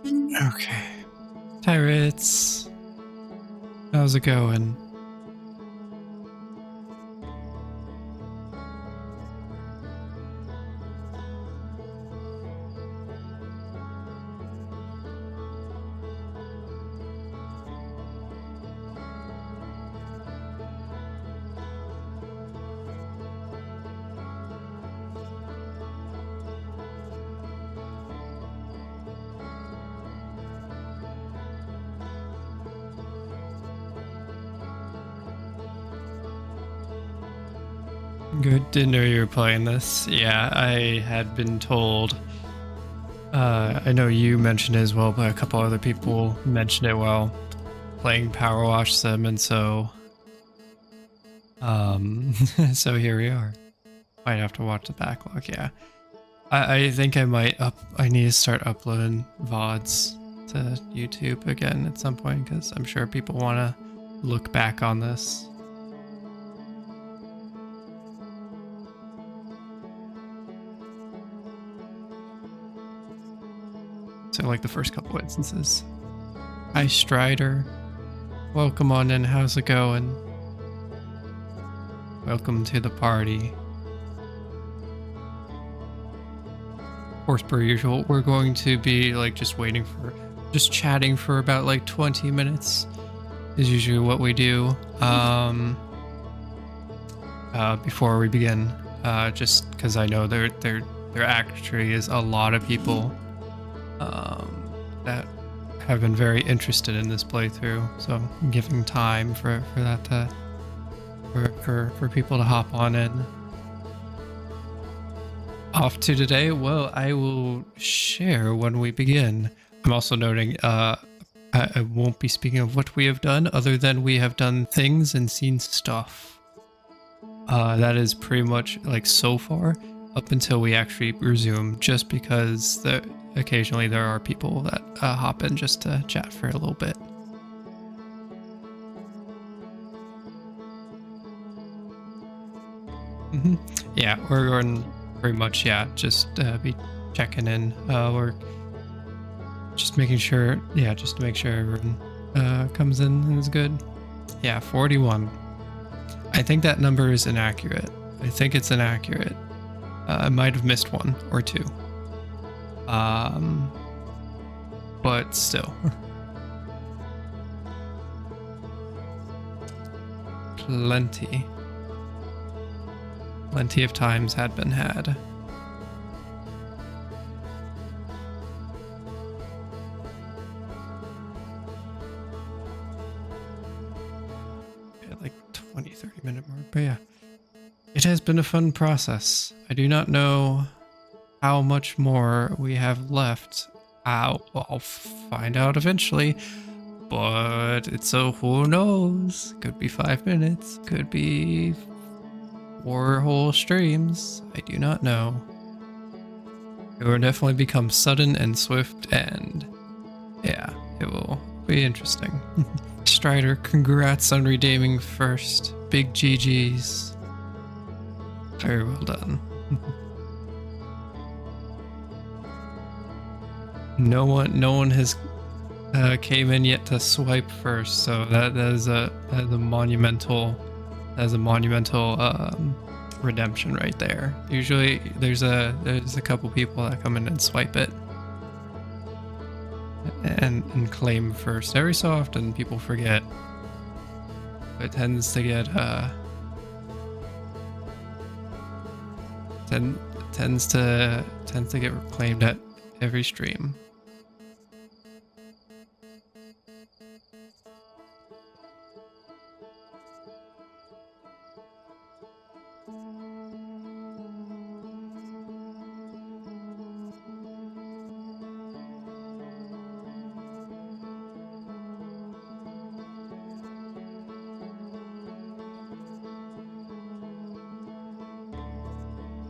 Okay. Pirates, how's it going? Good. Didn't know you were playing this. Yeah, I had been told. I know you mentioned it as well, but a couple other people mentioned it while playing Power Wash Sim, and um, so here we are. Might have to watch the backlog. Yeah, I think I might up. I need to start uploading VODs to YouTube again at some point because I'm sure people want to look back on this. So like the first couple instances. Hi Strider. Welcome on in, how's it going? Welcome to the party. Of course, per usual, we're going to be like just chatting for about like 20 minutes is usually what we do before we begin. Just because I know there actually is a lot of people that have been very interested in this playthrough, so I'm giving time for that to for people to hop on in. Off to today? Well, I will share when we begin. I'm also noting I won't be speaking of what we have done other than we have done things and seen stuff. That is pretty much like so far up until we actually resume, just because occasionally there are people that hop in just to chat for a little bit. Yeah, we're going pretty much, yeah, just be checking in. We're just making sure, yeah, just to make sure everyone comes in and is good. Yeah, 41. I think that number is inaccurate. I think it's inaccurate. I might have missed one or two. But still. Plenty of times had been had. Like 20-30 minute mark, but yeah, it has been a fun process. I do not know how much more we have left. I'll find out eventually, but it's so who knows. Could be 5 minutes, could be 4 whole streams. I do not know. It will definitely become sudden and swift, and yeah, it will be interesting. Strider, congrats on redeeming first. Big GG's. Very well done. No one has came in yet to swipe first, so that is a monumental redemption right there. Usually there's a couple people that come in and swipe it and claim first. Every so often people forget. It tends to get tends to get reclaimed at every stream.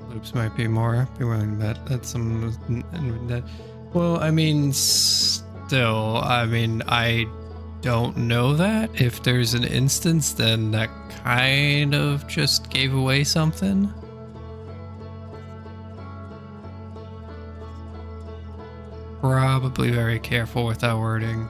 Loops might be willing to bet that some that. Well, I mean, still, I mean, I don't know that. If there's an instance, then that kind of just gave away something. probably very careful with that wording.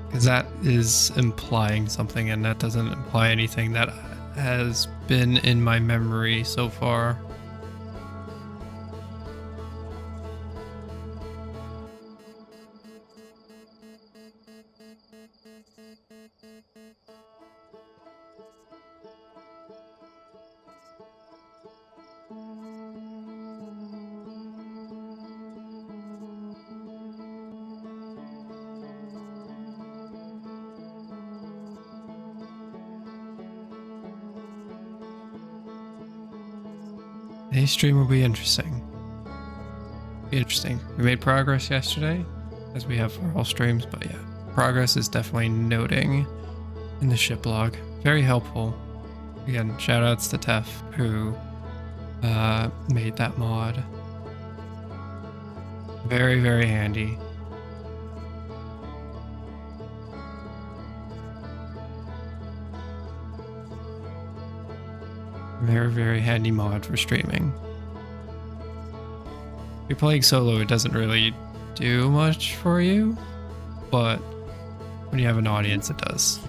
Because that is implying something, and that doesn't imply anything that has been in my memory so far. Today's stream will be interesting. We made progress yesterday, as we have for all streams, but yeah, progress is definitely noting in the ship log. Very helpful. Again, shout outs to Tef, who made that mod. Very, very handy. Very, very handy mod for streaming. If you're playing solo, it doesn't really do much for you, but when you have an audience, it does.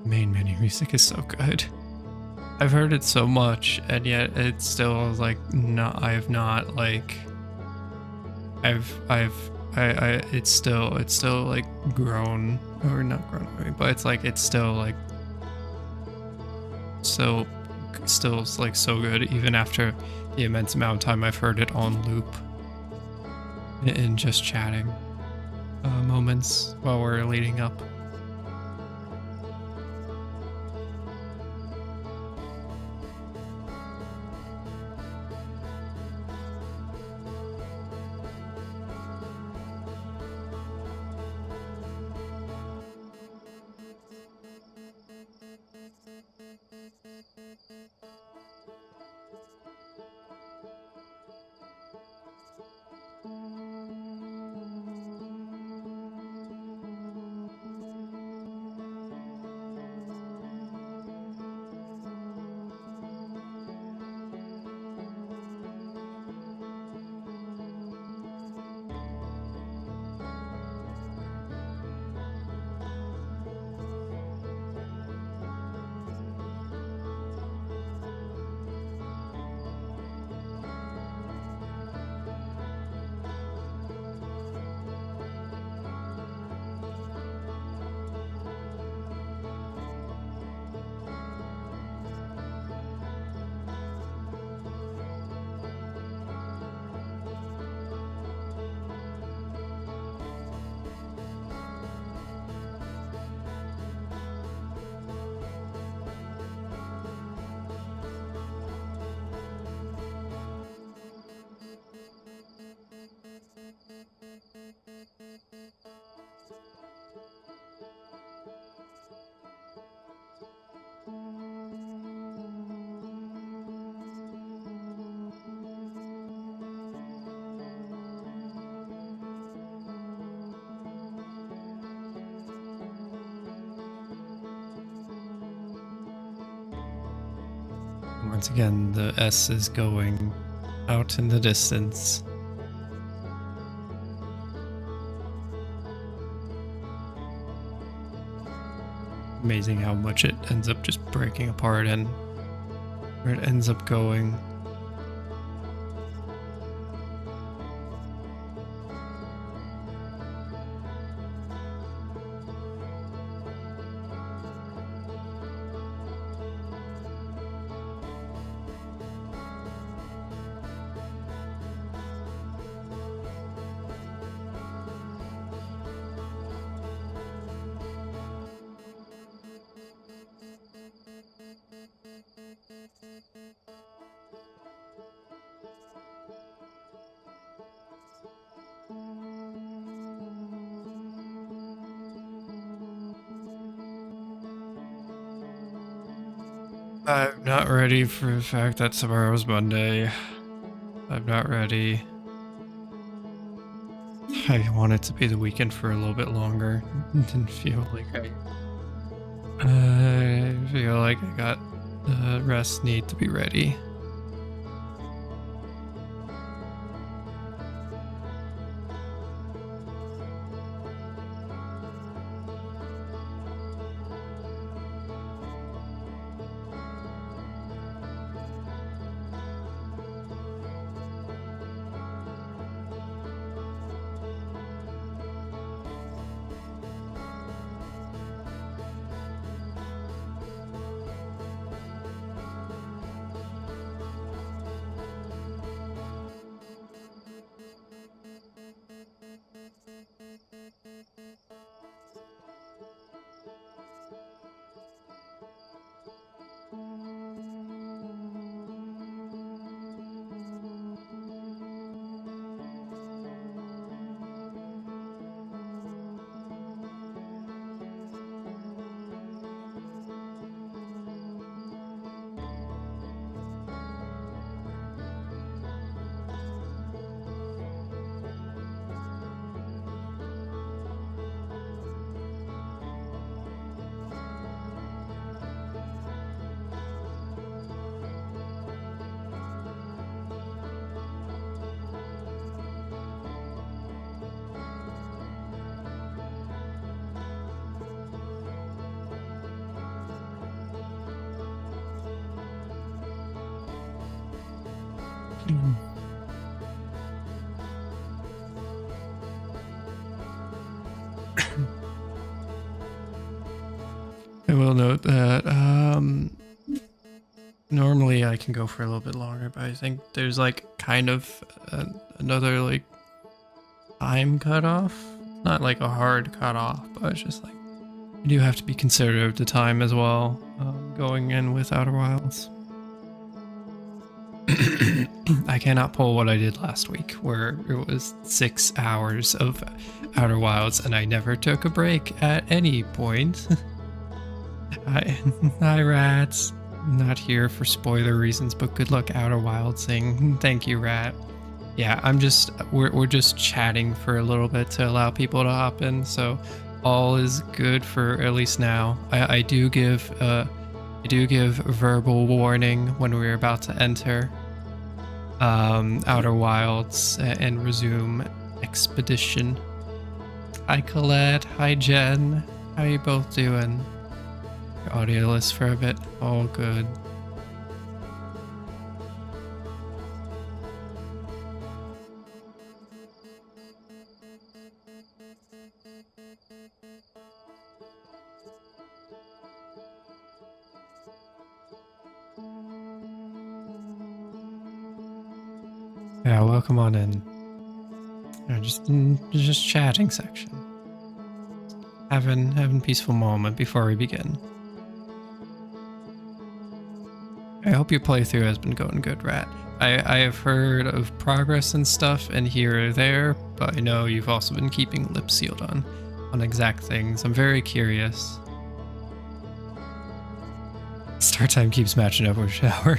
Main menu music is so good. I've heard it so much, and yet it's still like not. I've not like. It's still like grown or not grown on me, but it's like it's still like. Still like so good even after the immense amount of time I've heard it on loop. In just chatting, moments while we're leading up. Once again, the S is going out in the distance. Amazing how much it ends up just breaking apart and where it ends up going. I'm not ready for the fact that tomorrow's Monday. I'm not ready. I want it to be the weekend for a little bit longer. Didn't feel like I feel like I got the rest need to be ready. I will note that normally I can go for a little bit longer, but I think there's like kind of another like time cutoff. Not like a hard cutoff, but it's just like you do have to be considerate of the time as well, going in with Outer Wilds. I cannot pull what I did last week, where it was 6 hours of Outer Wilds and I never took a break at any point. Hi, rats. Not here for spoiler reasons, but good luck Outer Wildsing. Thank you, rat. Yeah, we're just chatting for a little bit to allow people to hop in, so all is good for at least now. I do give verbal warning when we're about to enter Outer Wilds and resume expedition. Hi Colette, hi Jen, how you both doing? Your audio list for a bit, all good. Yeah, welcome on in. Just chatting section. Having peaceful moment before we begin. I hope your playthrough has been going good, Rat. I have heard of progress and stuff and here or there, but I know you've also been keeping lips sealed on exact things. I'm very curious. Start time keeps matching up with shower.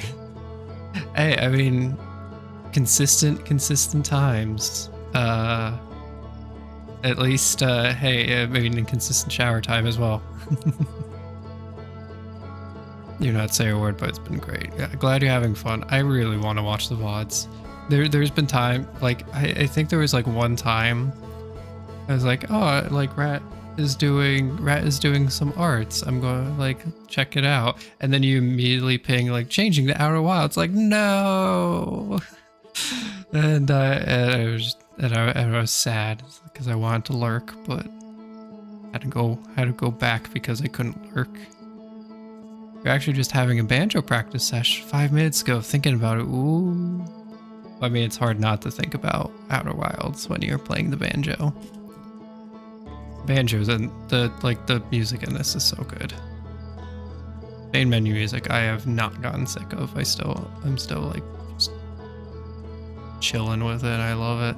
Hey, I mean, consistent times. At least, hey, maybe an inconsistent shower time as well. You're not saying a word, but it's been great. Yeah, glad you're having fun. I really want to watch the VODs. There's been time, like, I think there was like one time I was like, oh, like Rat is doing some arts. I'm going to like check it out. And then you immediately ping like changing the Outer Wilds. Like, no. And I was sad because I wanted to lurk, but had to go back because I couldn't lurk. You're actually just having a banjo practice session 5 minutes ago, thinking about it. Ooh. I mean, it's hard not to think about Outer Wilds when you're playing the banjo. Banjos and the music in this is so good. Main menu music I have not gotten sick of. I'm still like just chilling with it. I love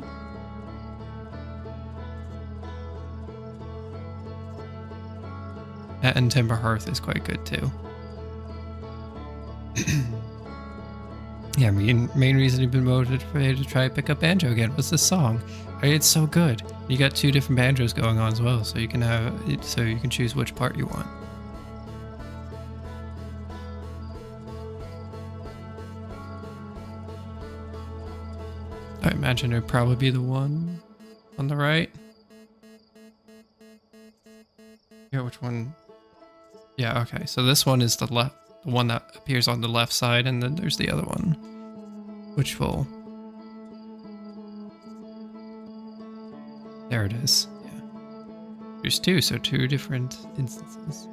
it. And Timber Hearth is quite good too. Yeah, main reason you've been motivated to try to pick up banjo again was this song. It's so good. You got 2 different banjos going on as well, so you can choose which part you want. I imagine it'd probably be the one on the right. Yeah, which one? Yeah, okay. So this one is the one that appears on the left side, and then there's the other one, which will... There it is. Yeah. There's 2, so 2 different instances.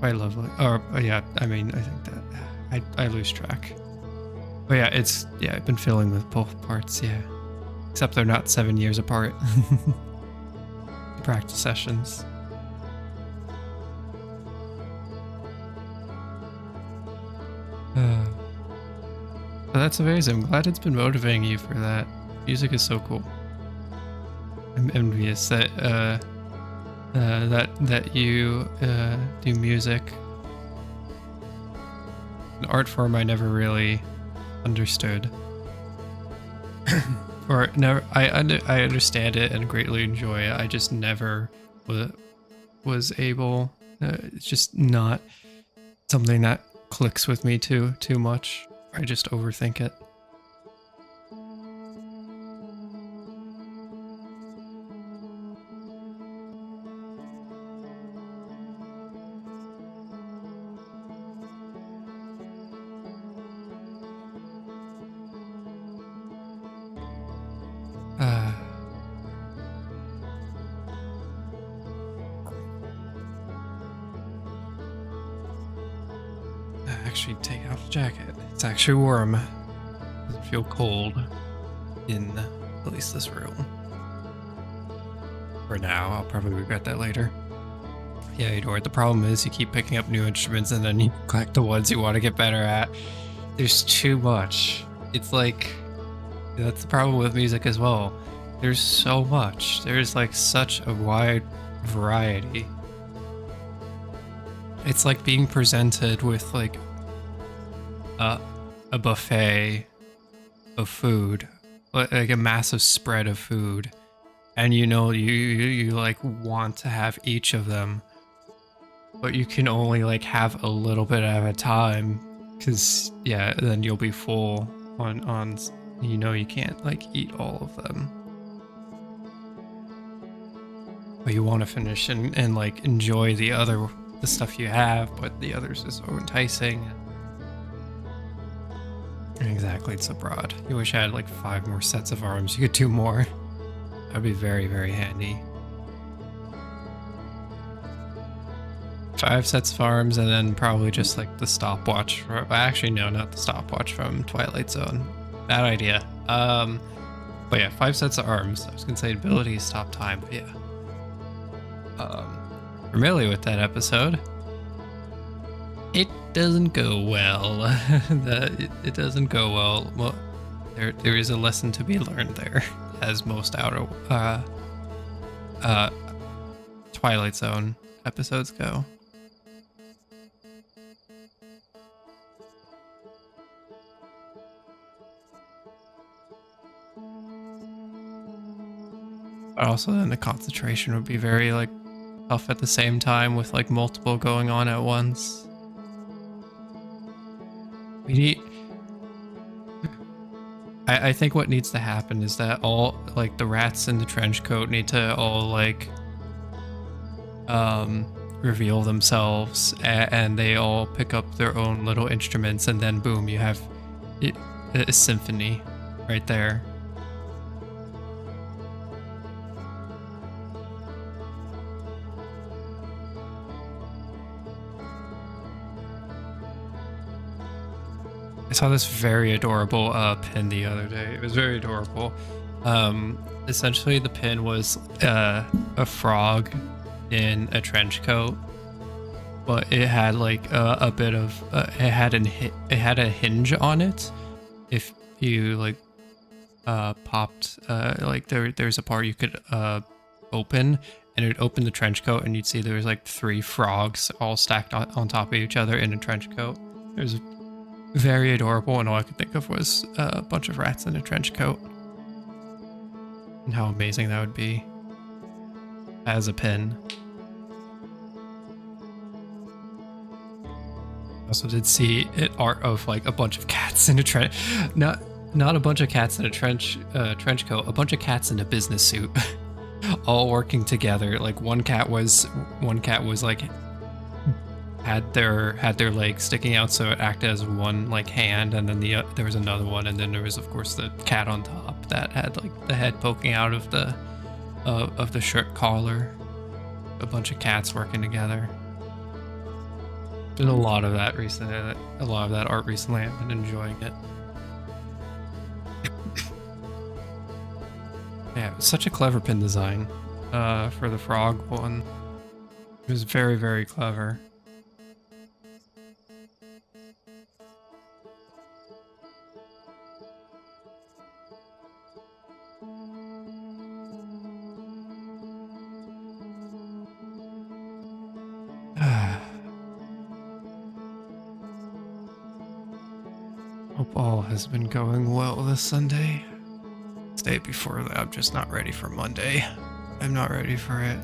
Quite lovely. Or yeah, I mean, I think that I lose track. But yeah, I've been filling with both parts, yeah. Except they're not 7 years apart. Practice sessions. But that's amazing. I'm glad it's been motivating you for that. Music is so cool. I'm envious that that you do music. An art form I never really understood. Or never. I understand it and greatly enjoy it. I just never was able. It's just not something that clicks with me too much. I just overthink it. Actually take off the jacket. It's actually warm. Doesn't feel cold in at least this room. For now, I'll probably regret that later. Yeah, Edward, the problem is you keep picking up new instruments and then you collect the ones you want to get better at. There's too much. It's like, that's the problem with music as well. There's so much. There's like such a wide variety. It's like being presented with like a buffet of food, like a massive spread of food, and you know you like want to have each of them, but you can only like have a little bit at a time, because yeah, then you'll be full on you know you can't like eat all of them, but you want to finish and like enjoy the stuff you have, but the others is so enticing. Exactly, it's so broad. You wish I had like 5 more sets of arms. You could do more. That'd be very, very handy. 5 sets of arms, and then probably just like the stopwatch. Actually, no, not the stopwatch from Twilight Zone. Bad idea. But yeah, 5 sets of arms. I was gonna say abilities, stop time, but yeah. Familiar with that episode? It doesn't go well. It doesn't go well. Well, there is a lesson to be learned there, as most Twilight Zone episodes go. But also then the concentration would be very like tough at the same time with like multiple going on at once. We need... I think what needs to happen is that all like the rats in the trench coat need to all like reveal themselves, and they all pick up their own little instruments, and then boom, you have a symphony right there. I saw this very adorable pin the other day. It was very adorable. Essentially the pin was a frog in a trench coat, but it had like a bit of it had a hinge on it. If you like popped like there's a part you could open, and it'd open the trench coat, and you'd see there was like 3 frogs all stacked on top of each other in a trench coat. It was very adorable, and all I could think of was a bunch of rats in a trench coat. And how amazing that would be as a pin. I also did see art of like a bunch of cats in a trench, not a bunch of cats in a trench coat, a bunch of cats in a business suit, all working together. Like one cat was like had their legs sticking out, so it acted as one like hand, and then there was another one, and then there was of course the cat on top that had like the head poking out of the shirt collar. A bunch of cats working together. Been a lot of that recently. A lot of that art recently. I've been enjoying it. Yeah, it was such a clever pin design for the frog one. It was very, very clever. Hope all has been going well this Sunday. This day before that, I'm just not ready for Monday. I'm not ready for it.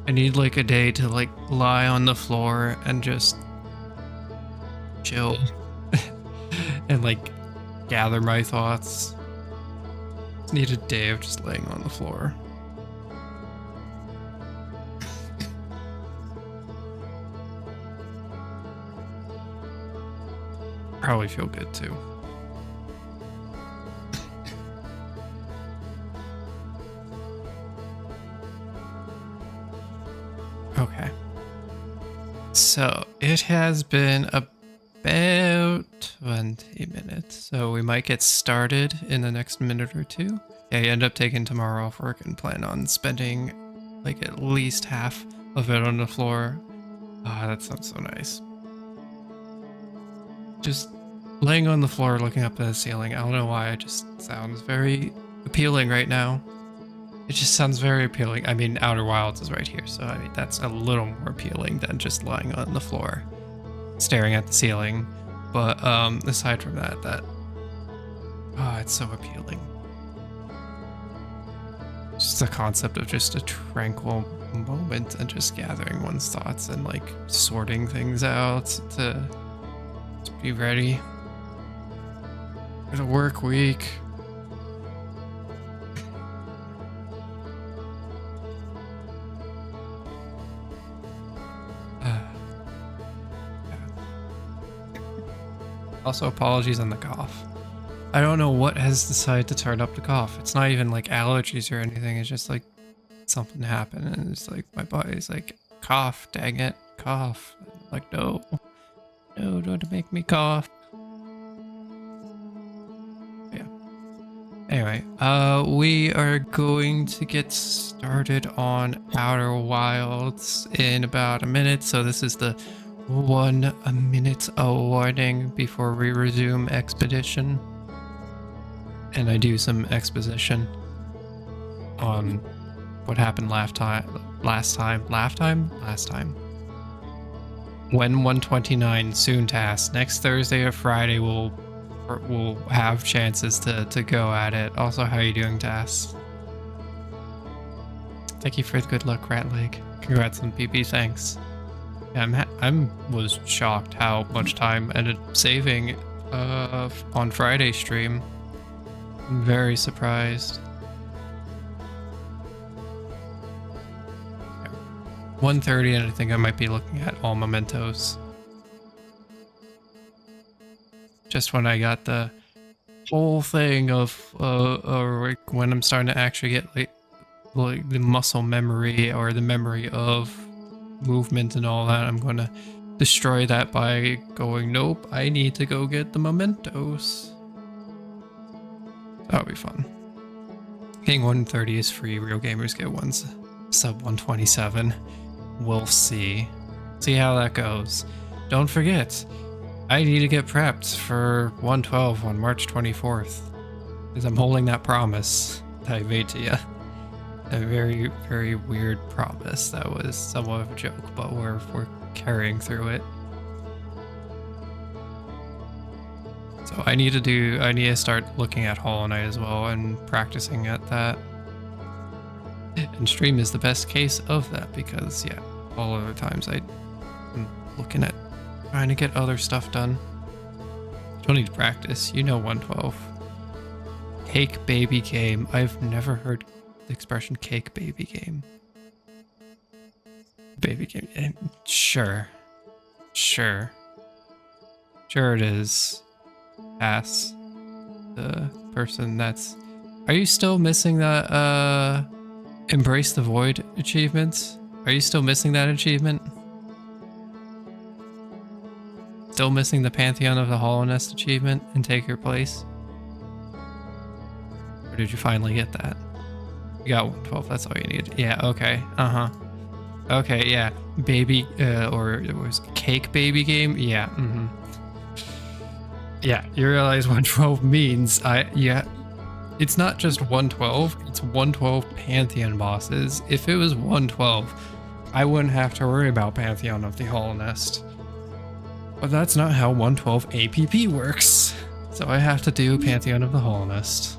I need like a day to like lie on the floor and just chill and like gather my thoughts. Just need a day of just laying on the floor. Probably feel good too. Okay. So it has been about 20 minutes. So we might get started in the next minute or two. Yeah, you end up taking tomorrow off work and plan on spending like at least half of it on the floor. Ah, that sounds so nice. Just laying on the floor looking up at the ceiling. I don't know why, it just sounds very appealing right now. It just sounds very appealing. I mean, Outer Wilds is right here, so I mean that's a little more appealing than just lying on the floor staring at the ceiling. But aside from that, it's so appealing. Just the concept of just a tranquil moment and just gathering one's thoughts and like sorting things out to be ready for the work week. Also, apologies on the cough. I don't know what has decided to turn up the cough. It's not even like allergies or anything. It's just like something happened, and it's like my body's like, cough, dang it, cough. Like, no, don't make me cough. Yeah. Anyway, we are going to get started on Outer Wilds in about a minute. So this is the 1 minute warning before we resume expedition. And I do some exposition on what happened last time. When 129 soon tasks. Next Thursday or Friday we'll have chances to go at it. Also, how are you doing, Tass? Thank you for the good luck, Rat Leg. Congrats on PP, thanks. Yeah, I was shocked how much time ended up saving on Friday's stream. I'm very surprised. 1:30, and I think I might be looking at all mementos. Just when I got the whole thing of like when I'm starting to actually get like the muscle memory or the memory of movement and all that, I'm gonna destroy that by going, nope, I need to go get the mementos. That'll be fun. Getting 130 is free. Real gamers get ones sub 127. We'll see. See how that goes. Don't forget, I need to get prepped for 112 on March 24th. Because I'm holding that promise that I made to you. A very, very weird promise that was somewhat of a joke, but we're carrying through it. So I need to start looking at Hollow Knight as well and practicing at that. And stream is the best case of that because yeah, all other times I'm looking at trying to get other stuff done. Don't need to practice, you know 112. Cake baby game. I've never heard the expression cake baby game. Baby game. Sure. Sure it is. Pass. The person that's... Are you still missing that Embrace the Void achievement? Are you still missing that achievement? Still missing the Pantheon of the Hollownest achievement and take your place? Or did you finally get that? You got 112, that's all you need. Yeah, okay. Okay, yeah. Baby, or it was cake baby game? Yeah, Yeah, you realize 112 means, yeah. It's not just 112, it's 112 Pantheon bosses. If it was 112, I wouldn't have to worry about Pantheon of the Hollownest. But that's not how 112 APP works. So I have to do Pantheon of the Hollownest.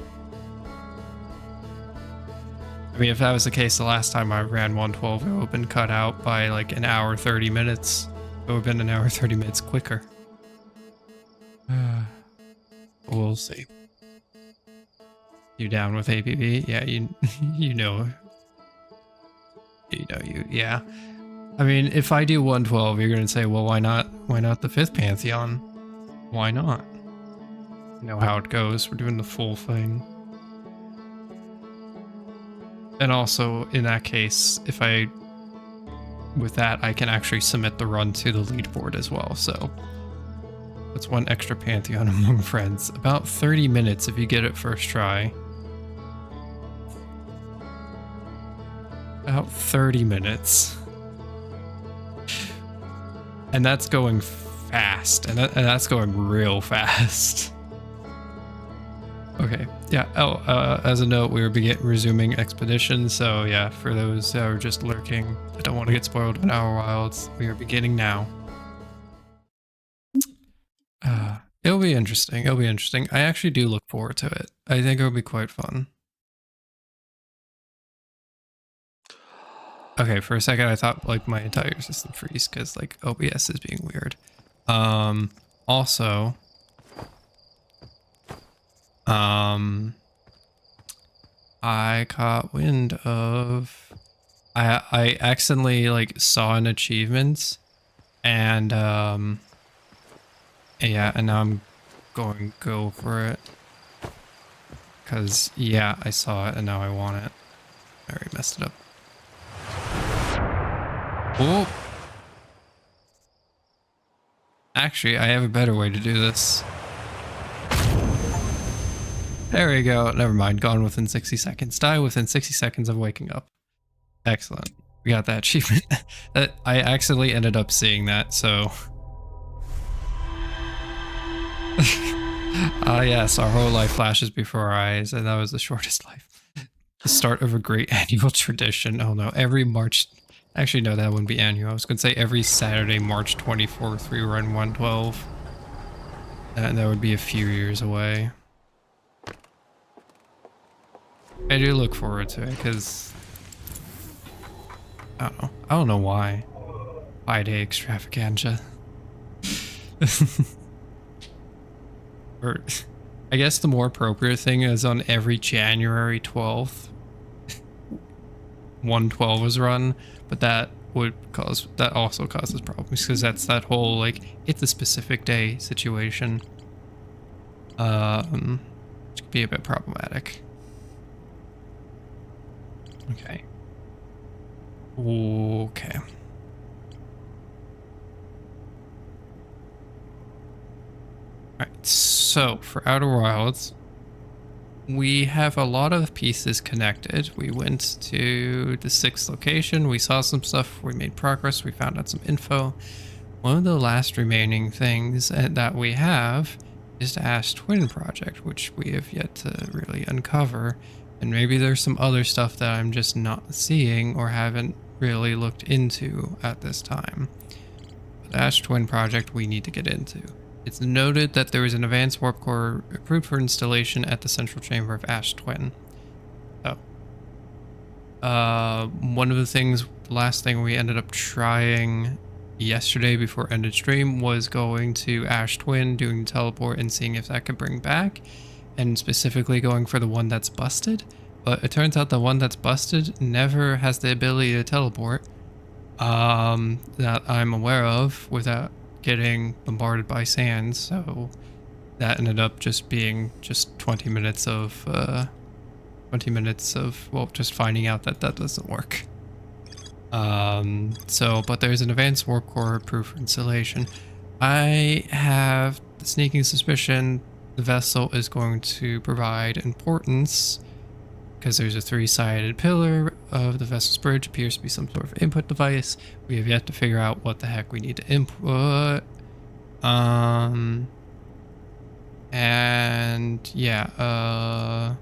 I mean, if that was the case the last time I ran 112, it would have been cut out by like an hour 30 minutes. It would have been an hour 30 minutes quicker. We'll see. You down with APB? Yeah, you know. Yeah. I mean, if I do 112, you're gonna say, well, why not the 5th Pantheon? Why not? You know how it goes. We're doing the full thing. And also, in that case, with that, I can actually submit the run to the leaderboard as well, so. That's one extra Pantheon among friends. About 30 minutes if you get it first try. About 30 minutes. And that's going fast, and that's going real fast. Okay, yeah, as a note, we were resuming Expedition, so yeah, for those that are just lurking, that don't want to get spoiled in Outer Wilds, we are beginning now. It'll be interesting, I actually do look forward to it. I think it'll be quite fun. Okay, for a second I thought like my entire system freeze because like OBS is being weird. Also, I caught wind of, I accidentally like saw an achievement and yeah, and now I'm going to go for it because yeah, I saw it and now I want it. I already messed it up. Oh. Actually, I have a better way to do this. There we go. Never mind. Gone within 60 seconds. Die within 60 seconds of waking up. Excellent. We got that achievement. That I accidentally ended up seeing that, so. Yes, our whole life flashes before our eyes, and that was the shortest life. The start of a great annual tradition. Oh no, every March. Actually, no, that wouldn't be annual. I was going to say every Saturday, March 24th, we run 112. And that would be a few years away. I do look forward to it because I don't know why. 5-day extravaganza. Or I guess the more appropriate thing is on every January 12th. 112 is run, but that also causes problems because that's that whole like it's a specific day situation. Which could be a bit problematic. Okay. Okay. Alright, so for Outer Wilds, we have a lot of pieces connected. We went to the 6th location, we saw some stuff, we made progress, we found out some info. One of the last remaining things that we have is the Ash Twin project, which we have yet to really uncover. And maybe there's some other stuff that I'm just not seeing or haven't really looked into at this time. But the Ash Twin project we need to get into. It's noted that there is an advanced warp core approved for installation at the central chamber of Ash Twin. So, one of the last thing we ended up trying yesterday before ended stream was going to Ash Twin, doing the teleport and seeing if that could bring back, and specifically going for the one that's busted. But it turns out the one that's busted never has the ability to teleport, that I'm aware of, without getting bombarded by sands. So that ended up just being just 20 minutes of well, just finding out that that doesn't work. But there's an advanced warp core approved for installation. I have the sneaking suspicion the vessel is going to provide importance, because there's a 3-sided pillar of the vessel's bridge, appears to be some sort of input device. We have yet to figure out what the heck we need to input. And yeah,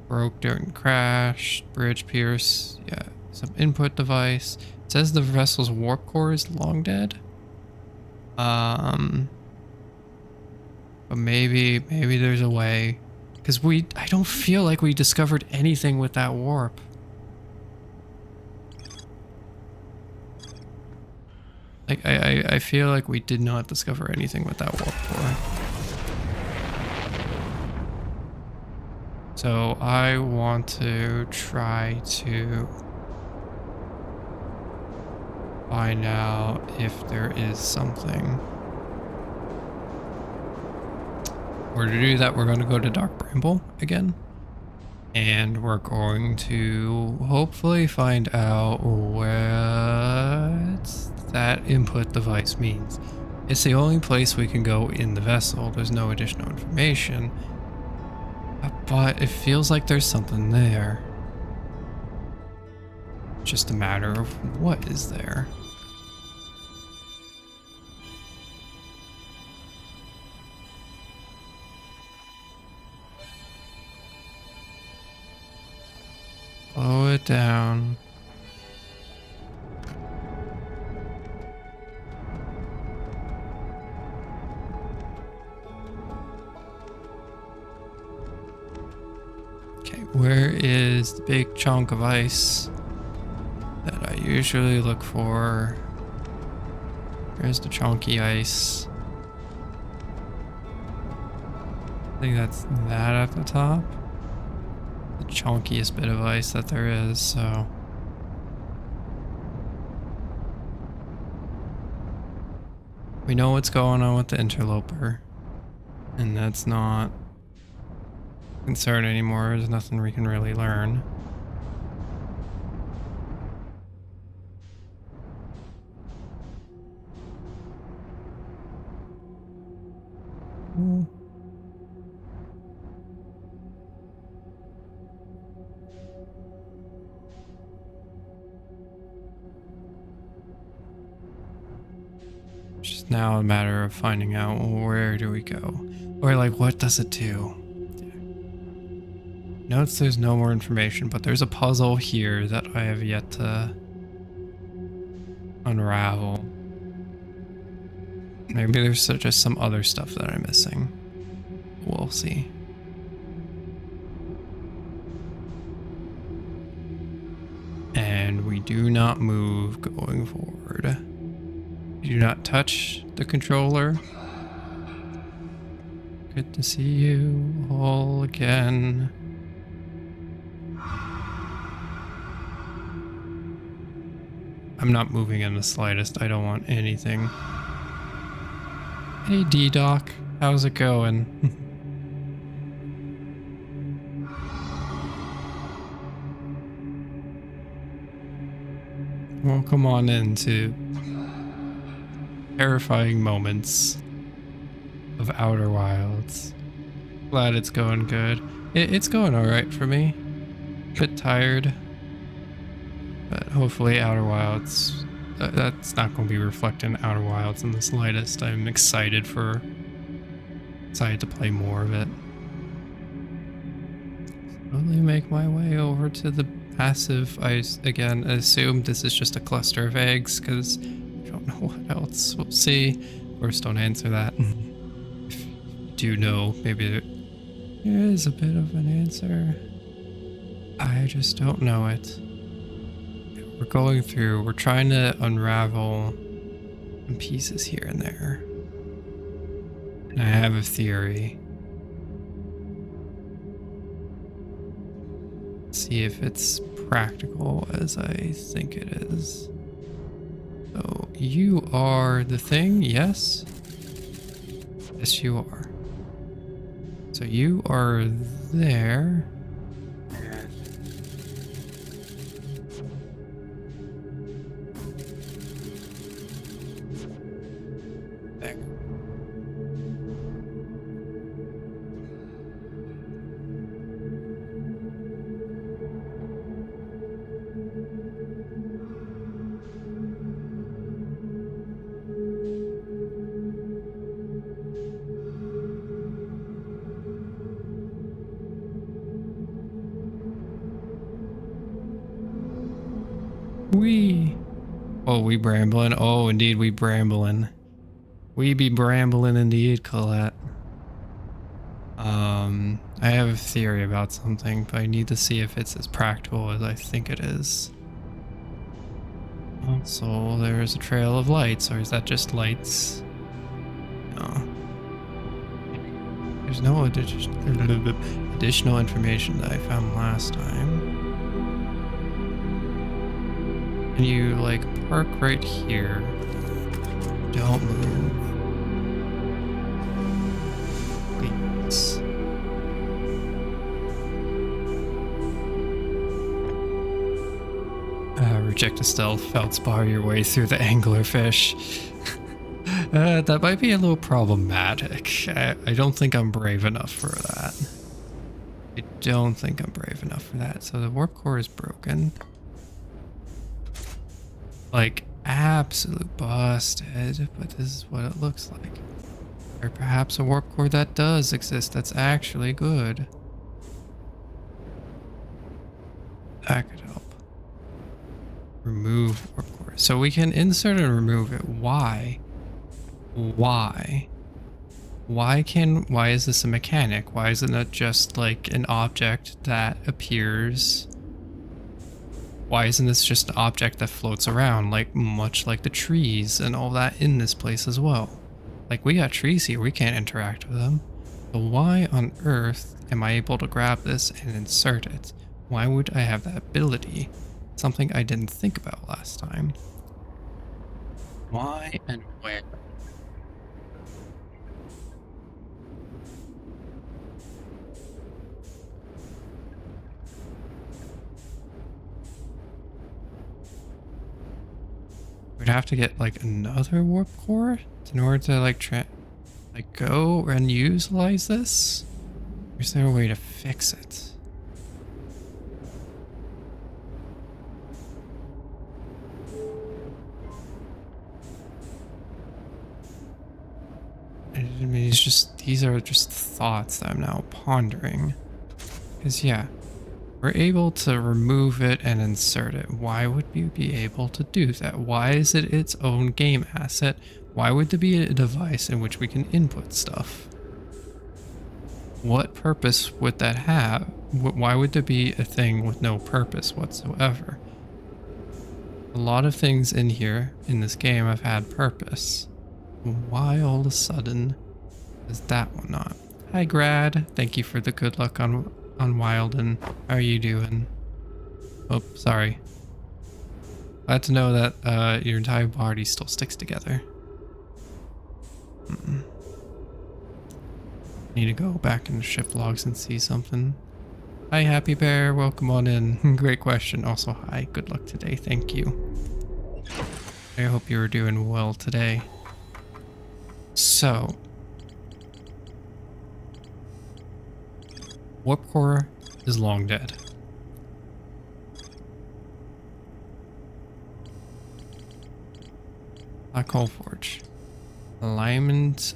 broke during crash, bridge pierce, yeah, some input device. It says the vessel's warp core is long dead. But maybe there's a way, because I don't feel like we discovered anything with that warp. Like I feel like we did not discover anything with that warp core. So I want to try to find out if there is something. Or to do that, we're going to go to Dark Bramble again. And we're going to hopefully find out what that input device means. It's the only place we can go in the vessel. There's no additional information. But it feels like there's something there. Just a matter of what is there. Slow it down. Okay, where is the big chunk of ice that I usually look for? Where's the chunky ice? I think that's that at the top. The chunkiest bit of ice that there is, so. We know what's going on with the interloper. And that's not a concern anymore. There's nothing we can really learn. Just now a matter of finding out where do we go, or like what does it do. Notes there's no more information, but there's a puzzle here that I have yet to unravel. Maybe there's just some other stuff that I'm missing. We'll see. And we do not move going forward. We do not touch the controller. Good to see you all again. I'm not moving in the slightest. I don't want anything. Hey D-Doc, how's it going? Welcome on into terrifying moments of Outer Wilds. Glad it's going good. It's going alright for me. Bit tired. But hopefully Outer Wilds, that's not going to be reflected in Outer Wilds in the slightest. I'm excited for decided to play more of it. Slowly make my way over to the passive. Again assume this is just a cluster of eggs because I don't know what else. We'll see. Of course, don't answer that. If you do know, maybe there is a bit of an answer. I just don't know it. We're going through, we're trying to unravel some pieces here and there. And I have a theory. See if it's practical as I think it is. So you are the thing, yes? Yes, you are. So you are there. There. We brambling. Oh, indeed, we brambling. We be brambling indeed, Colette. I have a theory about something, but I need to see if it's as practical as I think it is. Also, there's a trail of lights, or is that just lights? No. There's no additional information that I found last time. And you like park right here. Don't move. Please. Reject a stealth feldspar your way through the anglerfish. That might be a little problematic. I don't think I'm brave enough for that. I don't think I'm brave enough for that. So the warp core is broken. Like, absolute busted, but this is what it looks like. Or perhaps a warp core that does exist that's actually good. That could help. Remove warp core. So we can insert and remove it. Why? Why? Why is this a mechanic? Why isn't it just like an object that appears? Why isn't this just an object that floats around, like much like the trees and all that in this place as well? Like, we got trees here, we can't interact with them. So why on earth am I able to grab this and insert it? Why would I have that ability? Something I didn't think about last time. Why and where? We'd have to get like another warp core in order to like go and utilize this? Or is there a way to fix it? I mean, these are just thoughts that I'm now pondering. Because yeah, we're able to remove it and insert it. Why would we be able to do that? Why is it its own game asset? Why would there be a device in which we can input stuff? What purpose would that have? Why would there be a thing with no purpose whatsoever? A lot of things in here, in this game, have had purpose. Why all of a sudden is that one not? Hi Grad, thank you for the good luck on Wilden. How are you doing? Oh, sorry. Glad to know that your entire body still sticks together. Need to go back into ship logs and see something. Hi Happy Bear, welcome on in. Great question. Also, hi, good luck today. Thank you. I hope you were doing well today. So, warp core is long dead. Black hole forge. Alignment.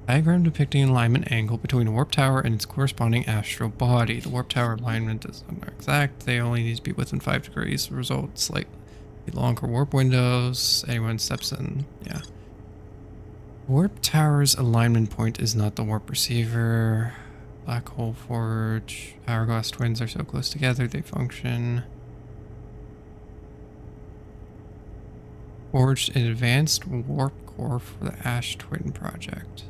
Diagram depicting an alignment angle between a warp tower and its corresponding astral body. The warp tower alignment is not exact. They only need to be within 5 degrees. The result, slightly longer warp windows. Anyone steps in. Yeah. Warp tower's alignment point is not the warp receiver. Black hole forge. Hourglass twins are so close together they function. Forged an advanced warp core for the Ash Twin project.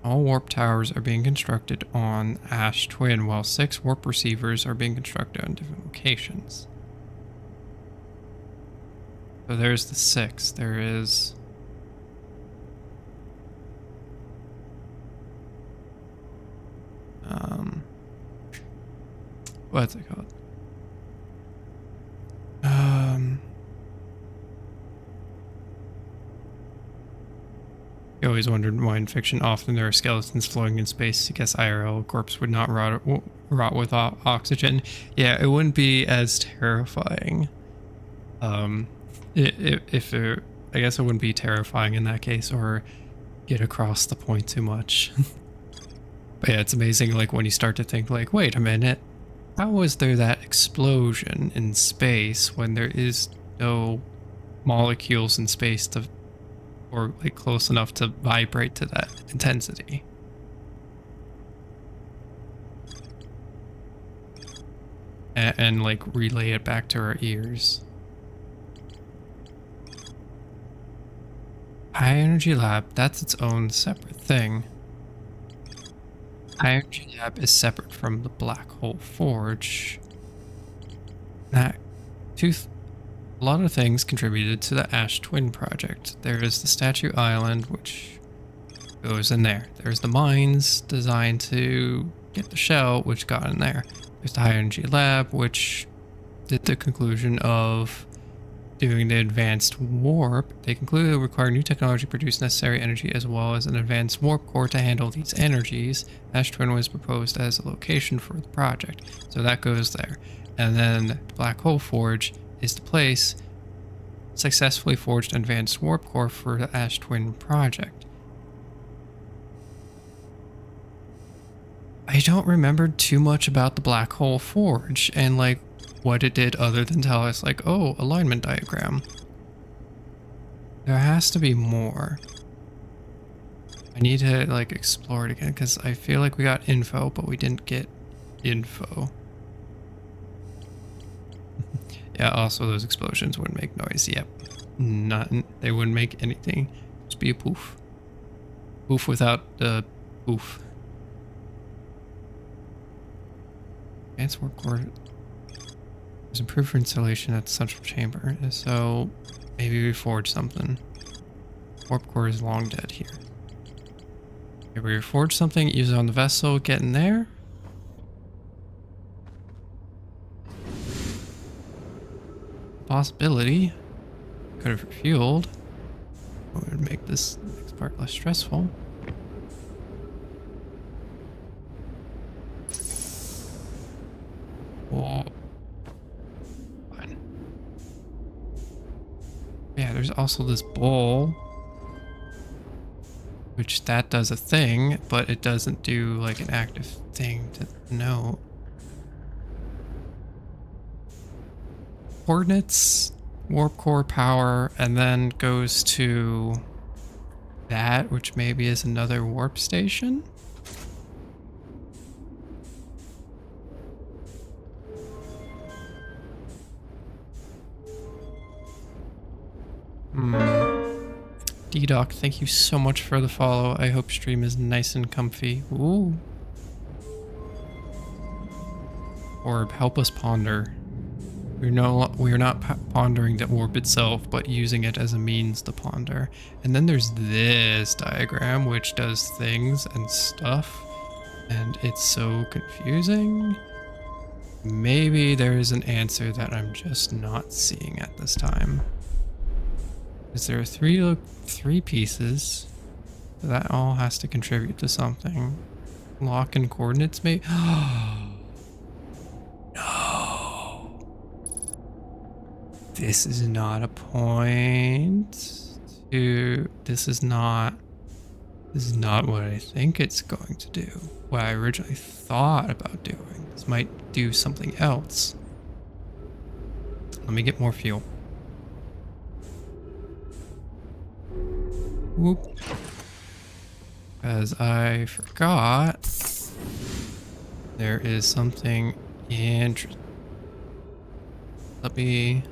All warp towers are being constructed on Ash Twin, while 6 warp receivers are being constructed on different locations. So there's the 6. There is... what's it called? I always wondered why in fiction often there are skeletons floating in space. I guess IRL corpse would not rot with oxygen. Yeah, it wouldn't be as terrifying. I guess it wouldn't be terrifying in that case, or get across the point too much. But yeah, it's amazing, like, when you start to think, like, wait a minute, how was there that explosion in space when there is no molecules in space to, or like close enough to vibrate to that intensity? And like relay it back to our ears. High energy lab, that's its own separate thing. High energy lab is separate from the black hole forge. That a lot of things contributed to the Ash Twin project. There is the Statue Island, which goes in there. There's the mines designed to get the shell, which got in there. There's the high energy lab, which did the conclusion of doing the advanced warp. They concluded it would require new technology to produce necessary energy as well as an advanced warp core to handle these energies. Ash Twin was proposed as a location for the project, so that goes there. And then the Black Hole Forge is the place successfully forged an advanced warp core for the Ash Twin project. I don't remember too much about the Black Hole Forge and like what it did other than tell us like, oh, alignment diagram. There has to be more. I need to like explore it again because I feel like we got info, but we didn't get info. Yeah, also those explosions wouldn't make noise. Yep. They wouldn't make anything. Just be a poof. Poof without the poof. Advanced warp core. There's improved for installation at the central chamber. So maybe we forge something. Warp core is long dead here. Maybe we forge something, use it on the vessel, get in there. Possibility. Could have refueled. It would make this next part less stressful. Whoa. Fine. Yeah, there's also this bowl. Which that does a thing, but it doesn't do like an active thing to note. Coordinates, warp core power, and then goes to that, which maybe is another warp station. D-Doc, thank you so much for the follow. I hope stream is nice and comfy. Ooh. Orb, help us ponder. We are not pondering the orb itself, but using it as a means to ponder. And then there's this diagram, which does things and stuff. And it's so confusing. Maybe there is an answer that I'm just not seeing at this time. Is there three pieces? That all has to contribute to something. Lock and coordinates, maybe? No. This is not a point to... This is not what I think it's going to do. What I originally thought about doing. This might do something else. Let me get more fuel. Whoop. Because I forgot there is something interesting. Let me...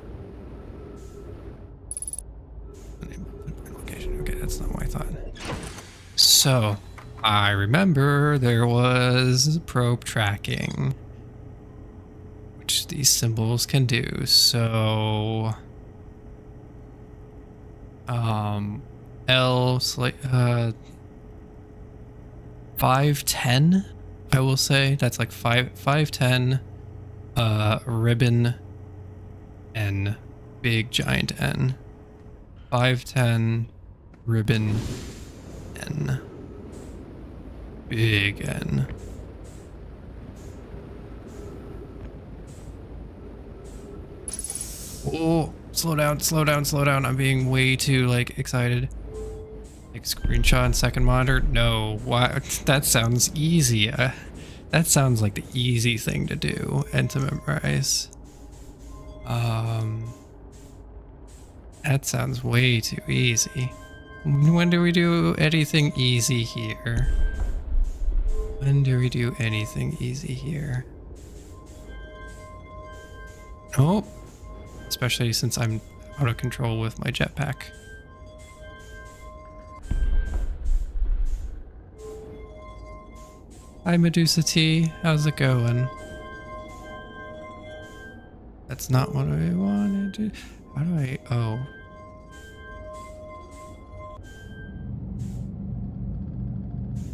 Location. Okay, that's not what I thought. So, I remember there was probe tracking, which these symbols can do. So, L, 510, I will say. That's like 510, ribbon N, big giant N. 510, ribbon N, big N. Oh, slow down, slow down, slow down. I'm being way too, like, excited. Take a screenshot on second monitor? No, why? That sounds easy. That sounds like the easy thing to do and to memorize. That sounds way too easy. When do we do anything easy here? When do we do anything easy here? Nope. Especially since I'm out of control with my jetpack. Hi Medusa T, how's it going? That's not what I wanted to... How do I... Oh.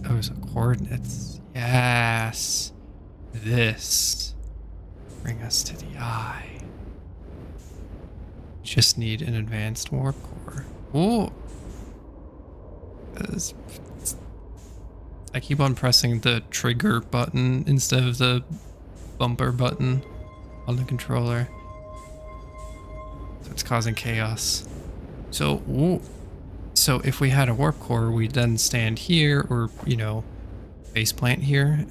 Those are coordinates. Yes. This. Bring us to the eye. Just need an advanced warp core. Ooh. I keep on pressing the trigger button instead of the bumper button on the controller. So it's causing chaos. So, ooh. So if we had a warp core, we'd then stand here or, you know, base plant here.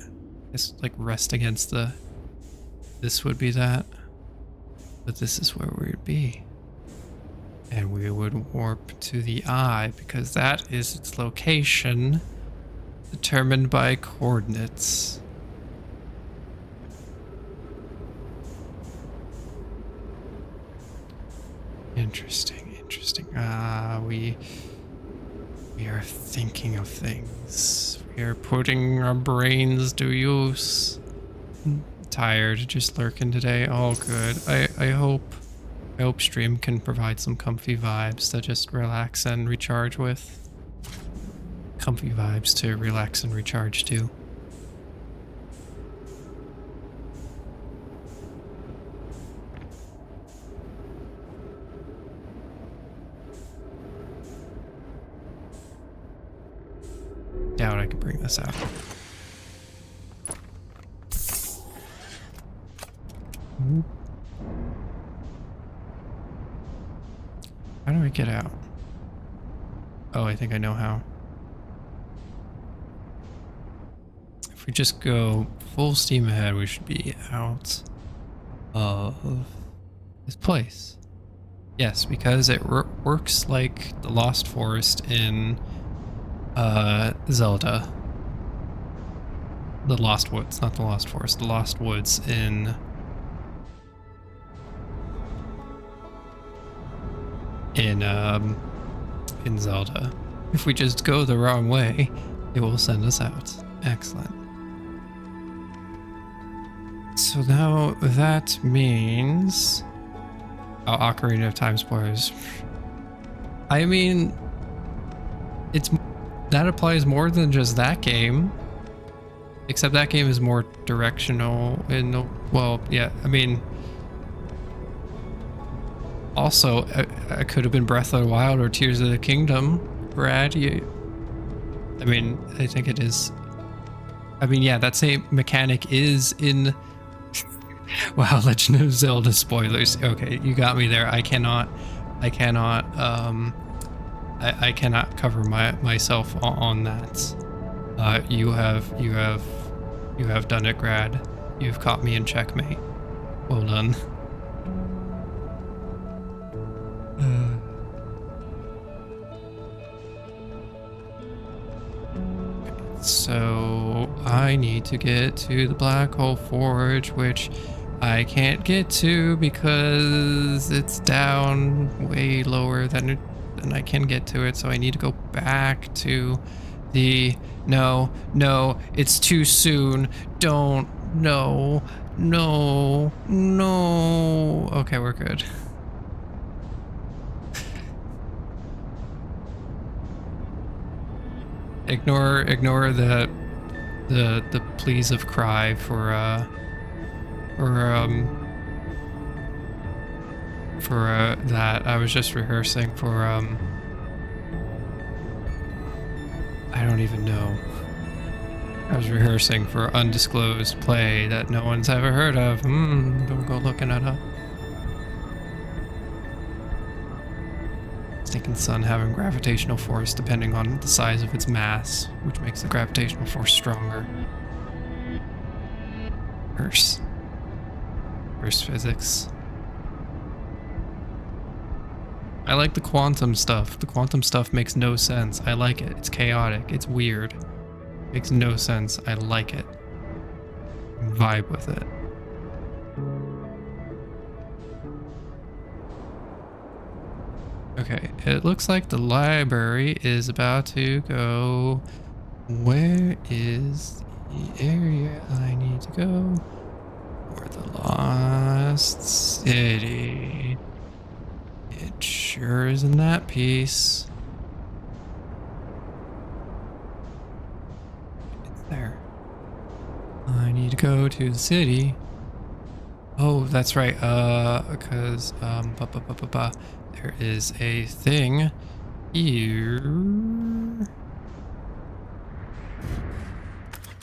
Just like rest against the... This would be that. But this is where we would be. And we would warp to the eye because that is its location determined by coordinates. Interesting, interesting. We are thinking of things. We are putting our brains to use. I'm tired, just lurking today. All good. I hope stream can provide some comfy vibes to just relax and recharge with. Comfy vibes to relax and recharge to. Doubt I could bring this out. How do I get out? Oh, I think I know how. If we just go full steam ahead, we should be out of this place. Yes, because it works like the Lost Forest in Zelda. The Lost Woods, not the Lost Forest, the Lost Woods in Zelda. If we just go the wrong way, it will send us out. Excellent. So now that means... Oh, Ocarina of Time spoilers. I mean, that applies more than just that game. Except that game is more directional in the... Well, yeah, I mean... Also, I could have been Breath of the Wild or Tears of the Kingdom. Brad, I mean, I think it is... I mean, yeah, that same mechanic is in Wow, Legend of Zelda spoilers. Okay, you got me there. I cannot I cannot cover myself on that. You have done it, Grad. You've caught me in checkmate. Well done. So I need to get to the Black Hole Forge, which I can't get to because it's down way lower than I can get to it. So I need to go back to the... No, it's too soon. Don't. No. Okay, we're good. Ignore the pleas of Cry for that. I was just rehearsing for I don't even know. I was rehearsing for undisclosed play that no one's ever heard of. Don't go looking it up. Stinking sun having gravitational force depending on the size of its mass, which makes the gravitational force stronger. Earth physics. I like the quantum stuff. The quantum stuff makes no sense. I like it. It's chaotic. It's weird. Makes no sense. I like it. Vibe with it. Okay, it looks like the library is about to go. Where is the area I need to go? For the Lost City. It sure is in that piece. It's there. I need to go to the city. Oh, that's right. Because there is a thing here.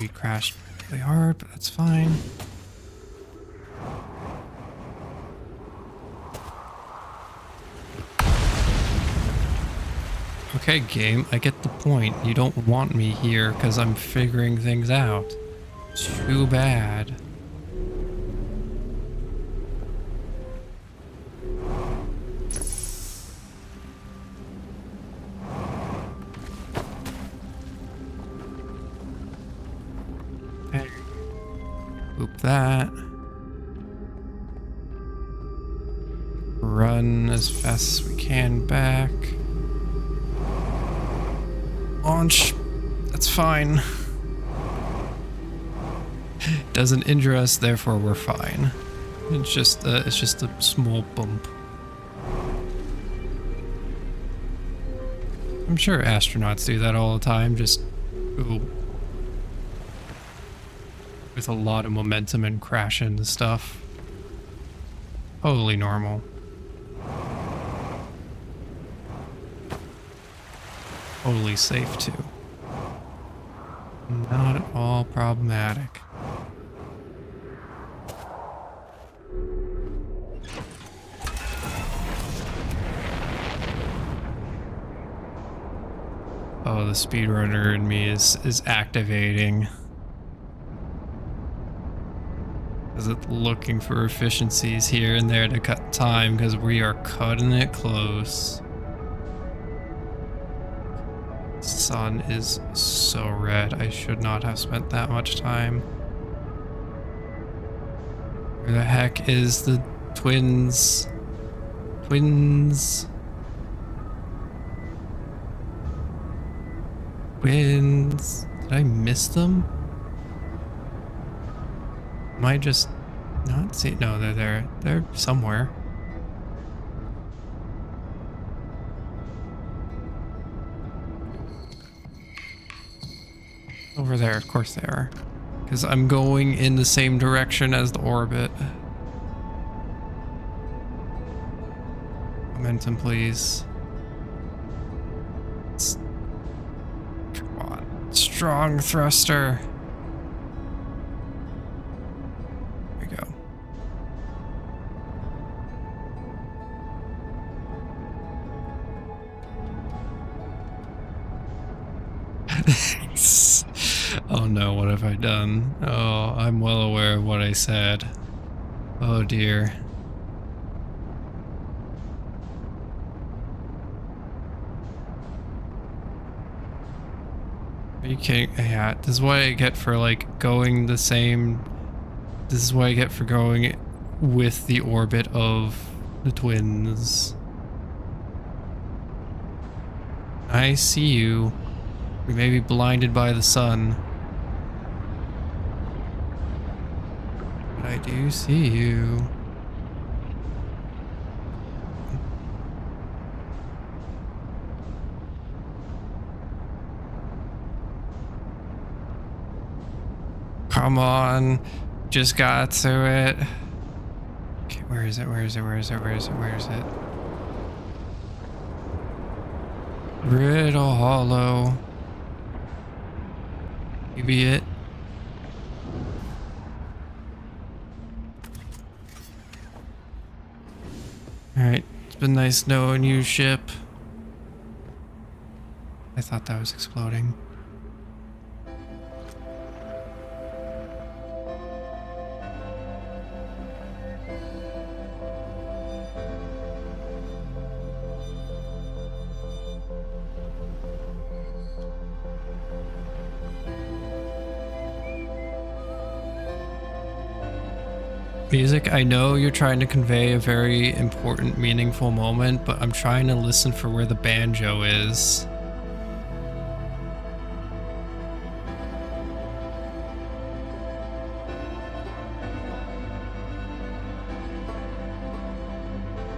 We crashed really hard, but that's fine. Okay, game, I get the point. You don't want me here because I'm figuring things out. Too bad. Okay. Boop that. Run as fast as we can back. Launch. That's fine. Doesn't injure us, therefore we're fine. It's just a small bump. I'm sure astronauts do that all the time, just with a lot of momentum and crash into stuff. Totally normal. Totally safe too. Not at all problematic. Oh, the speedrunner in me is activating. Is it looking for efficiencies here and there to cut time because we are cutting it close. Sun is so red. I should not have spent that much time. Where the heck is the twins? Twins. Did I miss them? Am I just not seeing? No, they're there. They're somewhere. Over there, of course they are. Because I'm going in the same direction as the orbit. Momentum, please. Come on. Strong thruster. There we go. Oh no, what have I done? Oh, I'm well aware of what I said. Oh dear. Are you kidding? Yeah, this is what I get for like going the same. This is what I get for going with the orbit of the twins. I see you. We may be blinded by the sun, but I do see you. Come on. Just got to it. Okay, where is it? Where is it? Where is it? Where is it? Where is it? Brittle Hollow. Maybe it. Alright, it's been nice knowing you, ship. I thought that was exploding. Music, I know you're trying to convey a very important, meaningful moment, but I'm trying to listen for where the banjo is.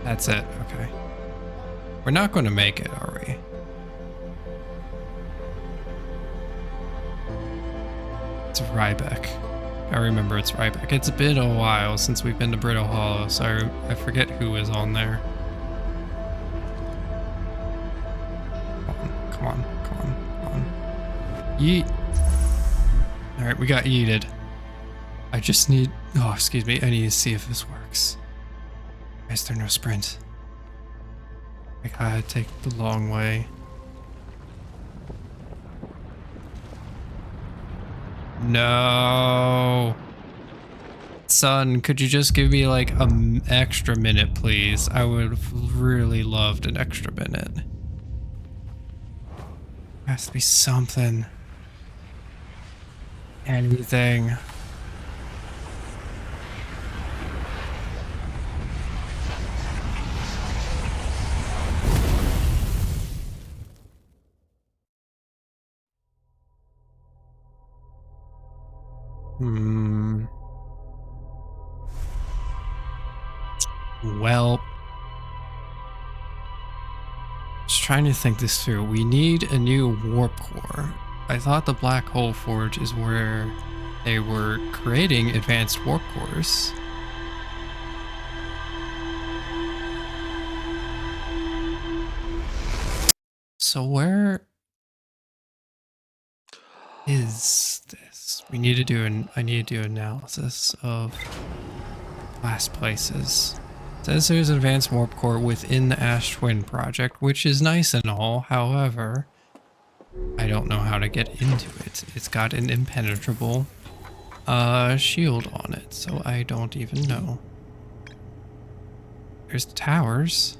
That's it, okay. We're not going to make it, are we? It's Rybeck. I remember it's Rybeck. It's been a while since we've been to Brittle Hollow, so I forget who is on there. Come on, come on, come on. Yeet. Alright, we got yeeted. I just need... Oh, excuse me. I need to see if this works. Why is there no sprint? I gotta take the long way. No. Son, could you just give me like an extra minute, please? I would have really loved an extra minute. There has to be something. Anything. Well, just trying to think this through. We need a new warp core. I thought the Black Hole Forge is where they were creating advanced warp cores. So where is this? We need to do I need to do analysis of last places. It says there's an advanced warp core within the Ash Twin project, which is nice and all. However, I don't know how to get into it. It's got an impenetrable shield on it, so I don't even know. There's the towers.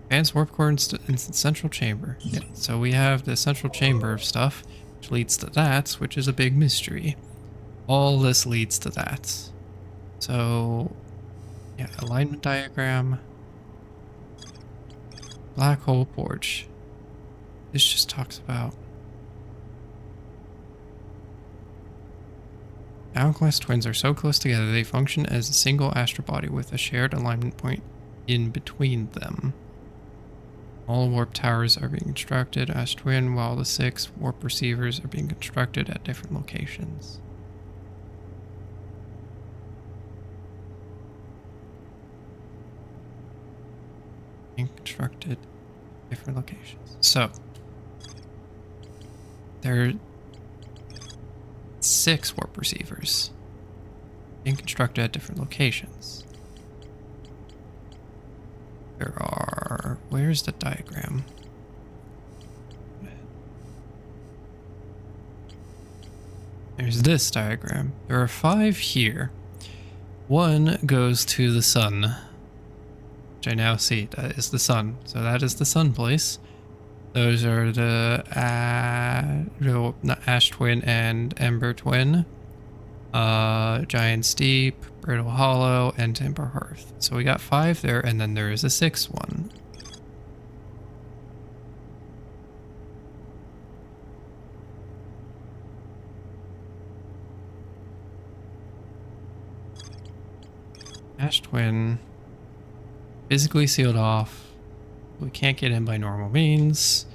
Advanced warp core in central chamber. Yeah, so we have the central chamber of stuff, which leads to that, which is a big mystery. All this leads to that. So, yeah, alignment diagram. Black hole forge. This just talks about Hourglass twins are so close together they function as a single astral body with a shared alignment point in between them. All warp towers are being constructed as twin, while the 6 warp receivers are being constructed at different locations. Being constructed at different locations. So, there are 6 warp receivers being constructed at different locations. There are... Where's the diagram? There's this diagram. There are 5 here. One goes to the sun, which I now see. That is the sun. So that is the sun place. Those are the Ash Twin and Ember Twin. Giant's Deep, Brittle Hollow, and Timber Hearth. So we got 5 there, and then there is a 6th one. Ash Twin, physically sealed off. We can't get in by normal means.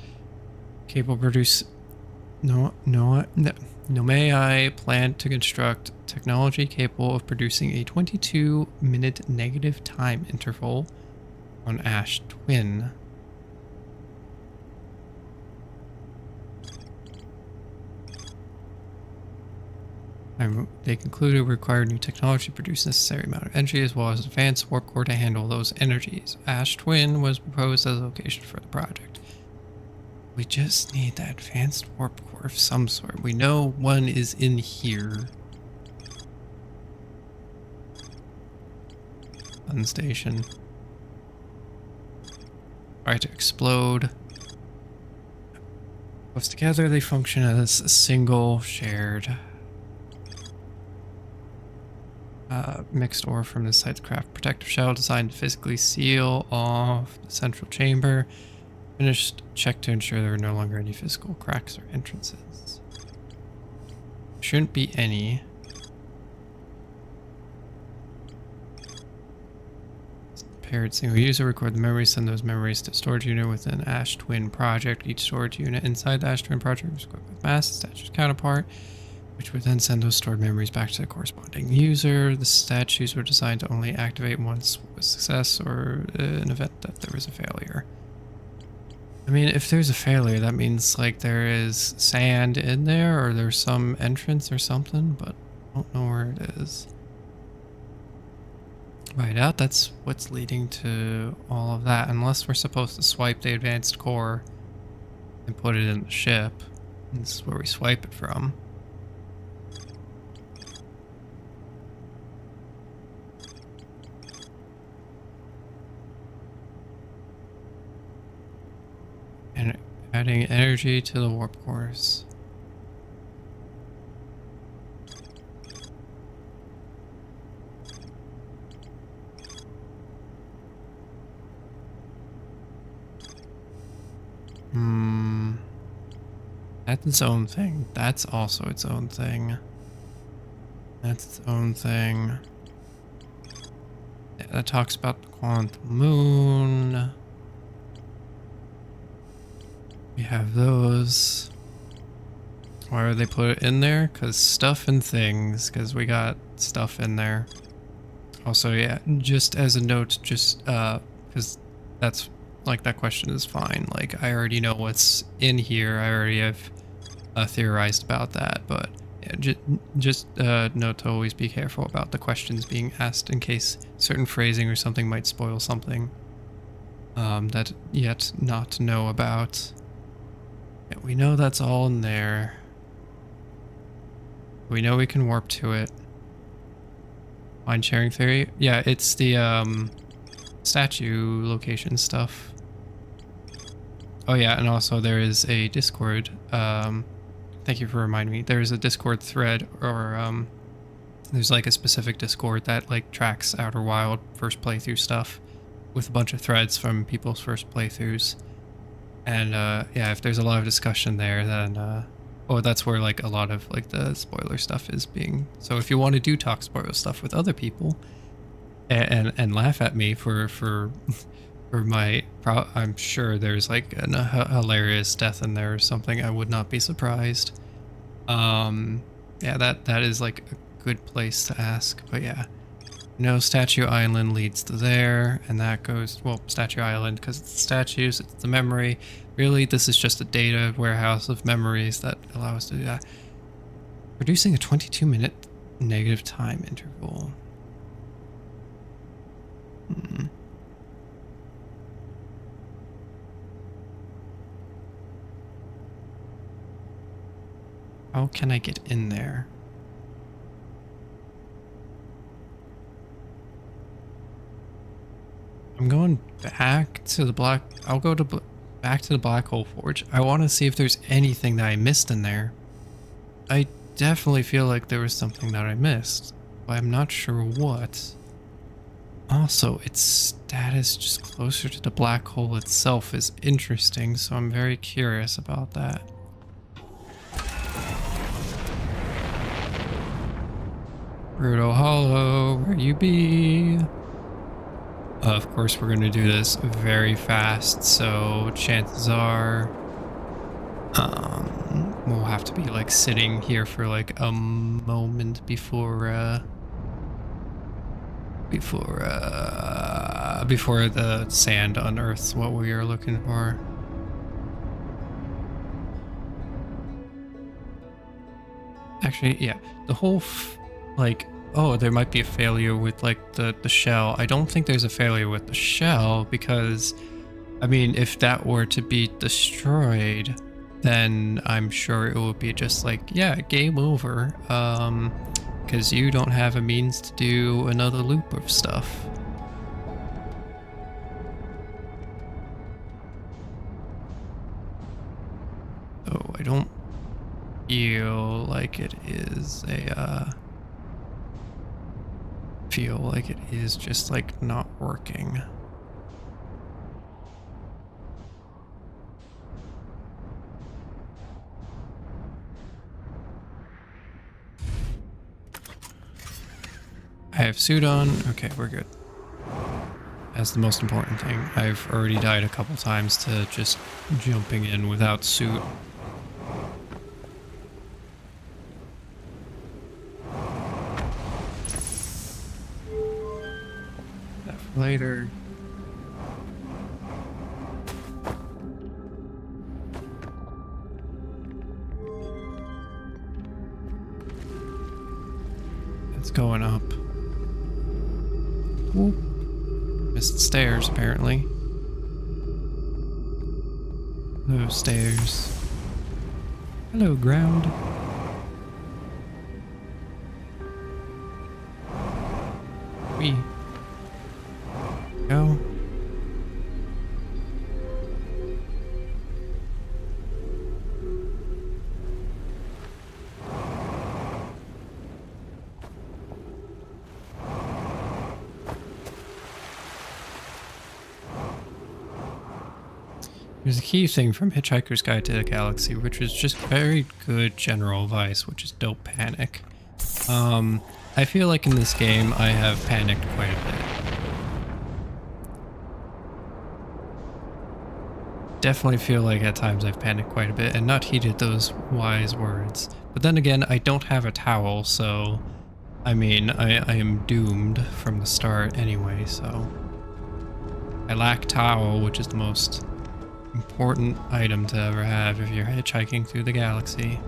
Capable produce. No, may I plan to construct technology capable of producing a 22-minute negative time interval on Ash Twin. They concluded we require new technology to produce necessary amount of energy as well as advanced warp core to handle those energies. Ash Twin was proposed as a location for the project. We just need that advanced warp core of some sort. We know one is in here. Sun station. Try to explode. Close together, they function as a single shared mixed ore from the site's craft protective shell designed to physically seal off the central chamber. Finished check to ensure there are no longer any physical cracks or entrances. Shouldn't be any. Paired single user, record the memories, send those memories to storage unit within Ash Twin project. Each storage unit inside the Ash Twin project is equipped with mass, the statue's counterpart, which would then send those stored memories back to the corresponding user. The statues were designed to only activate once with success or an event that there was a failure. I mean, if there's a failure, that means like there is sand in there or there's some entrance or something, but I don't know where it is. Right out, that's what's leading to all of that, unless we're supposed to swipe the advanced core and put it in the ship. And this is where we swipe it from. And adding energy to the warp cores. That's its own thing. That's also its own thing. That's its own thing. Yeah, that talks about the quantum moon. We have those. Why would they put it in there? Because stuff and things. Because we got stuff in there. Also, yeah, just as a note, just because that's like that question is fine. Like I already know what's in here. I already have theorized about that, but yeah, just note to always be careful about the questions being asked in case certain phrasing or something might spoil something that yet not to know about. Yeah, we know that's all in there. We know we can warp to it. Mind sharing theory? Yeah, it's the statue location stuff. Oh yeah, and also there is a Discord. Thank you for reminding me. There is a Discord thread, or there's like a specific Discord that like tracks Outer Wild first playthrough stuff with a bunch of threads from people's first playthroughs. And yeah, if there's a lot of discussion there, then oh, that's where like a lot of like the spoiler stuff is being. So if you want to do talk spoiler stuff with other people and laugh at me for my I'm sure there's like a hilarious death in there or something. I would not be surprised. Yeah, that is like a good place to ask. But yeah, no, Statue Island leads to there, and that goes, well, Statue Island because it's the statues, it's the memory. Really, this is just a data warehouse of memories that allow us to do that. Producing a 22-minute negative time interval. How can I get in there? I'm going back to the black. I'll go to back to the Black Hole Forge. I want to see if there's anything that I missed in there. I definitely feel like there was something that I missed, but I'm not sure what. Also, its status just closer to the black hole itself is interesting, so I'm very curious about that. Brutal Hollow, where you be? Of course, we're going to do this very fast, so chances are we'll have to be like sitting here for like a moment before the sand unearths what we are looking for. Actually, yeah, the whole like, oh, there might be a failure with like the shell. I don't think there's a failure with the shell because, I mean, if that were to be destroyed, then I'm sure it would be just like, yeah, game over. Because you don't have a means to do another loop of stuff. Oh, I don't feel like it is feel like it is just like not working. I have suit on. Okay, we're good. That's the most important thing. I've already died a couple times to just jumping in without suit. That for later. It's going up. Whoop. Missed stairs, apparently. Hello, stairs. Hello, ground. We go. There's a key thing from Hitchhiker's Guide to the Galaxy, which is just very good general advice, which is don't panic. I feel like in this game I have panicked quite a bit. Definitely feel like at times I've panicked quite a bit and not heeded those wise words. But then again, I don't have a towel, so I mean, I am doomed from the start anyway, so I lack towel, which is the most important item to ever have if you're hitchhiking through the galaxy.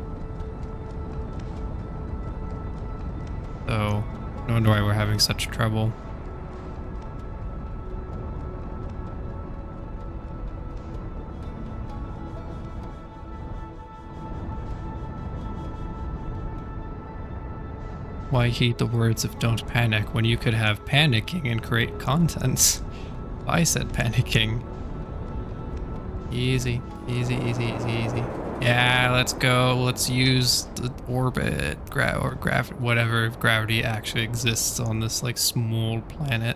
So, no wonder why we're having such trouble. Why heed the words of don't panic when you could have panicking and create content? I said panicking. Easy, easy, easy, easy, easy. Yeah, let's go. Let's use the orbit, or gravity, whatever, if gravity actually exists on this like small planet,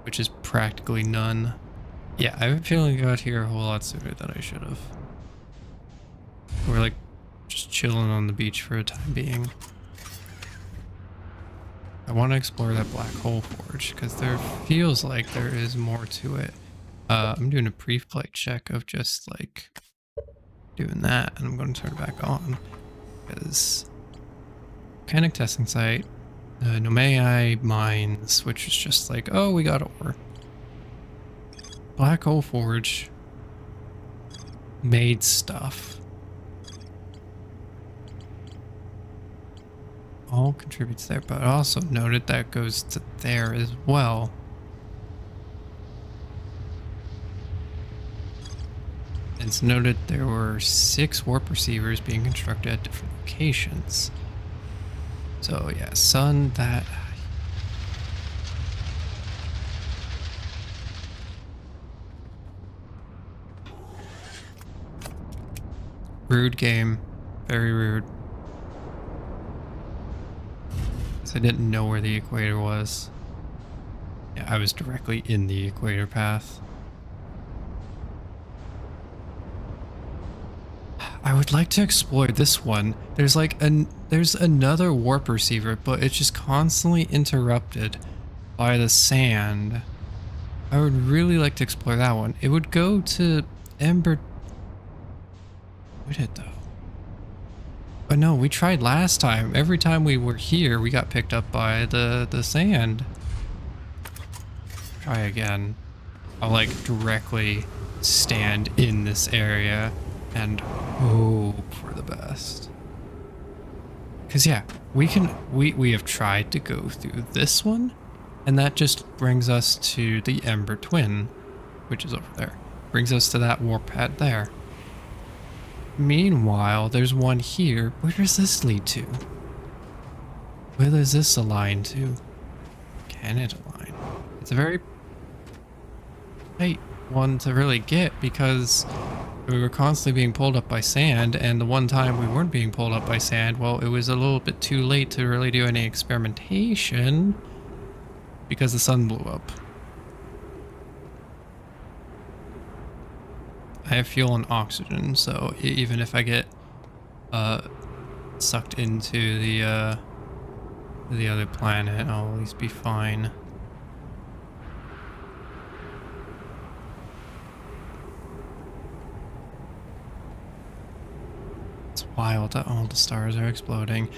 which is practically none. Yeah, I have a feeling I got here a whole lot sooner than I should have. We're like just chilling on the beach for a time being. I want to explore that Black Hole Forge because there feels like there is more to it. I'm doing a pre-flight check of just like doing that, and I'm going to turn it back on because mechanic testing site, Nomai Mines, which is just like, oh, we got ore. Black Hole Forge made stuff. All contributes there, but also noted that goes to there as well. It's noted there were 6 warp receivers being constructed at different locations. So yeah, sun, that... Rude game. Very rude. Because I didn't know where the equator was. Yeah, I was directly in the equator path. I would like to explore this one. There's like there's another warp receiver, but it's just constantly interrupted by the sand. I would really like to explore that one. It would go to Ember. Would it though? But no, we tried last time. Every time we were here, we got picked up by the sand. Try again. I'll like directly stand in this area and hope for the best. Cause yeah, we have tried to go through this one, and that just brings us to the Ember Twin, which is over there. Brings us to that warp pad there. Meanwhile, there's one here. Where does this lead to? Where does this align to? Can it align? It's a very tight one to really get because we were constantly being pulled up by sand, and the one time we weren't being pulled up by sand, well, it was a little bit too late to really do any experimentation because the sun blew up. I have fuel and oxygen, so even if I get sucked into the other planet, I'll at least be fine. It's wild that all the stars are exploding.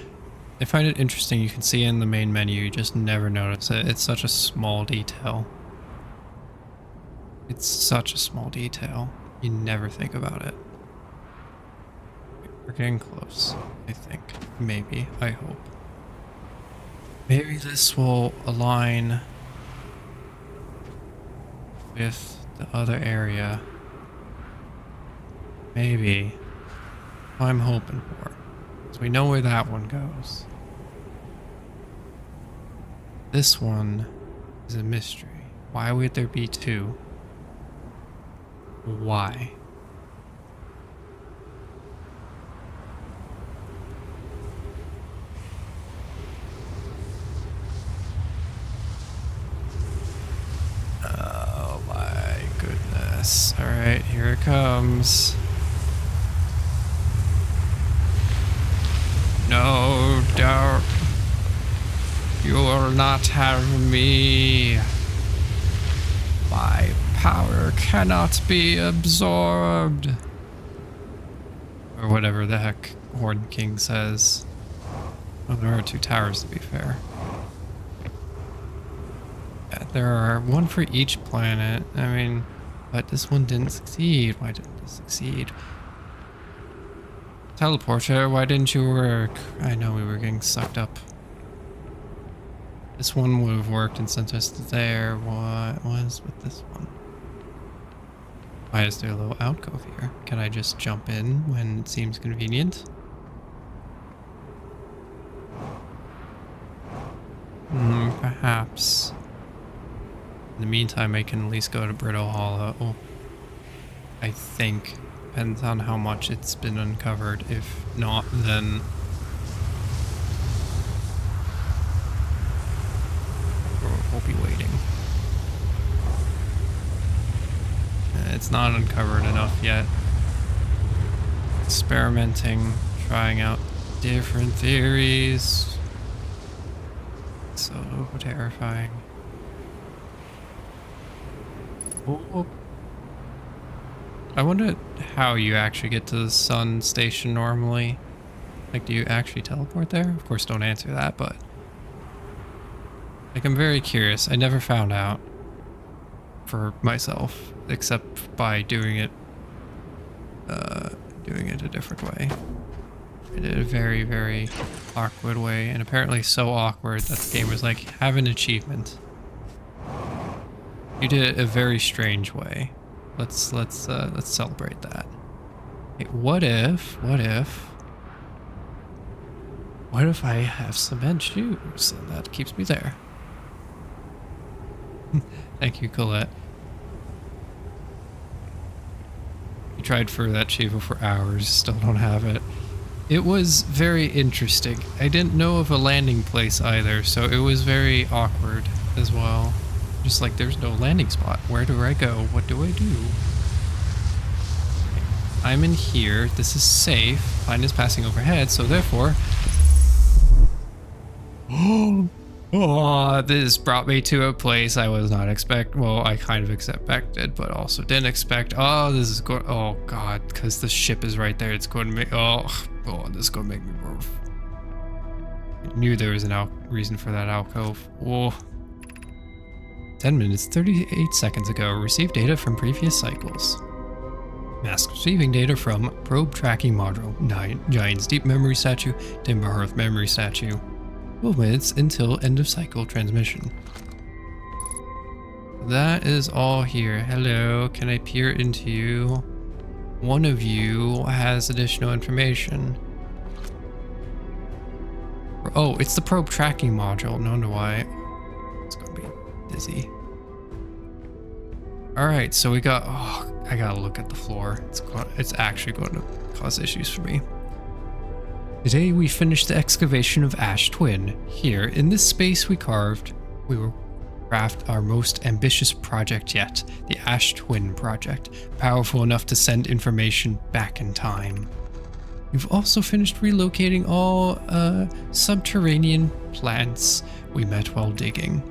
I find it interesting. You can see in the main menu, you just never notice it. It's such a small detail. It's such a small detail. You never think about it. We're getting close, I think. Maybe. I hope. Maybe this will align with the other area. Maybe. What I'm hoping for. So we know where that one goes. This one is a mystery. Why would there be two? Why? Oh my goodness. Alright, here it comes. No doubt. You will not have me. My power cannot be absorbed. Or whatever the heck Horn King says. Well, there are two towers, to be fair. Yeah, there are one for each planet. I mean, but this one didn't succeed. Why didn't this succeed? Teleporter, why didn't you work? I know we were getting sucked up. This one would have worked and sent us there. What was with this one? Why is there a little alcove here? Can I just jump in when it seems convenient? Perhaps. In the meantime, I can at least go to Brittle Hollow. I think. Depends on how much it's been uncovered. If not, then we'll be waiting. It's not uncovered enough yet. Experimenting, trying out different theories. So terrifying. Oh. I wonder how you actually get to the sun station normally. Like, do you actually teleport there? Of course, don't answer that, but like, I'm very curious. I never found out for myself, except by doing it a different way. I did a very, very awkward way, and apparently so awkward that the game was like, have an achievement. You did it a very strange way. Let's celebrate that. Hey, what if I have cement shoes and that keeps me there? Thank you, Colette. We tried for that Chivo for hours, still don't have it. It was very interesting. I didn't know of a landing place either, so it was very awkward as well. Just like there's no landing spot. Where do I go? What do I do? I'm in here. This is safe. Plane is passing overhead, so therefore... Oh, this brought me to a place I was not well, I kind of expected, but also didn't expect. Oh, this is going, oh God, because the ship is right there. It's going to make, oh, this is going to make me nervous. I knew there was an reason for that alcove. Whoa. 10 minutes, 38 seconds ago, received data from previous cycles. Mask receiving data from probe tracking module, 9 Giant's Deep memory statue, Timberhearth memory statue. 12 minutes until end of cycle transmission. That is all here. Hello, can I peer into you? One of you has additional information. Oh, it's the probe tracking module. No wonder why. It's gonna be dizzy. Alright, so we got, oh, I gotta look at the floor. It's actually going to cause issues for me. Today we finished the excavation of Ash Twin. Here, in this space we will craft our most ambitious project yet, the Ash Twin project, powerful enough to send information back in time. We've also finished relocating all subterranean plants we met while digging.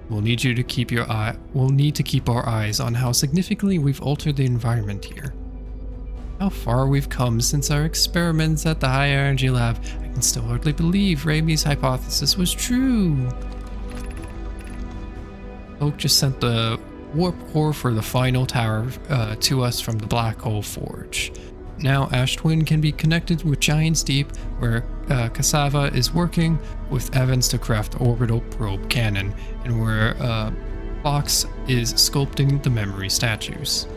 We'll need to keep our eyes on how significantly we've altered the environment here. How far we've come since our experiments at the High Energy Lab. I can still hardly believe Raimi's hypothesis was true. Oak just sent the warp core for the final tower to us from the Black Hole Forge. Now Ash Twin can be connected with Giant's Deep, where Cassava is working with Evans to craft the orbital probe cannon, and where Fox is sculpting the memory statues.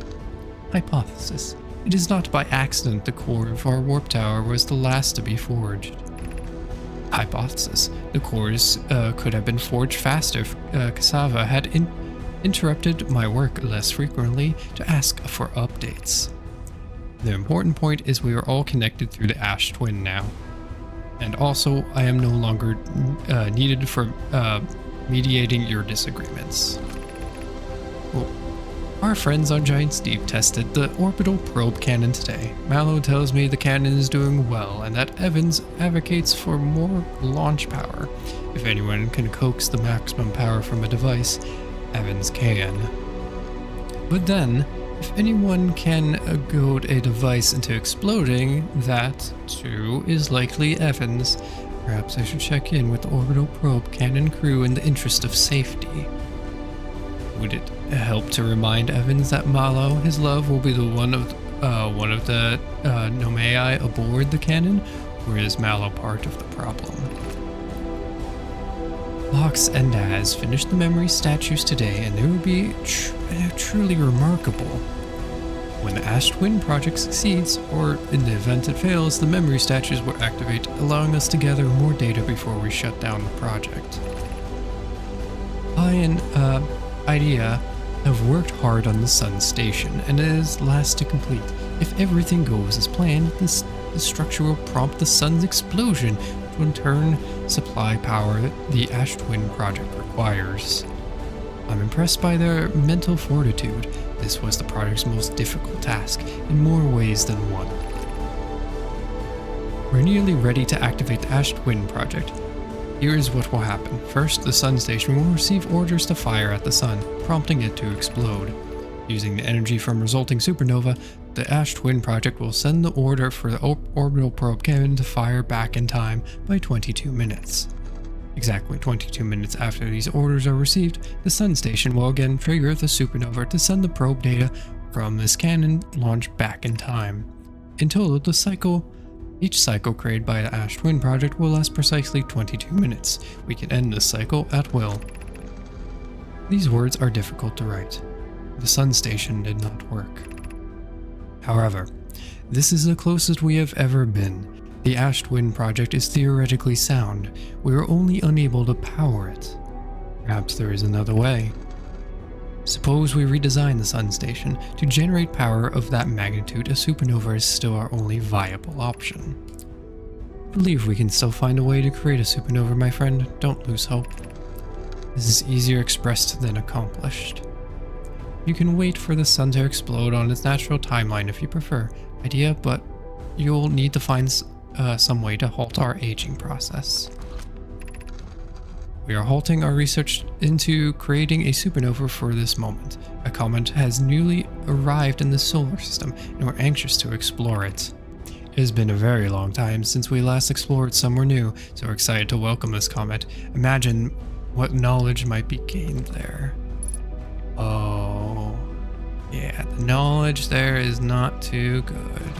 Hypothesis. It is not by accident the core of our warp tower was the last to be forged. Hypothesis. The cores could have been forged faster if Cassava had interrupted my work less frequently to ask for updates. The important point is we are all connected through the Ash Twin now. And also, I am no longer needed for mediating your disagreements. Well, our friends on Giant's Deep tested the orbital probe cannon today. Mallow tells me the cannon is doing well and that Evans advocates for more launch power. If anyone can coax the maximum power from a device, Evans can. But then, if anyone can goad a device into exploding, that, too, is likely Evans. Perhaps I should check in with the orbital probe cannon crew in the interest of safety. Would it help to remind Evans that Mallow, his love, will be the one of the Nomai aboard the cannon, or is Mallow part of the problem? Lox and Daz finished the memory statues today, and they will be truly remarkable. When the Ash Twin project succeeds, or in the event it fails, the memory statues will activate, allowing us to gather more data before we shut down the project. I and IDEA have worked hard on the Sun Station, and it is last to complete. If everything goes as planned, the structure will prompt the Sun's explosion, which will in turn supply power the Ash Twin project requires. I'm impressed by their mental fortitude. This was the project's most difficult task, in more ways than one. We're nearly ready to activate the Ash Twin project. Here is what will happen. First, the Sun Station will receive orders to fire at the Sun, prompting it to explode. Using the energy from resulting supernova, the Ash Twin project will send the order for the orbital probe cannon to fire back in time by 22 minutes. Exactly 22 minutes after these orders are received, the Sun Station will again trigger the supernova to send the probe data from this cannon launch back in time. In total, each cycle created by the Ash Twin project will last precisely 22 minutes. We can end this cycle at will. These words are difficult to write. The Sun Station did not work. However, this is the closest we have ever been. The Ash Twin project is theoretically sound. We are only unable to power it. Perhaps there is another way. Suppose we redesign the sun station. To generate power of that magnitude, a supernova is still our only viable option. I believe we can still find a way to create a supernova, my friend. Don't lose hope. This is easier expressed than accomplished. You can wait for the sun to explode on its natural timeline if you prefer. Idea, but you'll need to find some way to halt our aging process. We are halting our research into creating a supernova for this moment. A comet has newly arrived in the solar system, and we're anxious to explore it. It has been a very long time since we last explored somewhere new, so we're excited to welcome this comet. Imagine what knowledge might be gained there. Oh, yeah, the knowledge there is not too good.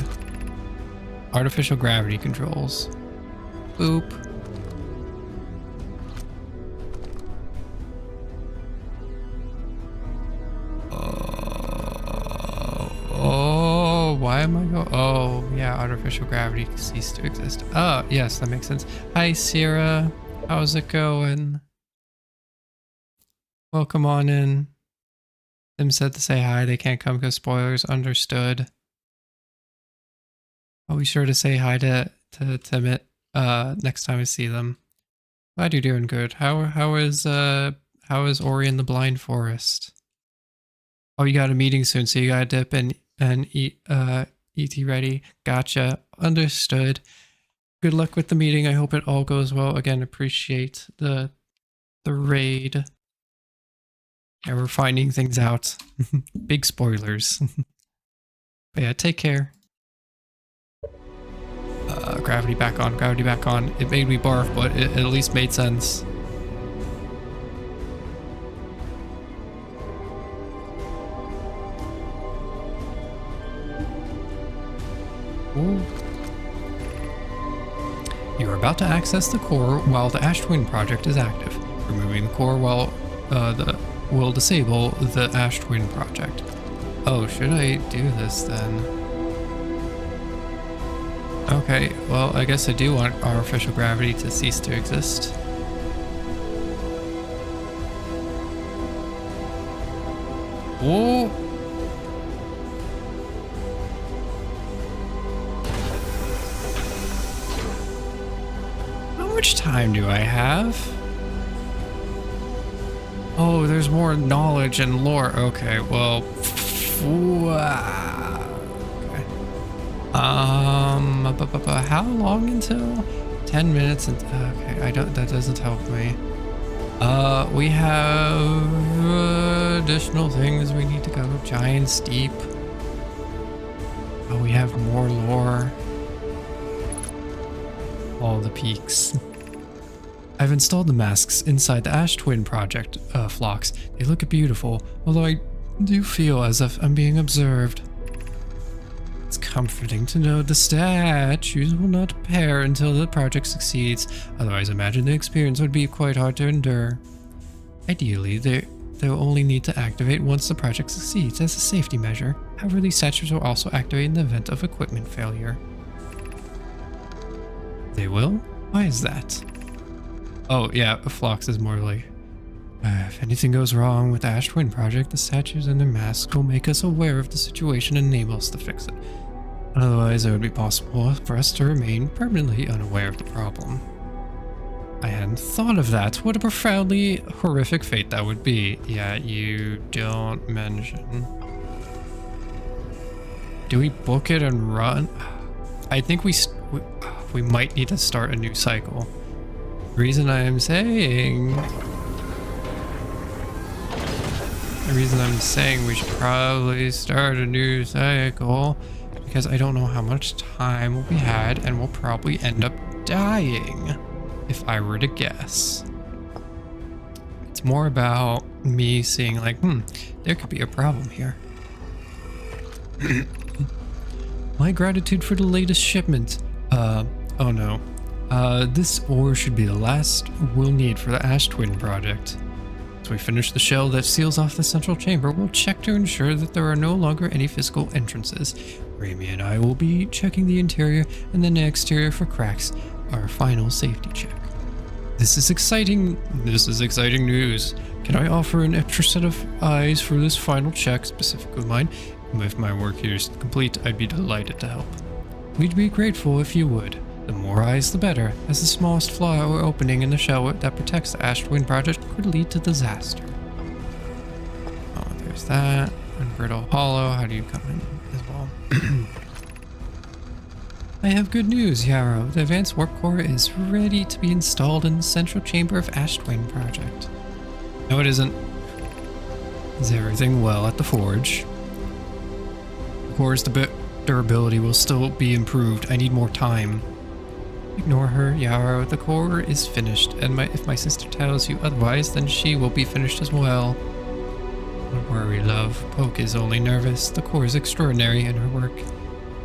Artificial gravity controls. Boop. Oh, why am I going? Oh, yeah, artificial gravity ceased to exist. Oh, yes, that makes sense. Hi, Sierra. How's it going? Welcome on in. Them said to say hi. They can't come because spoilers. Understood. I'll be sure to say hi to Timit next time I see them. Glad you're doing good. How is Ori in the Blind Forest? Oh, you got a meeting soon, so you gotta dip and eat ready. Gotcha. Understood. Good luck with the meeting. I hope it all goes well. Again, appreciate the raid. Yeah, we're finding things out. Big spoilers. But yeah, take care. Gravity back on, gravity back on. It made me barf, but it at least made sense. Ooh. You are about to access the core while the Ash Twin project is active. Removing the core will disable the Ash Twin project. Oh, should I do this then? Okay, well, I guess I do want artificial gravity to cease to exist. Whoa! How much time do I have? Oh, there's more knowledge and lore. Okay, well... how long until? 10 minutes and okay, that doesn't help me. We have additional things we need to go. Giant Steep. Oh, we have more lore. All the peaks. I've installed the masks inside the Ash Twin project, Phlox. They look beautiful, although I do feel as if I'm being observed. It's comforting to know the statues will not appear until the project succeeds, otherwise I imagine the experience would be quite hard to endure. Ideally, they'll only need to activate once the project succeeds as a safety measure. However, these statues will also activate in the event of equipment failure. They will? Why is that? Oh yeah, Phlox is more like, if anything goes wrong with the Ash Twin project, the statues and their masks will make us aware of the situation and enable us to fix it. Otherwise, it would be possible for us to remain permanently unaware of the problem. I hadn't thought of that. What a profoundly horrific fate that would be. Yeah, you don't mention. Do we book it and run? I think we might need to start a new cycle. The reason I'm saying we should probably start a new cycle because I don't know how much time we had and we'll probably end up dying if I were to guess. It's more about me seeing like, there could be a problem here. My gratitude for the latest shipment. Oh no. This ore should be the last we'll need for the Ash Twin project. As we finish the shell that seals off the central chamber, we'll check to ensure that there are no longer any physical entrances. Rami and I will be checking the interior and then the exterior for cracks, our final safety check. This is exciting. This is exciting news. Can I offer an extra set of eyes for this final check, specifically mine? If my work here is complete, I'd be delighted to help. We'd be grateful if you would. The more eyes, the better, as the smallest flaw or opening in the shell that protects the Ash Twin Project could lead to disaster. Oh, there's that. And Brittle Hollow, how do you come in as well? I have good news, Yarrow. The Advanced Warp Core is ready to be installed in the central chamber of Ash Twin Project. No, it isn't. Is everything well at the forge? Of course, the durability will still be improved. I need more time. Ignore her, Yarrow. The core is finished, and if my sister tells you otherwise, then she will be finished as well. Don't worry, love. Poke is only nervous. The core is extraordinary, and her work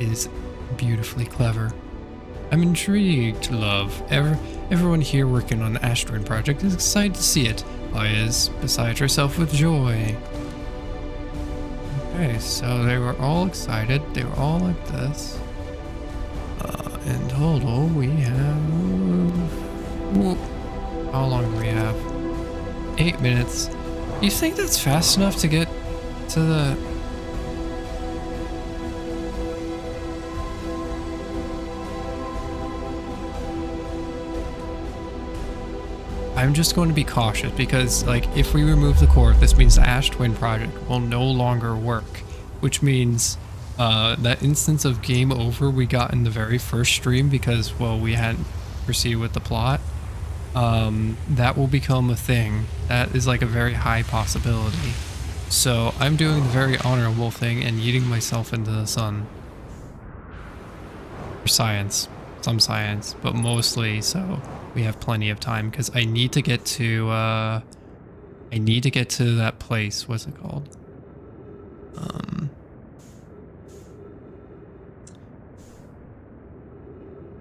is beautifully clever. I'm intrigued, love. Everyone here working on the Ash Twin Project is excited to see it. Aya is beside herself with joy. Okay, so they were all excited. They were all like this. In total, we have... Whoop. How long do we have? 8 minutes. You think that's fast enough to get to the... I'm just going to be cautious because, like, if we remove the core, this means the Ash Twin Project will no longer work, which means that instance of game over we got in the very first stream because, well, we hadn't proceeded with the plot, that will become a thing. That is like a very high possibility. So I'm doing the very honorable thing and yeeting myself into the sun. For science. Some science, but mostly so we have plenty of time because I need to get to that place. What's it called?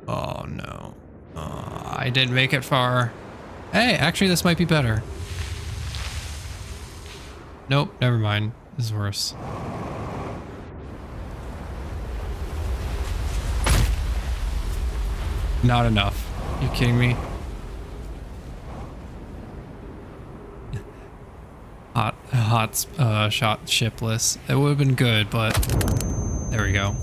Oh no. I didn't make it far. Hey, actually this might be better. Nope, never mind. This is worse. Not enough. You kidding me? Hot shot shipless. It would have been good, but there we go.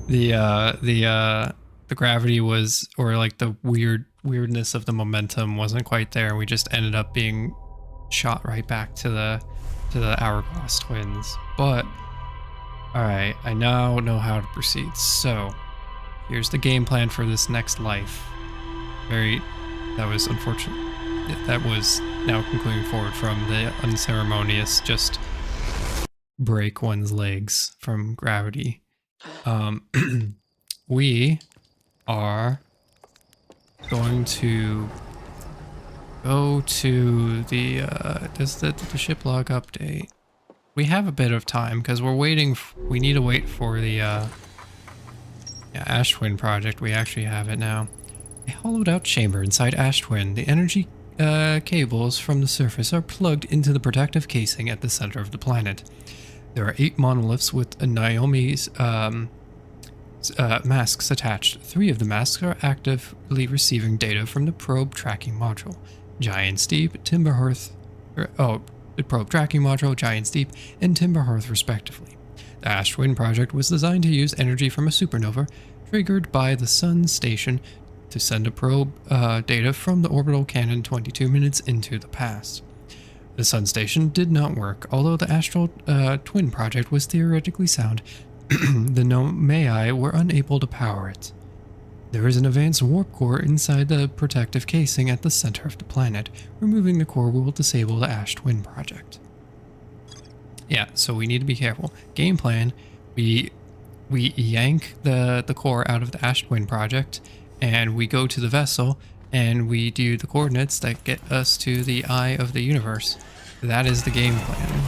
The gravity was, or like the weirdness of the momentum wasn't quite there. We just ended up being shot right back to the Hourglass Twins. But all right, I now know how to proceed. So here's the game plan for this next life. That was unfortunate. That was now concluding forward from the unceremonious just break one's legs from gravity. We are going to go to the does the ship log update? We have a bit of time because we're waiting. We need to wait for the Ash Twin Project. We actually have it now. A hollowed out chamber inside Ash Twin. The energy cables from the surface are plugged into the protective casing at the center of the planet. There are 8 monoliths with Naomi's masks attached. 3 of the masks are actively receiving data from the probe tracking module. Giant's Deep, Timberhearth, the probe tracking module, Giant's Deep, and Timberhearth respectively. The Ash Twin Project was designed to use energy from a supernova triggered by the Sun Station to send a probe data from the orbital cannon 22 minutes into the past. The Sun Station did not work, although the Astral Twin Project was theoretically sound. The Nomai were unable to power it. There is an advanced warp core inside the protective casing at the center of the planet. Removing the core will disable the Ash Twin Project. Yeah, so we need to be careful. Game plan, we yank the core out of the Ash Twin Project, and we go to the vessel, and we do the coordinates that get us to the eye of the universe. That is the game plan.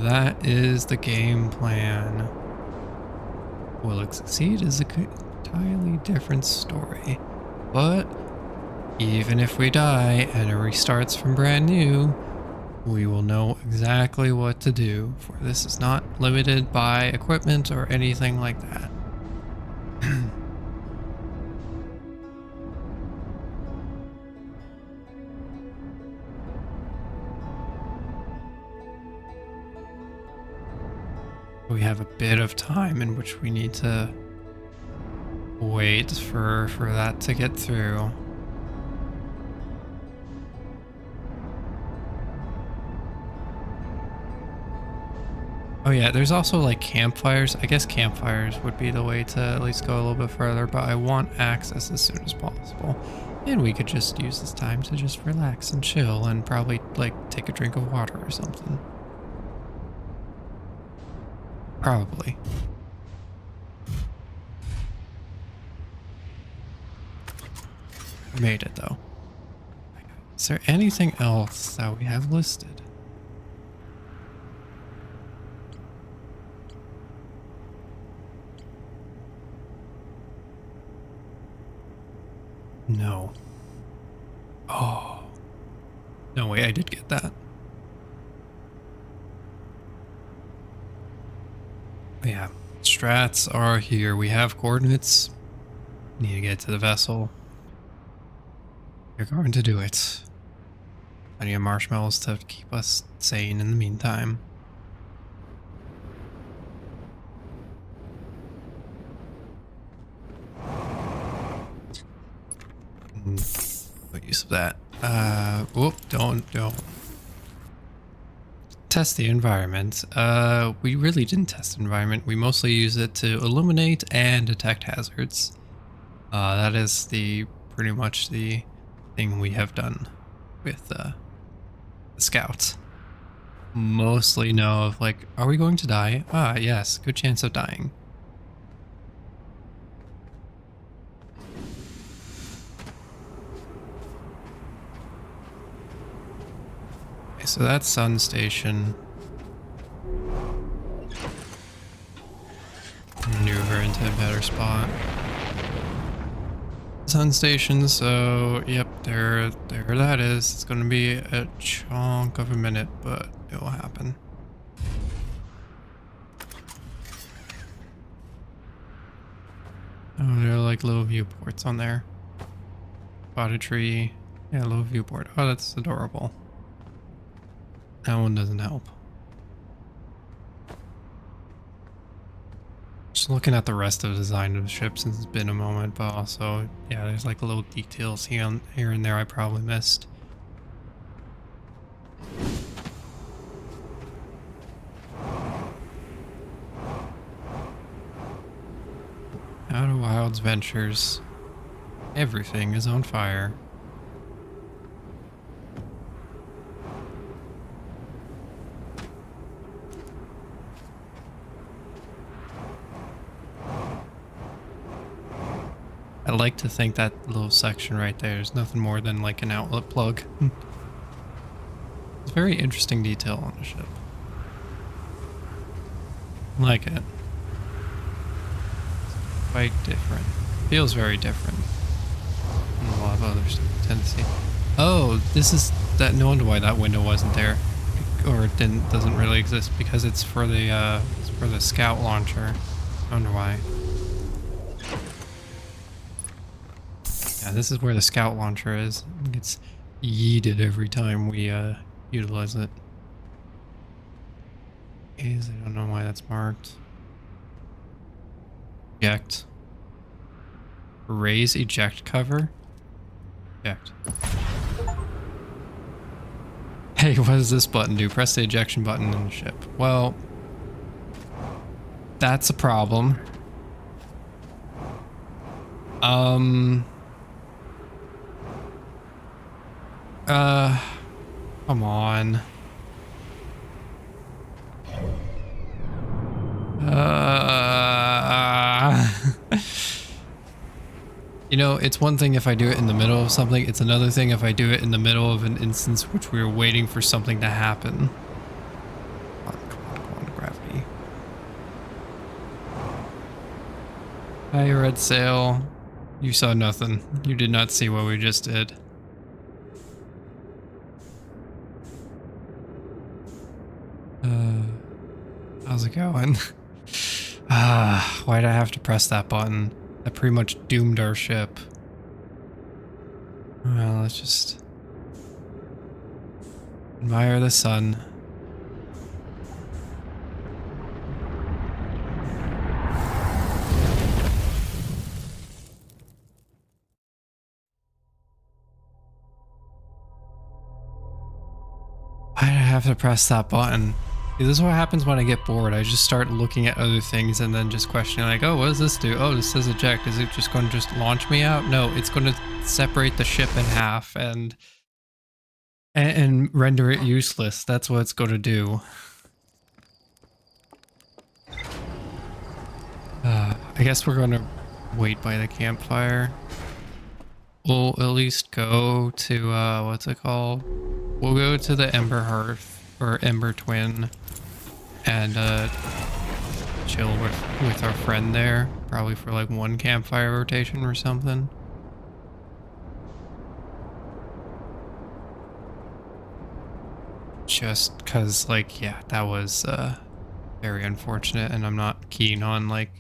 That is the game plan. Will it succeed is an entirely different story. But even if we die and it restarts from brand new, we will know exactly what to do, for this is not limited by equipment or anything like that. We have a bit of time in which we need to wait for that to get through. Oh yeah, there's also like campfires. I guess campfires would be the way to at least go a little bit further, but I want access as soon as possible. And we could just use this time to just relax and chill and probably like take a drink of water or something. Probably. Made it though. Is there anything else that we have listed? No. Oh. No way, I did get that. Yeah. Strats are here. We have coordinates. Need to get to the vessel. You're going to do it. Plenty of marshmallows to keep us sane in the meantime. Good use of that. Whoop, don't. Test the environment. We really didn't test the environment. We mostly use it to illuminate and detect hazards. That is pretty much the thing we have done with the scouts. Mostly know of like, are we going to die? Ah, yes, good chance of dying. Okay, so that's Sun Station. Maneuver into a better spot. Sun Station, so yep, there that is. It's gonna be a chunk of a minute, but it will happen. Oh, there are like little viewports on there. Spotted tree. Yeah, little viewport. Oh, that's adorable. That one doesn't help. Just looking at the rest of the design of the ship since it's been a moment, but also, yeah, there's like little details here and there I probably missed. Outer Wilds Ventures. Everything is on fire. I like to think that little section right there is nothing more than like an outlet plug. It's a very interesting detail on the ship. I like it. It's quite different. Feels very different. And a lot of other stuff I tend to see. Oh, this is that. No wonder why that window wasn't there, or it doesn't really exist, because it's for the scout launcher. I wonder why. Yeah, this is where the scout launcher is. It gets yeeted every time we utilize it. I don't know why that's marked. Eject. Raise eject cover. Eject. Hey, what does this button do? Press the ejection button in the ship. Well, that's a problem. Come on. You know, it's one thing if I do it in the middle of something, it's another thing if I do it in the middle of an instance which we were waiting for something to happen. Come on, gravity. Hi, red sail. You saw nothing. You did not see what we just did. How's it going? Why'd I have to press that button? That pretty much doomed our ship. Well, let's just admire the sun. have to press that button. This is what happens when I get bored. I just start looking at other things and then just questioning like, oh, what does this do? Oh, this says eject. Is it just going to just launch me out? No, it's going to separate the ship in half and render it useless. That's what it's going to do. I guess we're going to wait by the campfire. We'll at least go to, what's it called? We'll go to the Ember Hearth, or Ember Twin, and chill with our friend there. Probably for like one campfire rotation or something. Just because, like, yeah, that was very unfortunate, and I'm not keen on, like,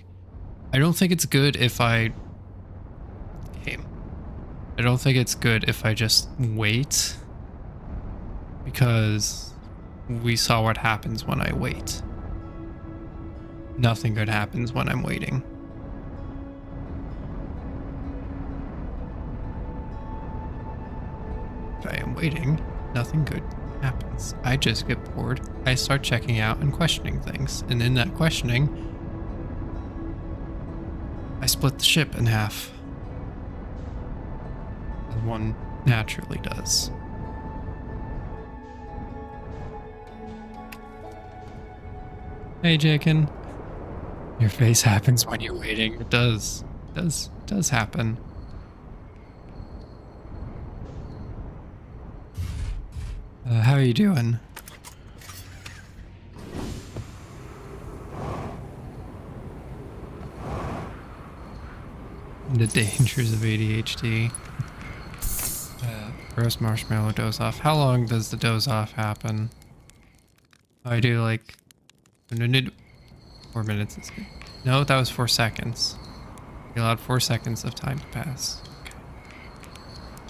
I don't think it's good if I don't think it's good if I just wait, because we saw what happens when I wait. Nothing good happens when I'm waiting. If I am waiting, nothing good happens. I just get bored. I start checking out and questioning things, and in that questioning, I split the ship in half. As one naturally does. Hey, Jakin. Your face happens when you're waiting. It does. It does happen. How are you doing? The dangers of ADHD. Roast marshmallow doze off. How long does the doze off happen? I do like 4 minutes. No, that was 4 seconds. You allowed 4 seconds of time to pass. Okay.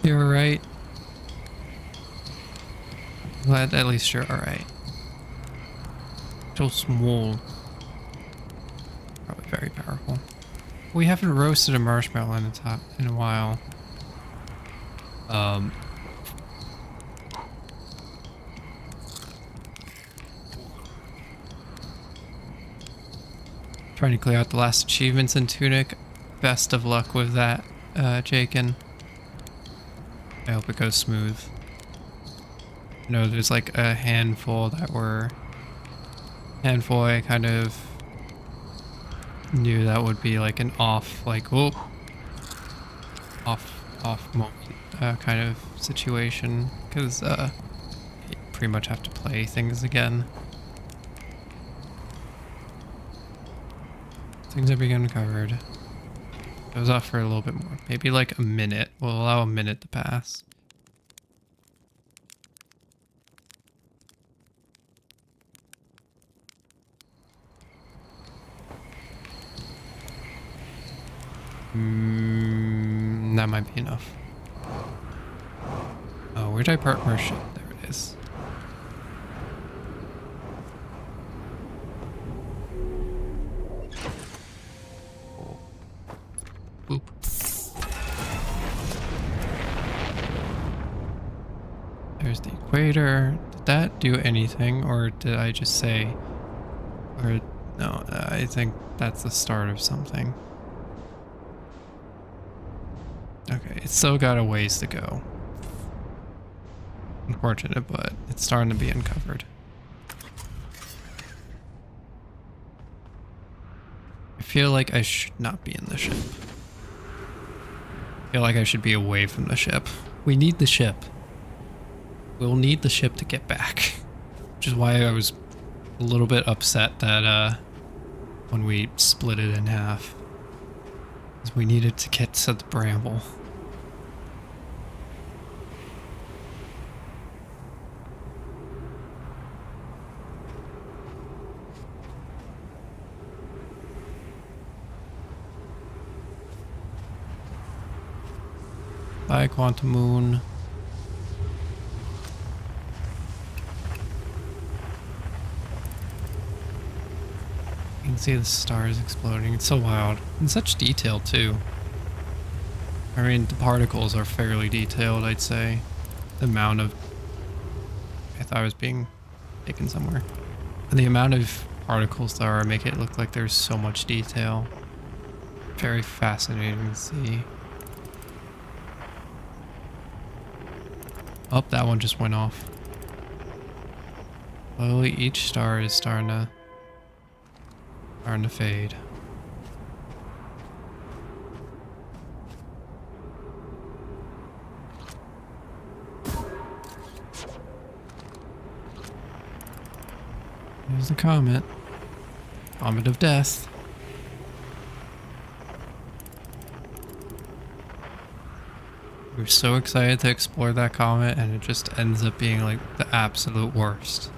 You're alright. Glad at least you're alright. So small. Probably very powerful. We haven't roasted a marshmallow in a while. Trying to clear out the last achievements in Tunic. Best of luck with that, Jakin. I hope it goes smooth. No, there's like a handful that were... Handful I kind of knew that would be like an off, like, whoop. Off moment kind of situation. Because you pretty much have to play things again. Things are being uncovered. Goes off for a little bit more. Maybe like a minute. We'll allow a minute to pass. That might be enough. Oh, where did I park my ship? There it is. Boop. There's the equator. Did that do anything, or did I just say... Or, no, I think that's the start of something. Okay, it's still got a ways to go. Unfortunate, but it's starting to be uncovered. I feel like I should not be in the ship. I feel like I should be away from the ship. We need the ship. We'll need the ship to get back. Which is why I was a little bit upset that when we split it in half. Because we needed to get to the Bramble. Bye, Quantum Moon. You can see the stars exploding. It's so wild. In such detail, too. I mean, the particles are fairly detailed, I'd say. The amount of... I thought I was being taken somewhere. And the amount of particles there are make it look like there's so much detail. Very fascinating to see. Oh, that one just went off. Slowly, each star is starting to fade. Here's the comet. Comet of death. We're so excited to explore that comet, and it just ends up being like the absolute worst.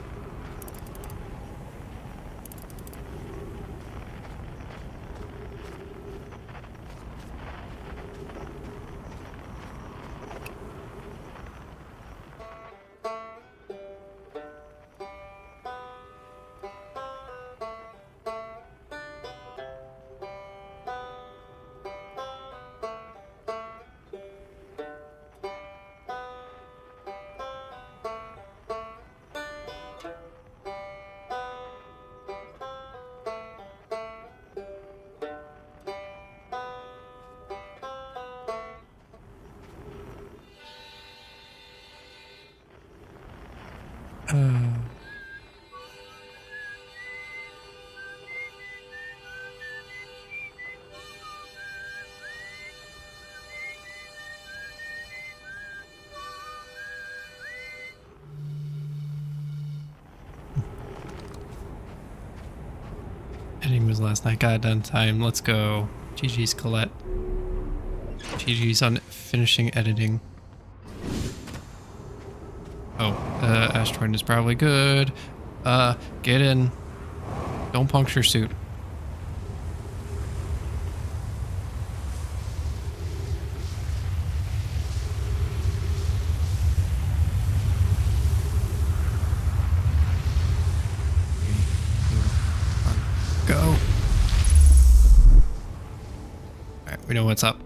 Editing was last night. Got done time. Let's go. GG's Colette. GG's on finishing editing. Oh, asteroid is probably good. Get in. Don't puncture suit. Go. Alright, we know what's up.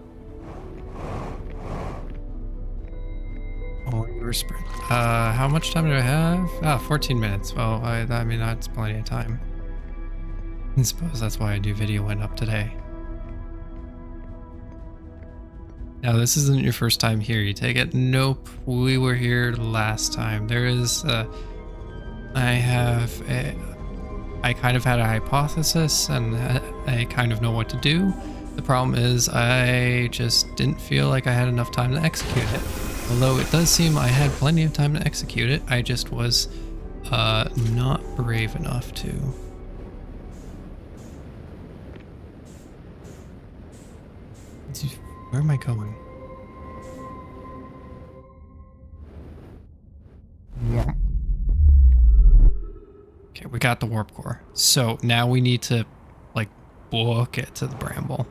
Oh, you were sprint. How much time do I have? 14 minutes. Well, I mean, that's plenty of time. I suppose that's why I do video went up today. Now, this isn't your first time here. You take it? Nope. We were here last time. There is, I kind of had a hypothesis and I kind of know what to do. The problem is I just didn't feel like I had enough time to execute it. Although it does seem I had plenty of time to execute it, I just was not brave enough to. Where am I going? Okay, we got the warp core. So now we need to, like, book it to the Bramble.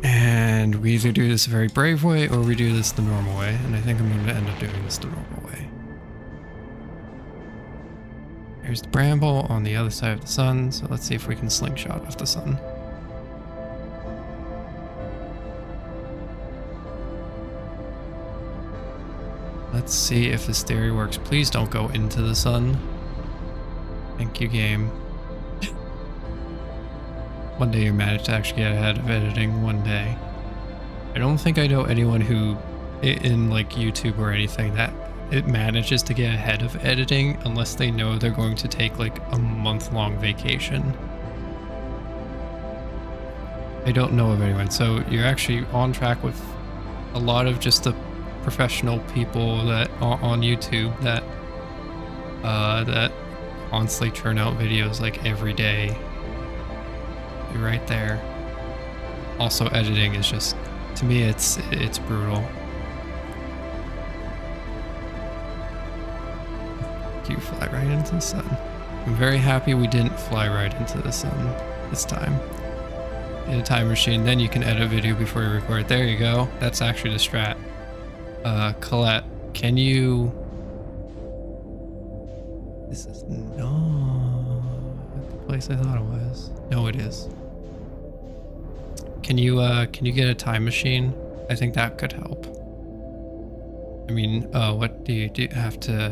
And we either do this a very brave way or we do this the normal way. And I think I'm going to end up doing this the normal way. Here's the Bramble on the other side of the sun. So let's see if we can slingshot off the sun. Let's see if this theory works. Please don't go into the sun. Thank you, game. One day you manage to actually get ahead of editing. One day. I don't think I know anyone who, in like YouTube or anything, that it manages to get ahead of editing unless they know they're going to take like a month-long vacation. I don't know of anyone. So you're actually on track with a lot of just the professional people that are on YouTube that that constantly churn out videos like every day. You're right there. Also, editing is just, to me, it's brutal. You fly right into the sun. I'm very happy we didn't fly right into the sun this time. In a time machine, then you can edit a video before you record. There you go. That's actually the strat. Colette, can you... This is not the place I thought it was. No, it is. Can you get a time machine? I think that could help. I mean, what do you have to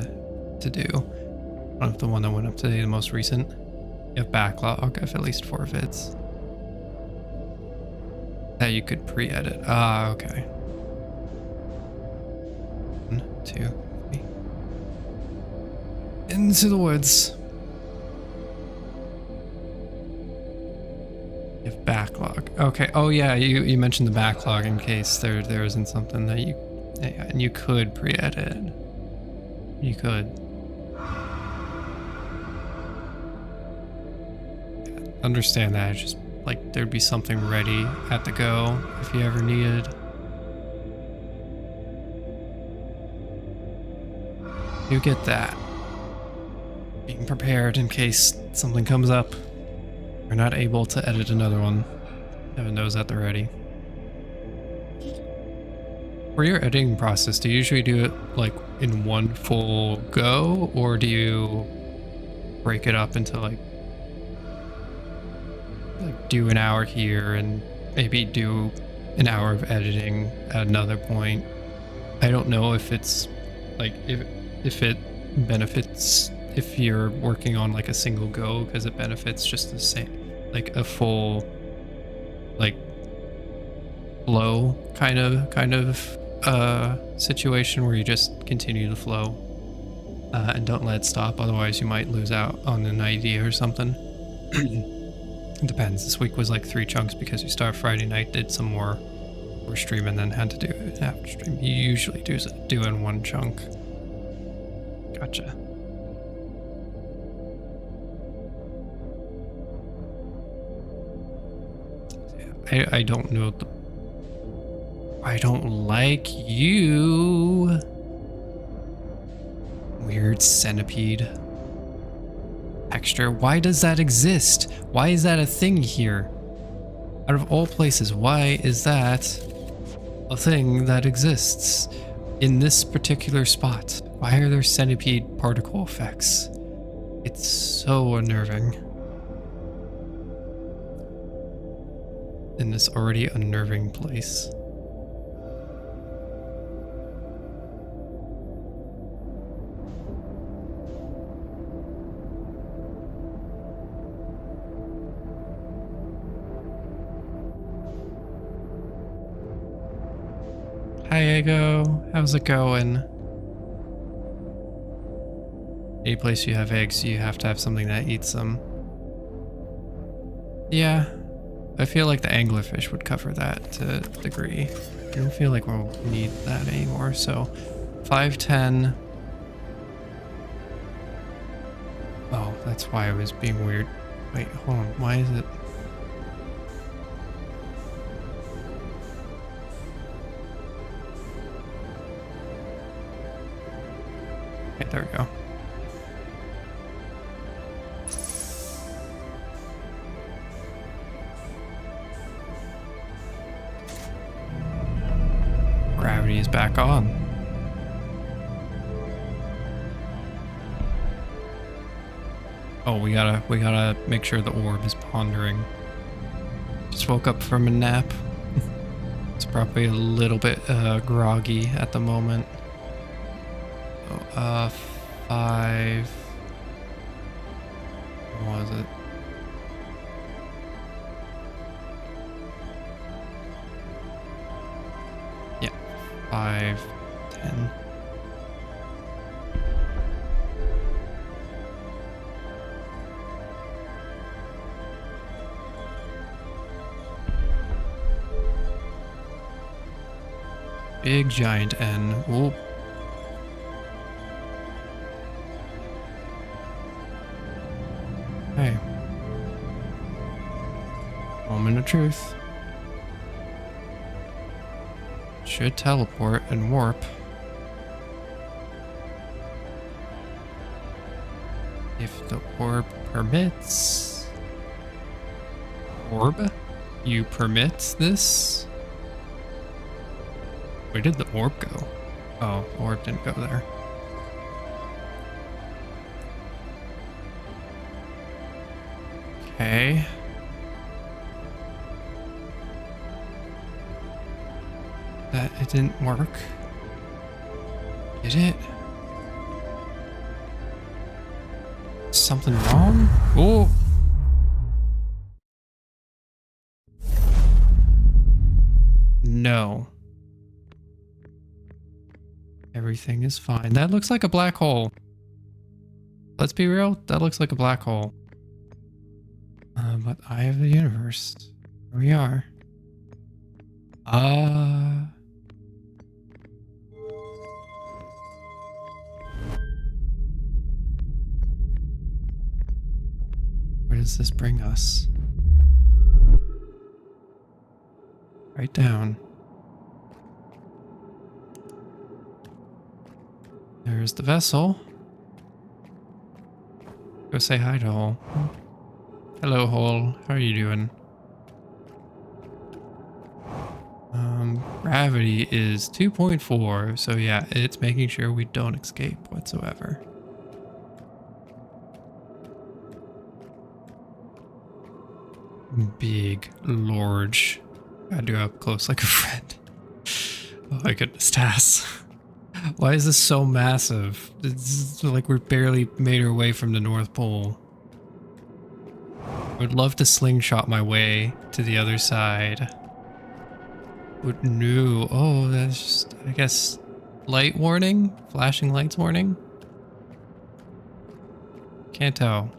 do? One of the one that went up today, the most recent. You have backlog of at least 4 vids that you could pre-edit. Ah, okay. 1, 2, 3. Into the woods. You have backlog. Okay. Oh yeah, you mentioned the backlog in case there isn't something that you, and you could pre-edit. You could. Understand that. It's just like there'd be something ready at the go if you ever needed. You get that. Being prepared in case something comes up. You're not able to edit another one. Having those at the ready. For your editing process, do you usually do it like in one full go, or do you break it up into like do an hour here and maybe do an hour of editing at another point? I don't know if it's like if it benefits if you're working on like a single go, because it benefits just the same, like a full like flow kind of situation where you just continue the flow and don't let it stop, otherwise you might lose out on an idea or something. It depends. This week was like 3 chunks because we started Friday night, did some more over stream, and then had to do it after stream. You usually do in 1 chunk. Gotcha. I don't know. I don't like you. Weird centipede. Texture. Why does that exist? Why is that a thing here? Out of all places, why is that a thing that exists in this particular spot? Why are there centipede particle effects? It's so unnerving. In this already unnerving place. Hi, Ego. How's it going? Any place you have eggs, you have to have something that eats them. Yeah, I feel like the anglerfish would cover that to a degree. I don't feel like we'll need that anymore, so 510. Oh, that's why I was being weird. Wait, hold on, why is it? Okay, there we go. Gravity is back on. Oh, we gotta make sure the orb is pondering. Just woke up from a nap. It's probably a little bit groggy at the moment. So, 5. What was it? Yeah, 5, 10. Big giant N. Whoop. Hey. Moment of truth. Should teleport and warp. If the orb permits. Orb? You permit this? Where did the orb go? Oh, the orb didn't go there. Okay. That it didn't work. Did it? Something wrong? Oh! No. Everything is fine. That looks like a black hole. Let's be real, that looks like a black hole. But Eye of the Universe. Here we are. Where does this bring us? Right down. There's the vessel. Go say hi to Hole. Hello, Hole. How are you doing? Gravity is 2.4, so yeah, it's making sure we don't escape whatsoever. Big, large. Gotta do up close like a friend. Oh my goodness, Tass. Why is this so massive? It's like we're barely made our way from the North Pole. I would love to slingshot my way to the other side. But no. Oh, that's just, I guess, light warning? Flashing lights warning? Can't tell.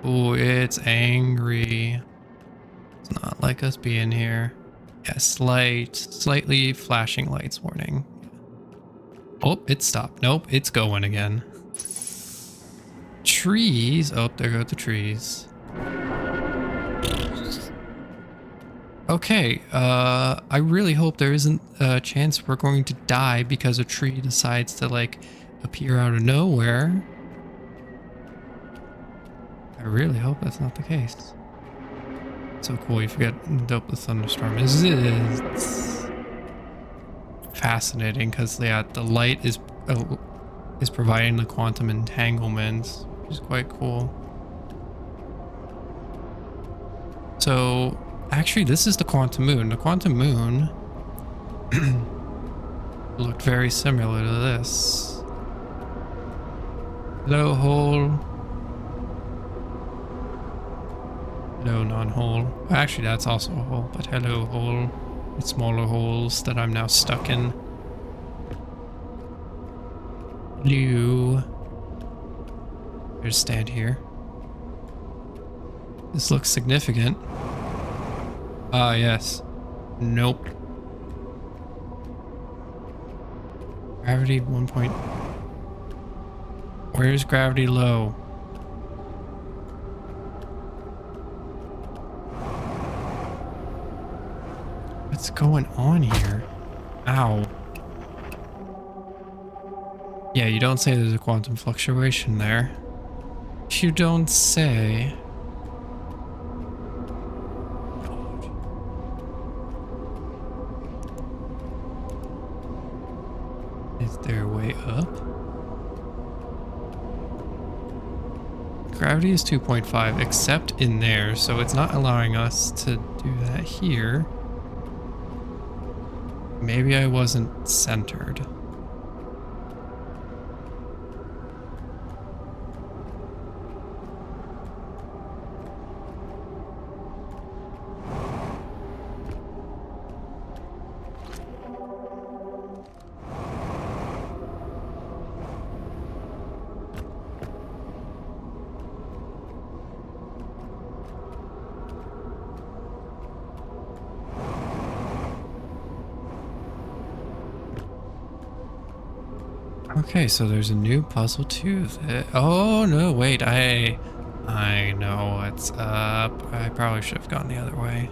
Oh, it's angry. It's not like us being here. Yeah, slightly flashing lights warning. Oh, it stopped. Nope, it's going again. Trees. Oh, there go the trees. Okay, I really hope there isn't a chance we're going to die because a tree decides to, like, appear out of nowhere. I really hope that's not the case. So cool, you forget how dope the thunderstorm is. It's fascinating because, yeah, the light is providing the quantum entanglements, which is quite cool. So, actually, this is the quantum moon. The quantum moon looked very similar to this. Hello, Hole. Hello, non-hole. Actually, that's also a hole, but hello, Hole. It's smaller holes that I'm now stuck in. Hello. Just stand here. This looks significant. Ah, yes. Nope. Gravity 1 point. Where's gravity low? What's going on here? Ow. Yeah, you don't say there's a quantum fluctuation there. You don't say. Is there a way up? Gravity is 2.5, except in there, so it's not allowing us to do that here. Maybe I wasn't centered. Okay, so there's a new puzzle too. Oh no, wait, I know what's up. I probably should have gone the other way.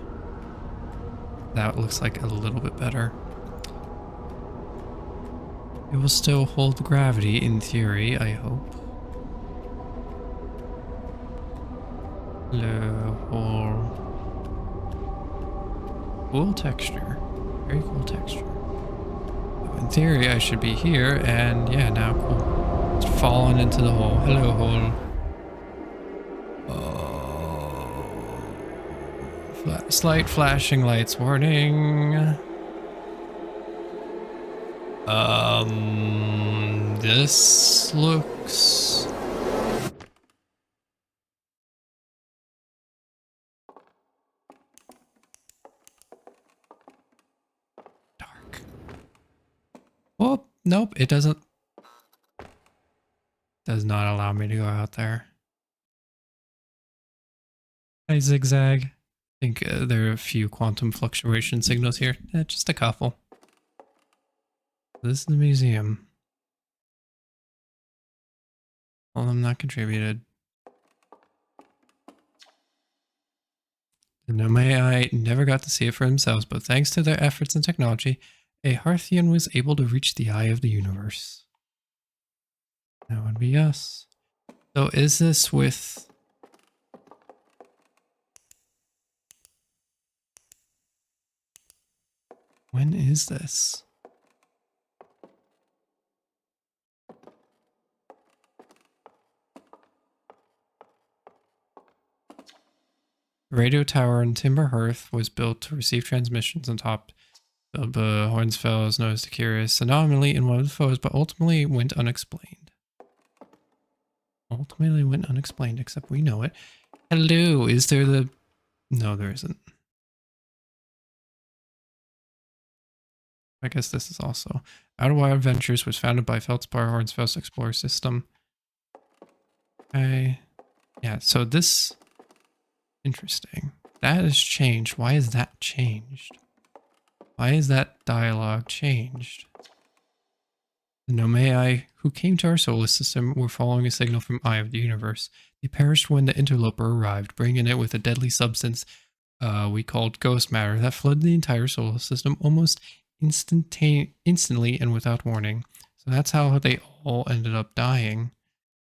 That looks like a little bit better. It will still hold gravity in theory, I hope. Hello, hole. Cool texture. Very cool texture. In theory, I should be here, and yeah, now cool. It's fallen into the hole. Hello, hole. Oh. Slight flashing lights warning. This looks dark. Oh, nope, it does not allow me to go out there. I zigzag. I think there are a few quantum fluctuation signals here. Just a couple. This is the museum. All of them not contributed. The Nomai never got to see it for themselves, but thanks to their efforts and technology, a Hearthian was able to reach the eye of the universe. That would be us. So is this with... When is this? The radio tower in Timber Hearth was built to receive transmissions on top of Hornsfell is noticed a curious anomaly in one of the foes, but ultimately went unexplained. Ultimately went unexplained, except we know it. Hello, is there the... No, there isn't. I guess this is also... Outer Wild Adventures was founded by Feldspar Hornsfell's Explorer System. Okay. Yeah, so this... Interesting. That has changed. Why is that changed? Why is that dialogue changed? The Nomai who came to our solar system were following a signal from Eye of the Universe. They perished when the interloper arrived, bringing it with a deadly substance we called ghost matter that flooded the entire solar system almost instantly and without warning. So that's how they all ended up dying,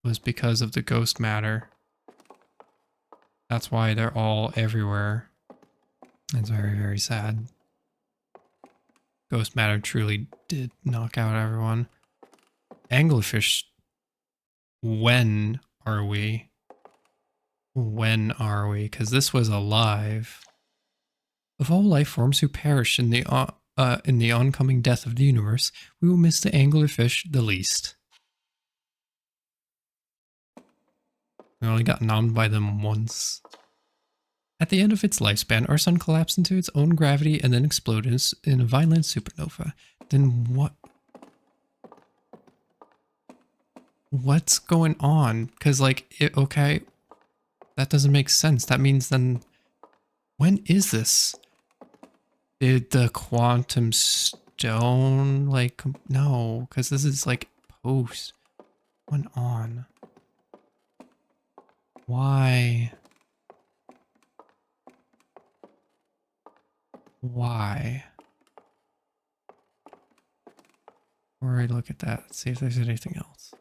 was because of the ghost matter. That's why they're all everywhere. It's very, very sad. Ghost matter truly did knock out everyone. Anglerfish, when are we? When are we? Because this was alive. Of all life forms who perished in the oncoming death of the universe, we will miss the anglerfish the least. We only got nommed by them once. At the end of its lifespan, our sun collapsed into its own gravity and then exploded in a violent supernova. Then what? What's going on? Because, like, okay, that doesn't make sense. That means then, when is this? Did the quantum stone, like, no, because this is, like, post. Went on. Why? Why? Where I look at that, let's see if there's anything else.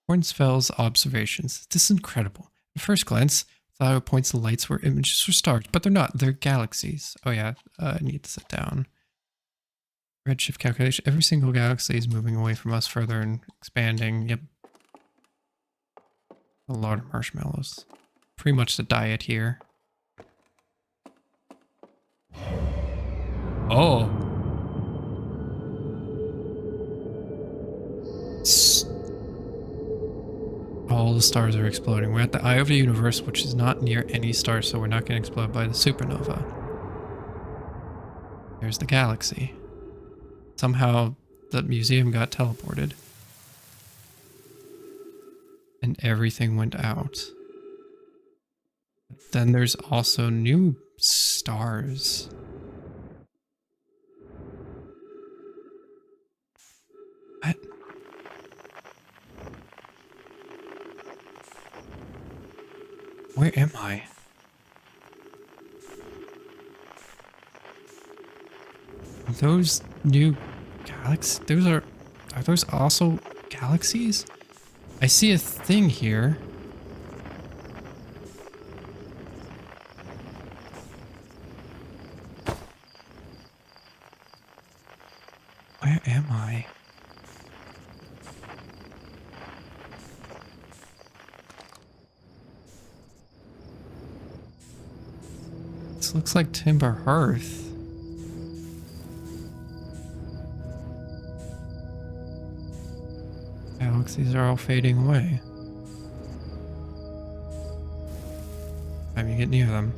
Hornsfell's observations. This is incredible. At first glance, I thought points the lights were images for stars, but they're not. They're galaxies. Oh yeah, I need to sit down. Redshift calculation. Every single galaxy is moving away from us further and expanding. Yep. A lot of marshmallows. Pretty much the diet here. Oh. All the stars are exploding. We're at the eye of the universe, which is not near any stars, so we're not going to explode by the supernova. There's the galaxy. Somehow the museum got teleported. And everything went out. But then there's also new stars. What? Where am I? Are those new galaxies? Are those also galaxies? I see a thing here. Where am I? This looks like Timber Hearth. galaxies are all fading away. Time you get near them.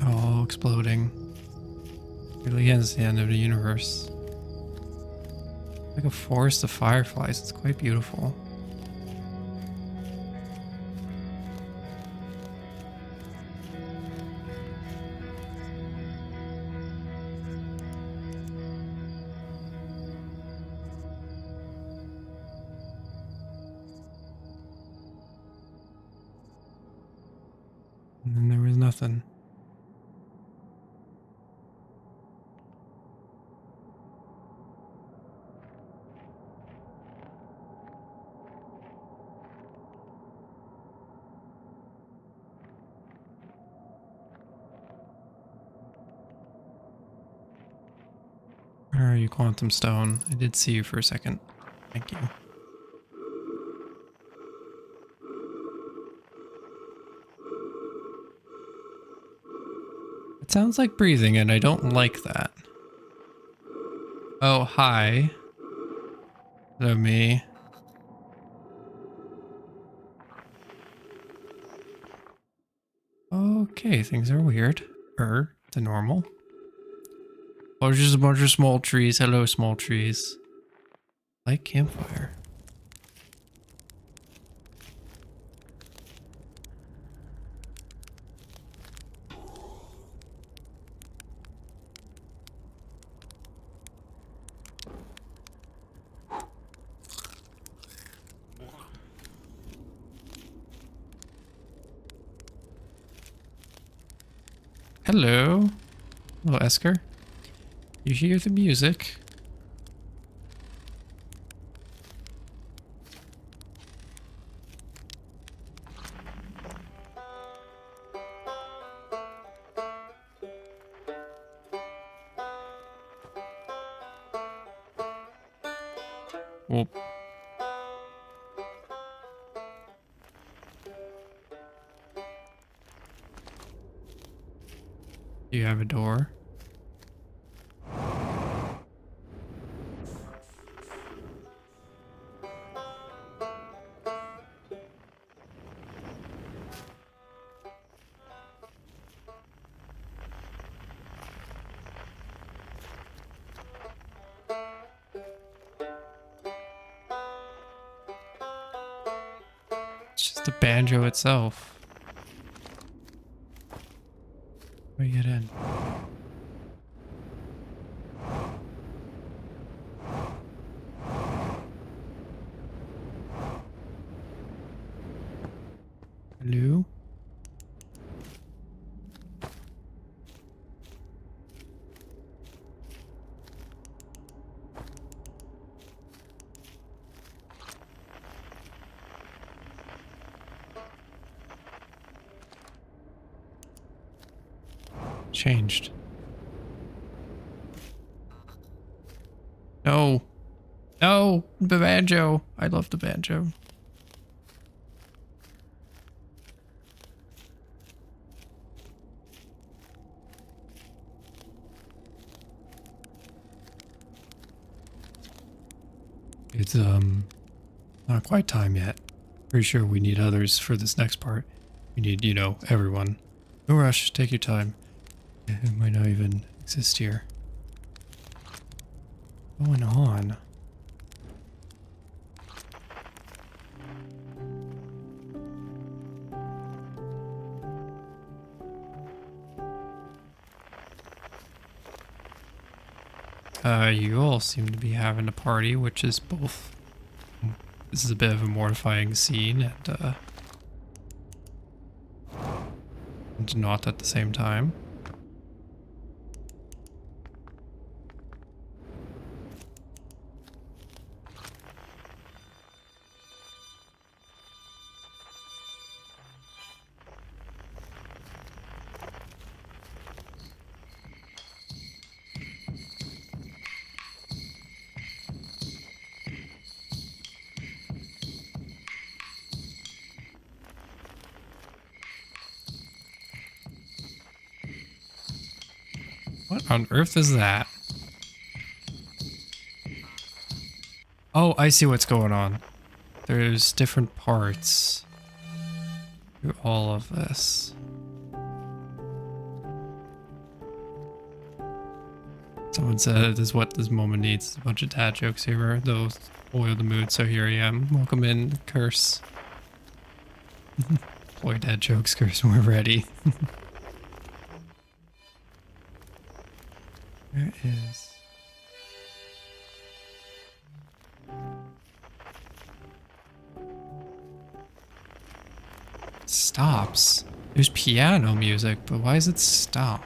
All exploding. Really is the end of the universe. Like a forest of fireflies. It's quite beautiful. And then there was nothing. Where are you, Quantum Stone? I did see you for a second. Thank you. It sounds like breathing, and I don't like that. Oh, hi. Hello, me. Okay, things are weird. To normal. Oh, there's just a bunch of small trees. Hello, small trees. Light campfire. Hello. Hello, Esker. You hear the music? Well, do you have a door? It's just the banjo itself. How do you get in? Hello? Changed. No. No, the banjo. I love the banjo. It's not quite time yet. Pretty sure we need others for this next part. We need, you know, everyone. No rush, take your time. It might not even exist here. What's going on? You all seem to be having a party, which is both... This is a bit of a mortifying scene and not at the same time. What on earth is that? Oh, I see what's going on. There's different parts to all of this. Someone said this is what this moment needs. A bunch of dad jokes here. Those oil the mood, so here I am. Welcome in, curse. Boy, dad jokes, curse, we're ready. There is... Stops. There's piano music, but why does it stop?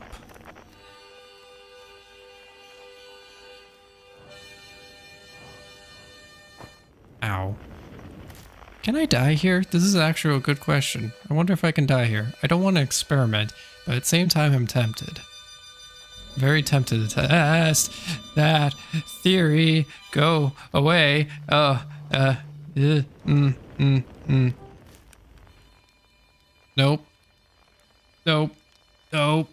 Ow. Can I die here? This is actually a good question. I wonder if I can die here. I don't want to experiment, but at the same time I'm tempted. Very tempted to test that theory. Go away. Nope. Nope. Nope. No.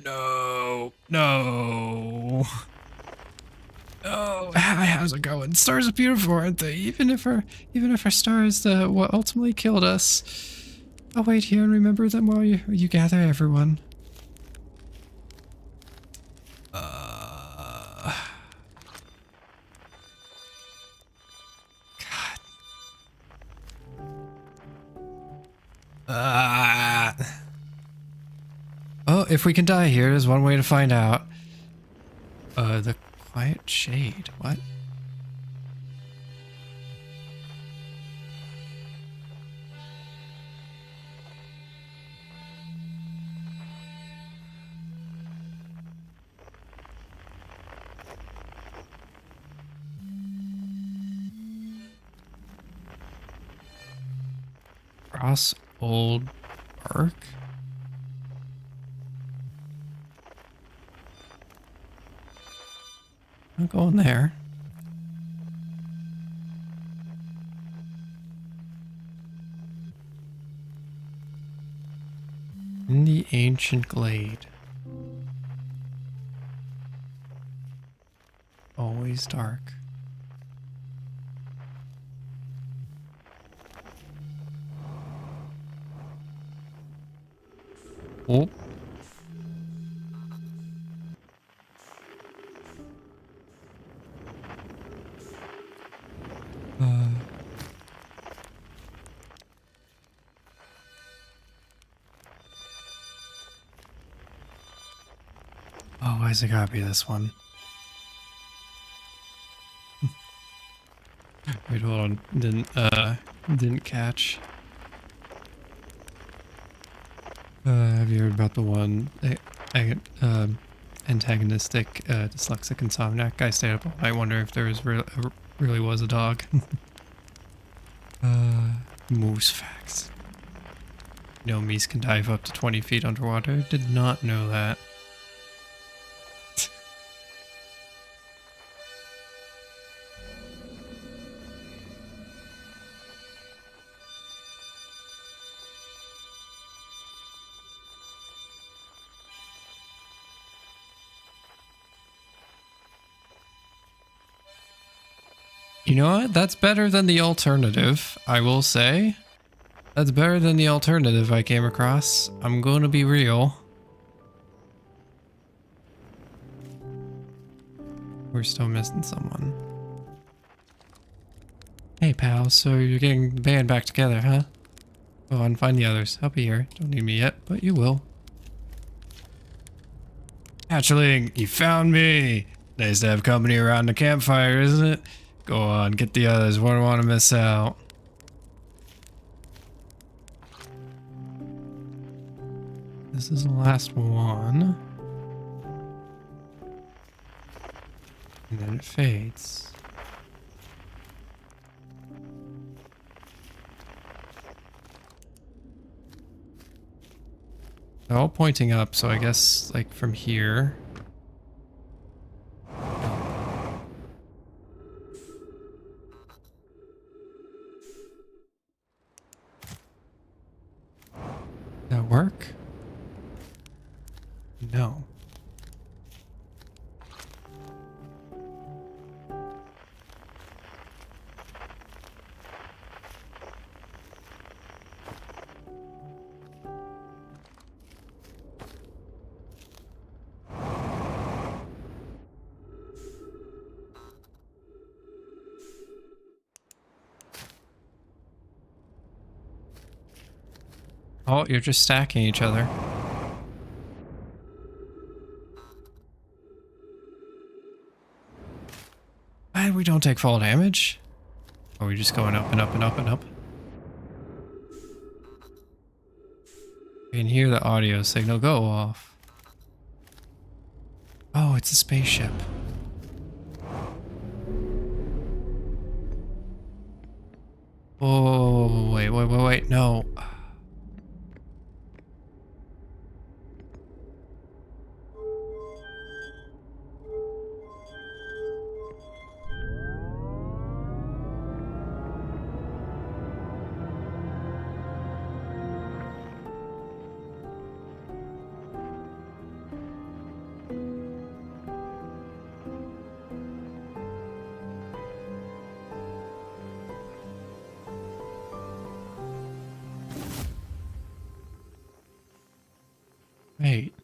No. No. Oh, hi, how's it going? Stars are beautiful, aren't they? Even if our star is what ultimately killed us. I'll wait here and remember them while you gather everyone. Oh, if we can die here, there's one way to find out. The quiet shade. What? Cross old bark? I'm going there. In the ancient glade. Always dark. Oh. Oh, why's it gotta be this one? Wait, hold on. Didn't catch. Have you heard about the one antagonistic dyslexic insomniac guy stayed up all night? Wonder if there was really was a dog. Moose facts. No, meese can dive up to 20 feet underwater. Did not know that. You know what? That's better than the alternative, I will say. That's better than the alternative I came across. I'm going to be real. We're still missing someone. Hey, pal, so you're getting the band back together, huh? Go on, find the others. I'll be here. Don't need me yet, but you will. Hatchling, you found me! Nice to have company around the campfire, isn't it? Go on, get the others. Won't want to miss out. This is the last one. And then it fades. They're all pointing up, so I guess, like, from here. That work? No. Oh, you're just stacking each other. And we don't take fall damage? Or are we just going up and up and up and up? You can hear the audio signal go off. Oh, it's a spaceship. Oh, wait, no. Wait.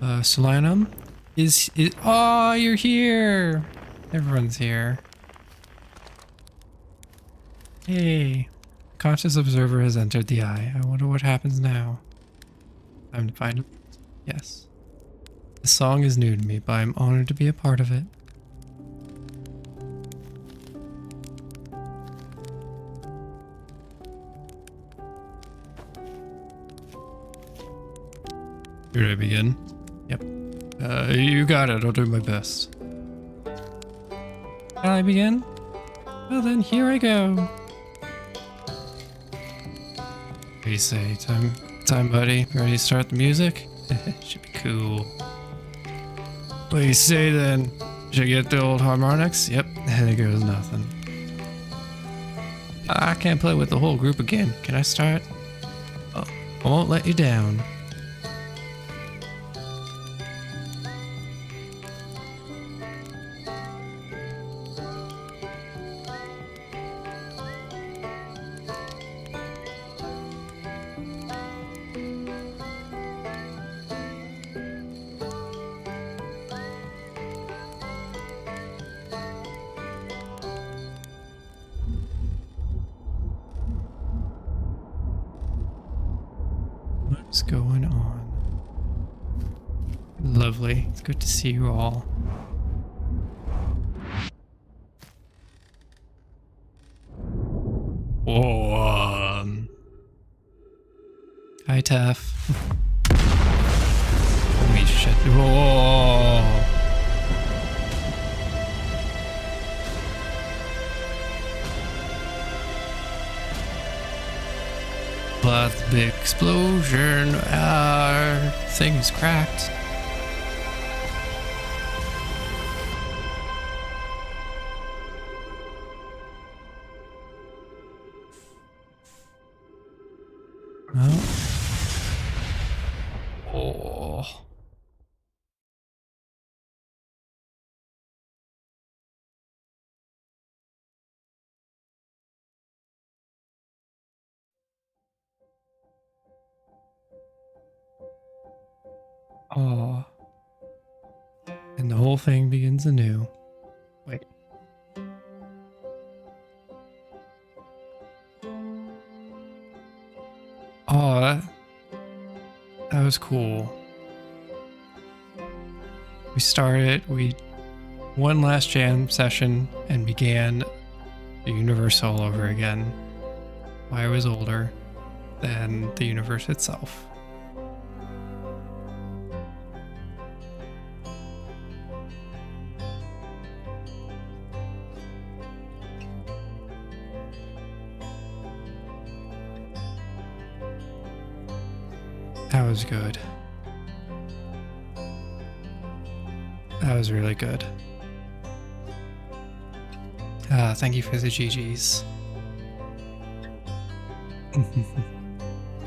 Solanum? Oh, you're here! Everyone's here. Hey. Conscious observer has entered the eye. I wonder what happens now. Time to find it. Yes. The song is new to me, but I'm honored to be a part of it. Should I begin? Yep. You got it. I'll do my best. Shall I begin? Well then, here I go. What do you say? Time, buddy. Ready to start the music? Should be cool. What do you say then? Should I get the old harmonics? Yep, there goes nothing. I can't play with the whole group again. Can I start? Oh, I won't let you down. What's going on? Lovely. It's good to see you all. Whoa. Hi, Taff. Holy shit. Whoa. But the big explosion, our thing is cracked. Oh. Oh. Oh. And the whole thing begins anew. Wait. Oh, that was cool. We started, one last jam session and began the universe all over again. I was older than the universe itself. That was good. That was really good. Thank you for the GGs.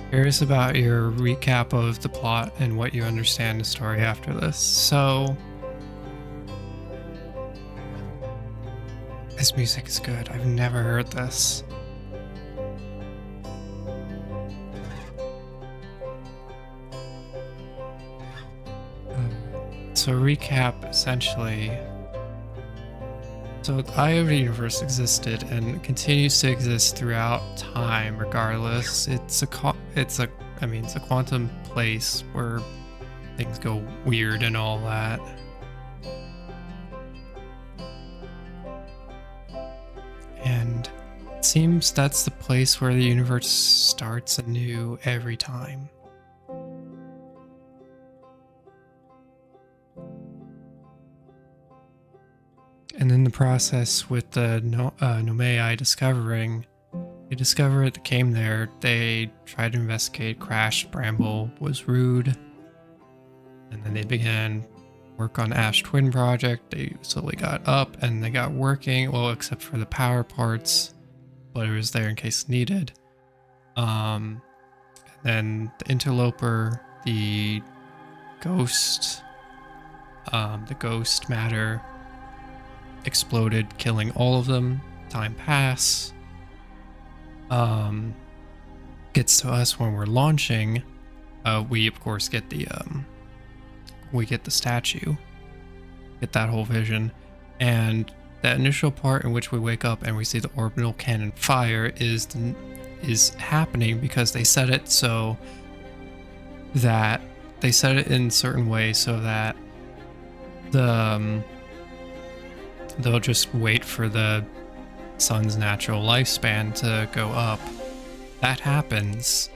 Curious about your recap of the plot and what you understand the story after this. So, this music is good. I've never heard this. So recap, essentially, So the eye of the universe existed and continues to exist throughout time regardless. It's a quantum place where things go weird and all that. And it seems that's the place where the universe starts anew every time. And in the process with the Nomei discovering, they discovered that came there, they tried to investigate, crashed, Bramble was rude, and then they began work on Ash Twin Project. They slowly got up and they got working, well, except for the power parts, but it was there in case needed. And then the Interloper, the ghost matter exploded, killing all of them. Time pass. Gets to us when we're launching. We of course get the statue, get that whole vision, and that initial part in which we wake up and we see the orbital cannon fire is happening because they set it so that they set it in certain ways so that they'll just wait for the sun's natural lifespan to go up. That happens.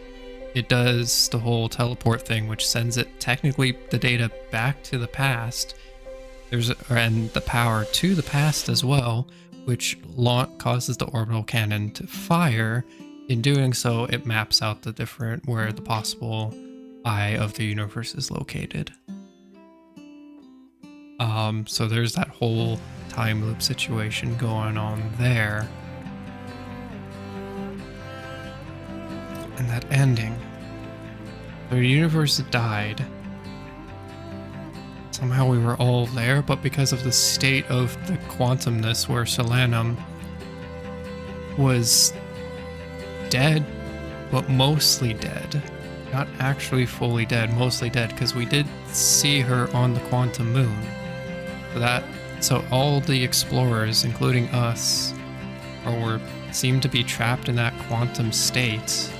It does the whole teleport thing, which sends it technically the data back to the past. And the power to the past as well, which causes the orbital cannon to fire. In doing so, it maps out where the possible eye of the universe is located. So there's that whole time loop situation going on there. And that ending. The universe died. Somehow we were all there, but because of the state of the quantumness where Solanum was dead, but mostly dead. Not actually fully dead, mostly dead, because we did see her on the quantum moon. So all the explorers, including us, seemed to be trapped in that quantum state.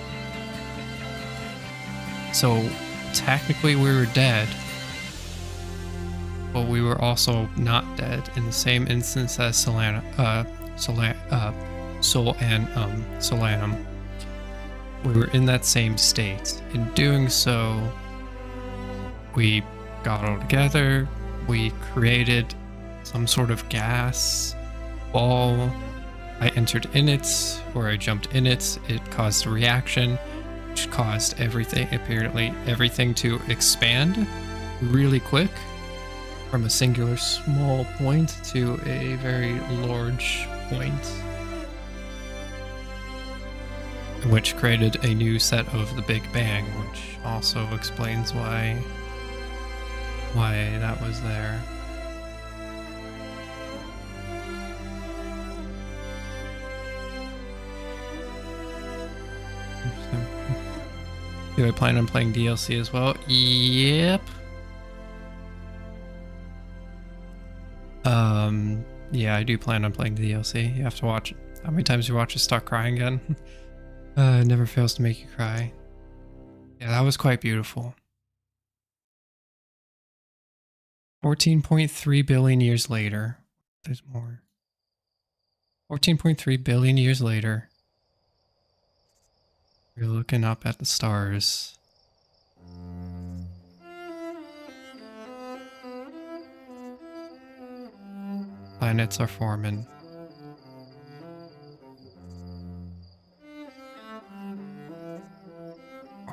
So technically we were dead, but we were also not dead in the same instance as Sol and Solanum. We were in that same state. In doing so, we got all together, we created some sort of gas ball. I entered in it, or I jumped in it. It caused a reaction, which caused everything to expand really quick from a singular small point to a very large point, which created a new set of the Big Bang, which also explains why that was there. Do I plan on playing DLC as well? Yep. Yeah, I do plan on playing the DLC. You have to watch it. How many times you watch it start crying again? It never fails to make you cry. Yeah, that was quite beautiful. 14.3 billion years later. There's more. 14.3 billion years later. You're looking up at the stars. Planets are forming.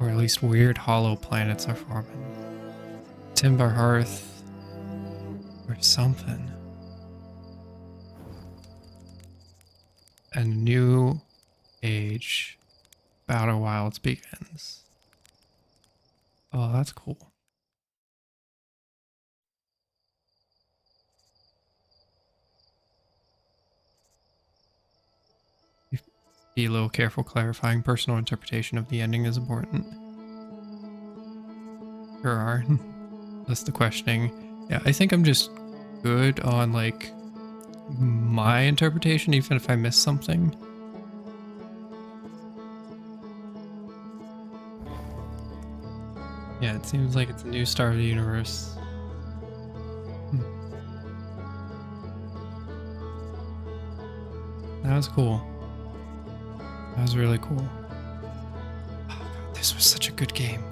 Or at least weird hollow planets are forming. Timber Hearth. Or something. A new age. Outer Wilds begins. Oh, that's cool. Be a little careful clarifying. Personal interpretation of the ending is important. Sure are. That's the questioning. Yeah, I think I'm just good on like my interpretation, even if I miss something. Yeah, it seems like it's a new start of the universe. That was cool. That was really cool. Oh God, this was such a good game.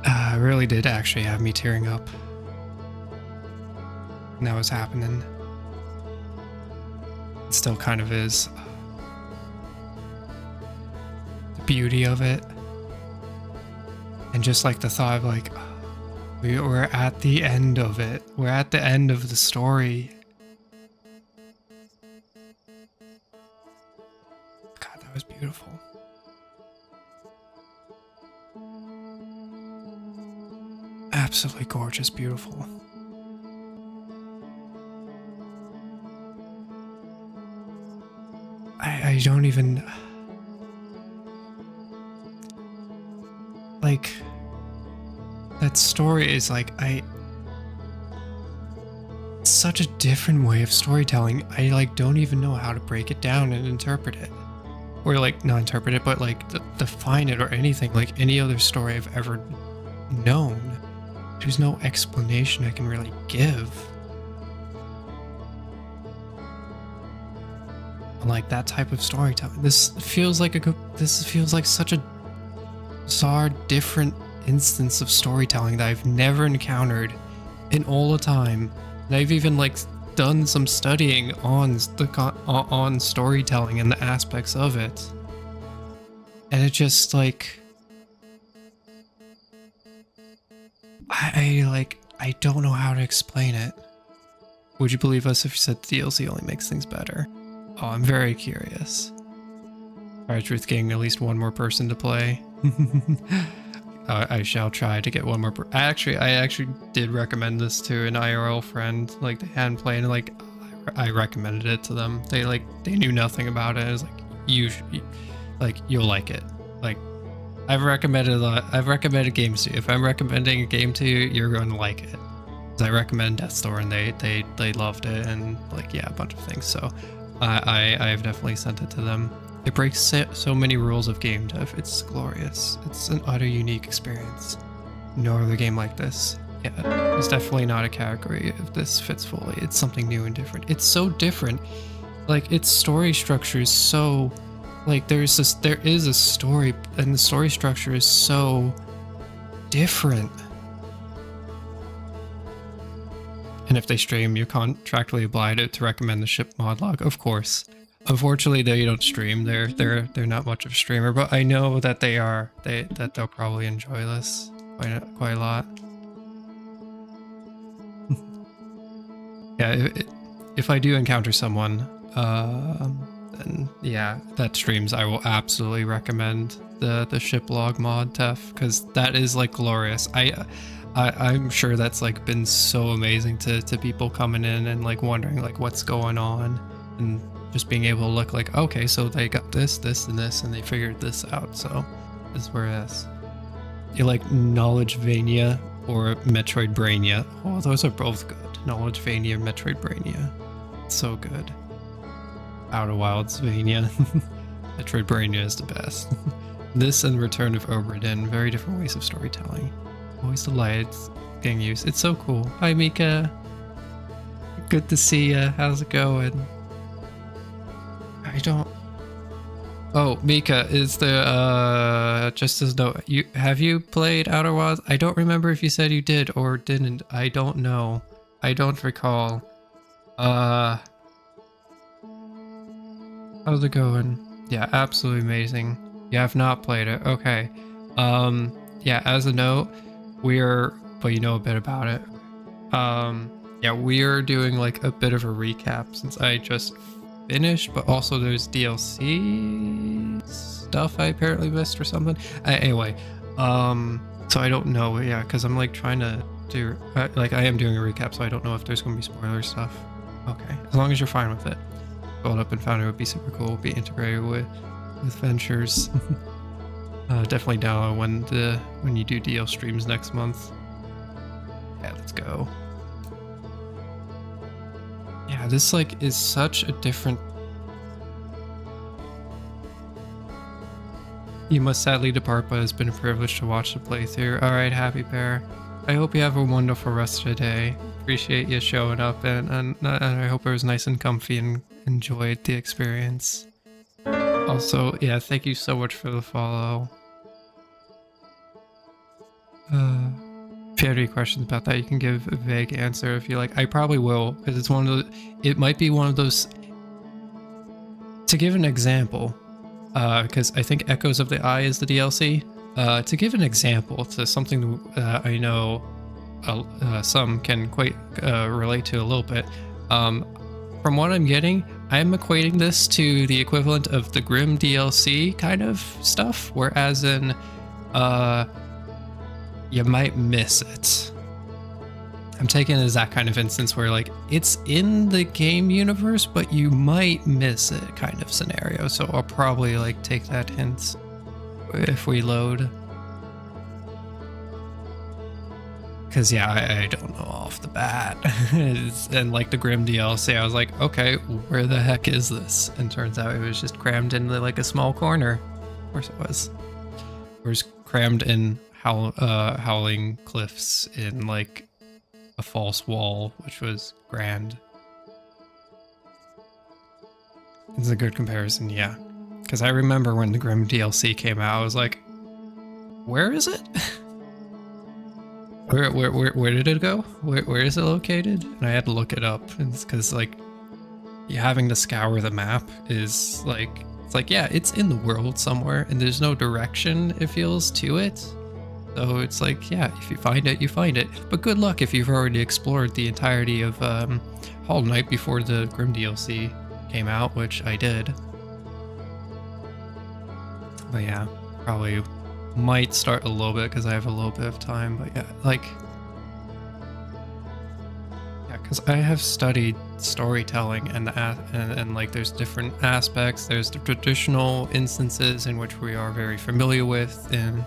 It really did actually have me tearing up. And that was happening. It still kind of is. The beauty of it. And just like the thought of like, we're at the end of it. We're at the end of the story. God, that was beautiful. Absolutely gorgeous, beautiful. I don't even... Like... That story is like, it's such a different way of storytelling. I like don't even know how to break it down and interpret it. Or like, not interpret it, but like define it or anything. Like any other story I've ever known. There's no explanation I can really give. Like that type of storytelling. This feels like such a bizarre, different instance of storytelling that I've never encountered in all the time. And I've even like done some studying on on storytelling and the aspects of it. And it just like I don't know how to explain it. Would you believe us if you said the DLC only makes things better? Oh, I'm very curious. Alright, Ruth getting at least one more person to play. I shall try to get one more. I actually did recommend this to an IRL friend. Like they hadn't played, and like I recommended it to them. They knew nothing about it. It was like you'll like it. Like I've recommended games to you. If I'm recommending a game to you, you're going to like it. I recommend Death's Door, and they loved it, and like yeah, a bunch of things. So I've definitely sent it to them. It breaks so many rules of game dev. It's glorious. It's an utter unique experience. No other game like this. Yeah, it's definitely not a category if this fits fully. It's something new and different. It's so different. Like its story structure is so like there is a story, and the story structure is so different. And if they stream, you're contractually obliged to recommend the ship mod log, of course. Unfortunately, they don't stream. They're not much of a streamer, but I know that that they'll probably enjoy this quite a lot. Yeah, if I do encounter someone, then yeah, that streams, I will absolutely recommend the ship log mod, Tef, because that is like glorious. I'm sure that's like been so amazing to people coming in and like wondering like what's going on, and just being able to look like, okay, so they got this, and this, and they figured this out. So this is where it is. You like Knowledgevania or Metroidvania? Oh, those are both good. Knowledgevania, Metroidvania. It's so good. Outer Wildsvania. Metroidvania is the best. This and Return of Obra Dinn, very different ways of storytelling. Always delighted getting used. It's so cool. Hi, Mika. Good to see ya. How's it going? I don't... Oh, Mika, is there, just as no... Have you played Outer Wilds? I don't remember if you said you did or didn't. I don't know. I don't recall. How's it going? Yeah, absolutely amazing. You have not played it. Okay. Yeah, as a note, but you know a bit about it. Yeah, we're doing like a bit of a recap since I just finished, but also there's DLC stuff I apparently missed or something. Anyway, so I don't know, yeah, because I'm like trying to do, like I am doing a recap, so I don't know if there's going to be spoiler stuff. Okay, as long as you're fine with it. Build up and found it would be super cool, be integrated with Ventures. Definitely down when you do DL streams next month. Yeah, let's go. Yeah, this like is such a different. You must sadly depart, but it's been a privilege to watch the playthrough. All right, Happy Bear. I hope you have a wonderful rest of the day. Appreciate you showing up, and I hope it was nice and comfy and enjoyed the experience. Also, yeah, thank you so much for the follow. If you have any questions about that, you can give a vague answer if you like. I probably will, because it's one of the. It might be one of those. To give an example, because I think Echoes of the Eye is the DLC. To give an example to something I know some can quite relate to a little bit. From what I'm getting, I'm equating this to the equivalent of the Grim DLC kind of stuff, whereas in you might miss it. I'm taking it as that kind of instance where like it's in the game universe, but you might miss it kind of scenario. So I'll probably like take that hint if we load. Cause yeah, I don't know off the bat. And like the Grim DLC, I was like, okay, where the heck is this? And turns out it was just crammed in like a small corner. Of course it was. It was crammed in Howling Cliffs in like a false wall, which was grand. It's a good comparison, yeah. Because I remember when the Grim DLC came out, I was like, where is it? Where did it go? Where is it located? And I had to look it up. It's because like you having to scour the map is like, it's like, yeah, it's in the world somewhere and there's no direction, it feels, to it. So it's like, yeah, if you find it, you find it. But good luck if you've already explored the entirety of Hollow Knight before the Grim DLC came out, which I did. But yeah, probably might start a little bit because I have a little bit of time. But yeah, like, yeah, because I have studied storytelling and like there's different aspects. There's the traditional instances in which we are very familiar with in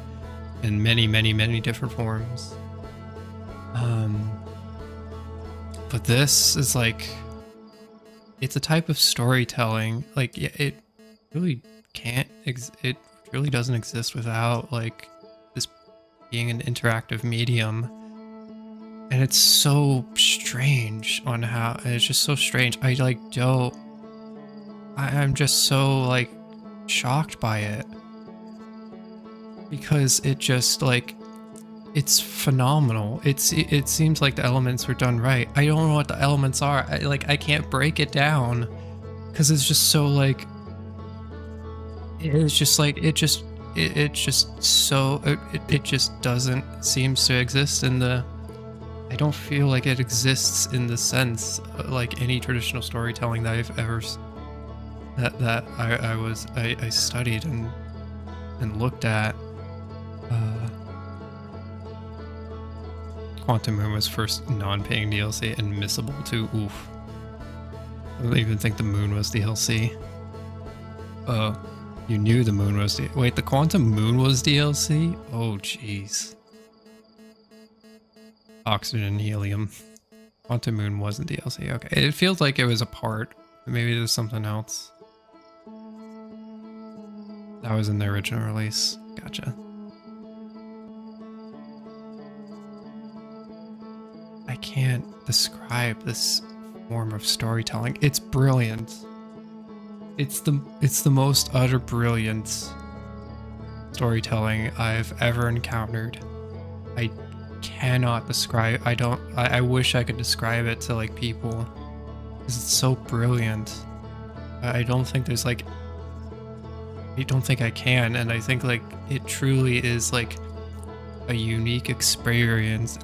many different forms. But this is like, it's a type of storytelling, like it really can't, it really doesn't exist without like this being an interactive medium. And it's so strange on how, it's just so strange. I like don't, I'm just so like shocked by it. Because it just like, it's phenomenal. It seems like the elements were done right. I don't know what the elements are. I can't break it down because it's just so like, it's just like, it just doesn't seem to exist in the, I don't feel like it exists in the sense like any traditional storytelling that I've ever, that I studied and looked at. Quantum Moon was first non-paying DLC and missable too. Oof. I don't even think the moon was DLC. You knew the moon was wait, the Quantum Moon was DLC? Oh jeez. Oxygen and helium. Quantum Moon wasn't DLC. Okay, it feels like it was a part. Maybe there's something else. That was in the original release. Gotcha. I can't describe this form of storytelling. It's brilliant. It's the most utter brilliant storytelling I've ever encountered. I cannot describe, I wish I could describe it to like people because it's so brilliant. I don't think there's like, I don't think I can, and I think like it truly is like a unique experience.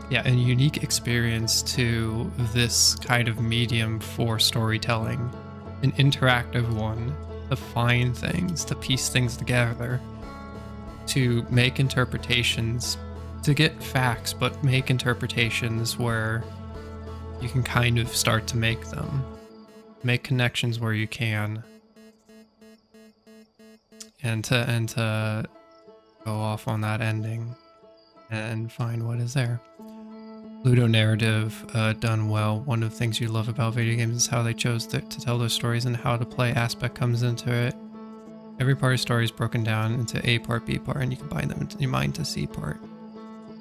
Yeah, a unique experience to this kind of medium for storytelling. An interactive one, to find things, to piece things together, to make interpretations, to get facts, but make interpretations where you can kind of start to make them. Make connections where you can. And to go off on that ending and find what is there. Ludo narrative, done well. One of the things you love about video games is how they chose to tell those stories, and how to play aspect comes into it. Every part of the story is broken down into A part, B part, and you combine them into your mind to C part.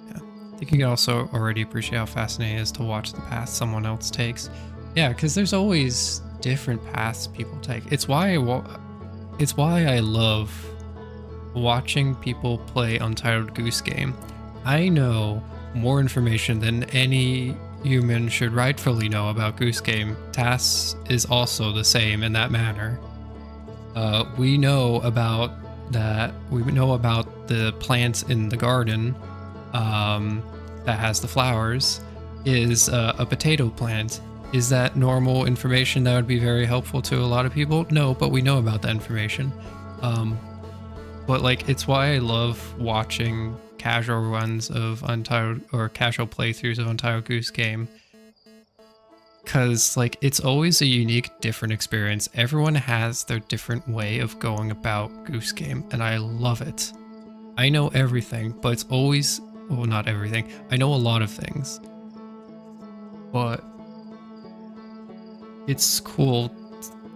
Yeah. I think you can also already appreciate how fascinating it is to watch the path someone else takes. Yeah, because there's always different paths people take. It's why I love watching people play Untitled Goose Game. I know more information than any human should rightfully know about Goose Game. TAS is also the same in that manner. We know about that. We know about the plants in the garden that has the flowers is a potato plant. Is that normal information that would be very helpful to a lot of people? No, but we know about that information. But like, it's why I love watching casual runs of Untitled, or casual playthroughs of Untitled Goose Game, because like, it's always a unique, different experience. Everyone has their different way of going about Goose Game, and I love it. I know everything, but it's always, well, not everything. I know a lot of things, but it's cool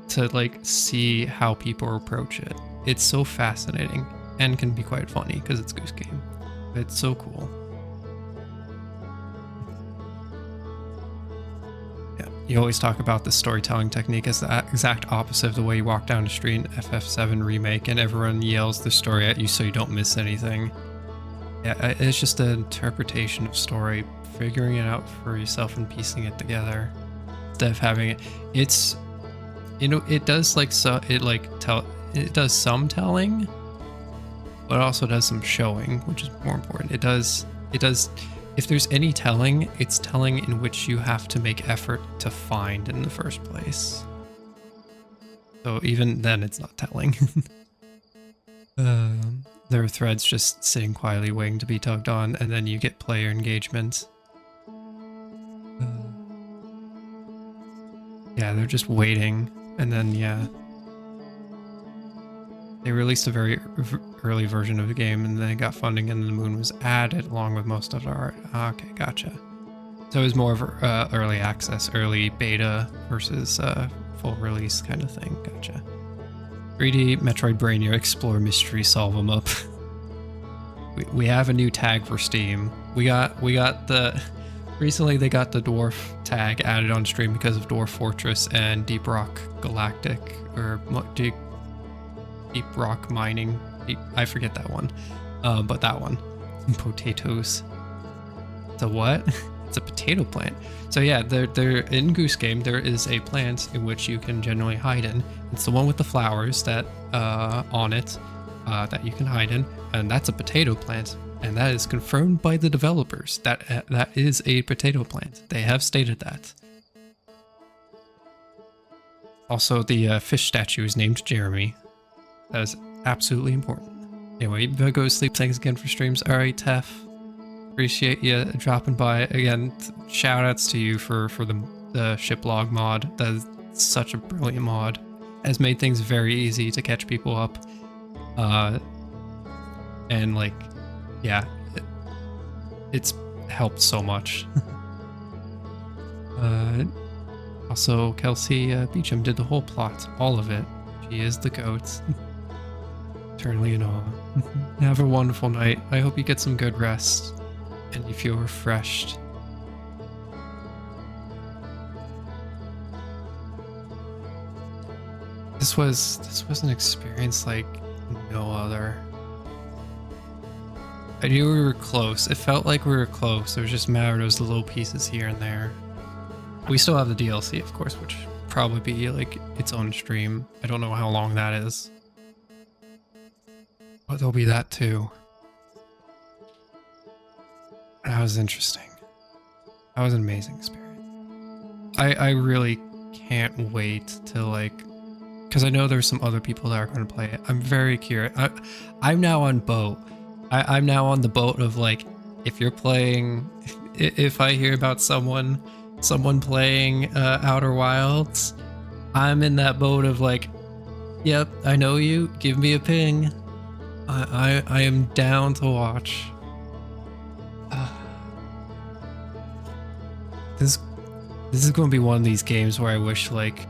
to like see how people approach it. It's so fascinating and can be quite funny because it's Goose Game. It's so cool. Yeah, you always talk about the storytelling technique as the exact opposite of the way you walk down the street in FF7 Remake and everyone yells the story at you so you don't miss anything. Yeah, it's just an interpretation of story, figuring it out for yourself and piecing it together. Instead of having it, it's, you know, it does like, so it does some telling, but it also does some showing, which is more important. It does, if there's any telling, it's telling in which you have to make effort to find in the first place. So even then it's not telling. There are threads just sitting quietly waiting to be tugged on, and then you get player engagement. Yeah, they're just waiting, and then yeah. They released a very early version of the game, and then it got funding, and the moon was added along with most of the art. Okay, gotcha. So it was more of early access, early beta versus full release kind of thing. Gotcha. 3D Metroid Brainier, explore mystery, solve them up. we have a new tag for Steam. We got the recently they got the dwarf tag added on stream because of Dwarf Fortress and Deep Rock Galactic, or Deep Rock Mining. I forget that one, but that one. Potatoes. It's a what? It's a potato plant. So yeah, they're in Goose Game. There is a plant in which you can generally hide in. It's the one with the flowers that on it that you can hide in, and that's a potato plant. And that is confirmed by the developers. That is a potato plant. They have stated that. Also, the fish statue is named Jeremy. That is absolutely important. Anyway, go to sleep. Thanks again for streams. All right, Tef. Appreciate you dropping by again. Shout outs to you for the ship log mod. That is such a brilliant mod. Has made things very easy to catch people up. And like, yeah, it's helped so much. Also, Kelsey Beecham did the whole plot, all of it. She is the goat. Eternally in awe. Have a wonderful night. I hope you get some good rest and you feel refreshed. This was an experience like no other. I knew we were close. It felt like we were close. It was just a matter of those little pieces here and there. We still have the DLC, of course, which probably be like its own stream. I don't know how long that is. But there'll be that too. That was interesting. That was an amazing experience. I really can't wait to like, because I know there's some other people that are going to play it. I'm very curious. I'm now on boat. I'm now on the boat of like, if you're playing, if I hear about someone playing Outer Wilds, I'm in that boat of like, yep, I know you, give me a ping. I am down to watch. This this is going to be one of these games where I wish like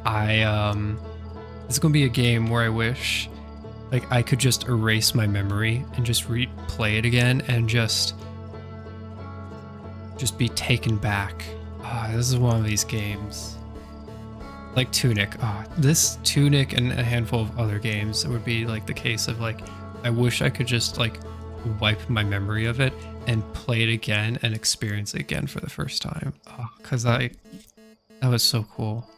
this is going to be a game where I wish like I could just erase my memory and just replay it again and just be taken back. This is one of these games. Like Tunic. This Tunic and a handful of other games, it would be like the case of like, I wish I could just like wipe my memory of it and play it again and experience it again for the first time. Cause that was so cool.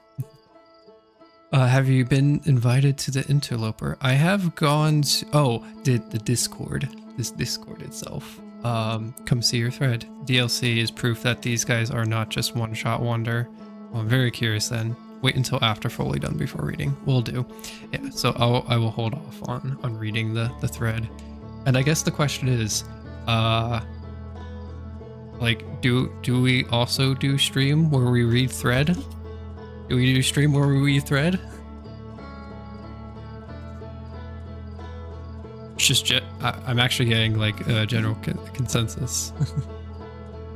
Have you been invited to the Interloper? I have gone to, the Discord, this Discord itself. Come see your thread. DLC is proof that these guys are not just one-shot wonder. Well, I'm very curious then. Wait until after fully done before reading. Will do. Yeah, so I will hold off on reading the thread. And I guess the question is, like, do we also do stream where we read thread? Do we do stream where we read thread? It's just I'm actually getting like a general consensus.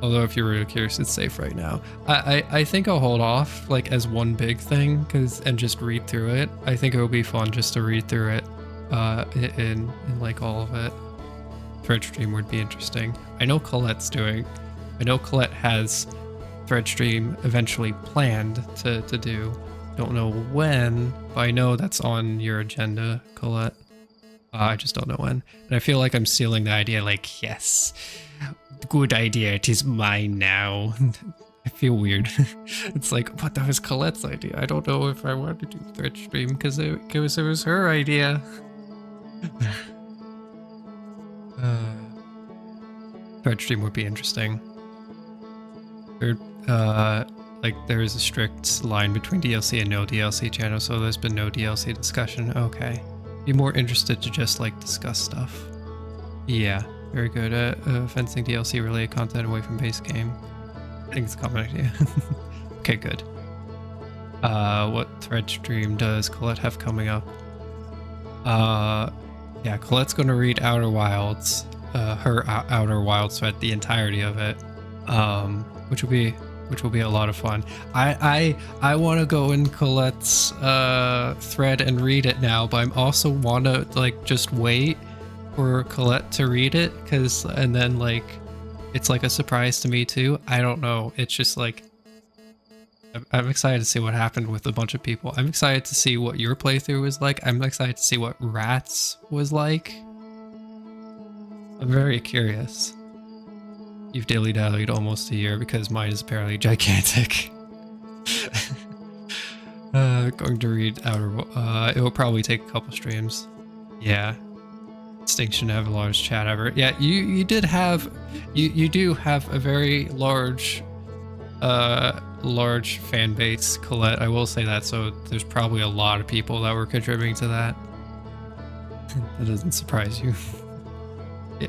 Although if you're really curious, it's safe right now. I think I'll hold off like as one big thing and just read through it. I think it would be fun just to read through it in like all of it. Thread stream would be interesting. I know Colette's doing. I know Colette has thread stream eventually planned to do. Don't know when, but I know that's on your agenda, Colette. I just don't know when. And I feel like I'm stealing the idea like, yes, good idea, it is mine now. I feel weird. It's like, but that was Colette's idea. I don't know if I want to do thread stream because it was her idea. Thread stream would be interesting. Like there is a strict line between DLC and no DLC channel, so there's been no DLC discussion. Okay. Be more interested to just like discuss stuff. Yeah, very good at fencing DLC related content away from base game. I think it's a common idea. Okay, good. What thread stream does Colette have coming up? Yeah, Colette's going to read Outer Wilds, her Outer Wilds thread, the entirety of it, which will be a lot of fun. I want to go in Colette's thread and read it now, but I'm also want to like just wait for Colette to read it and then like it's like a surprise to me too. I don't know. It's just like I'm excited to see what happened with a bunch of people. I'm excited to see what your playthrough was like. I'm excited to see what Rats was like. I'm very curious. You've dilly-dallied almost a year because mine is apparently gigantic. Going to read it will probably take a couple streams. Yeah. Extinction have the largest chat ever. Yeah, you do have a very large fan base, Colette. I will say that, so there's probably a lot of people that were contributing to that. That doesn't surprise you. Yeah.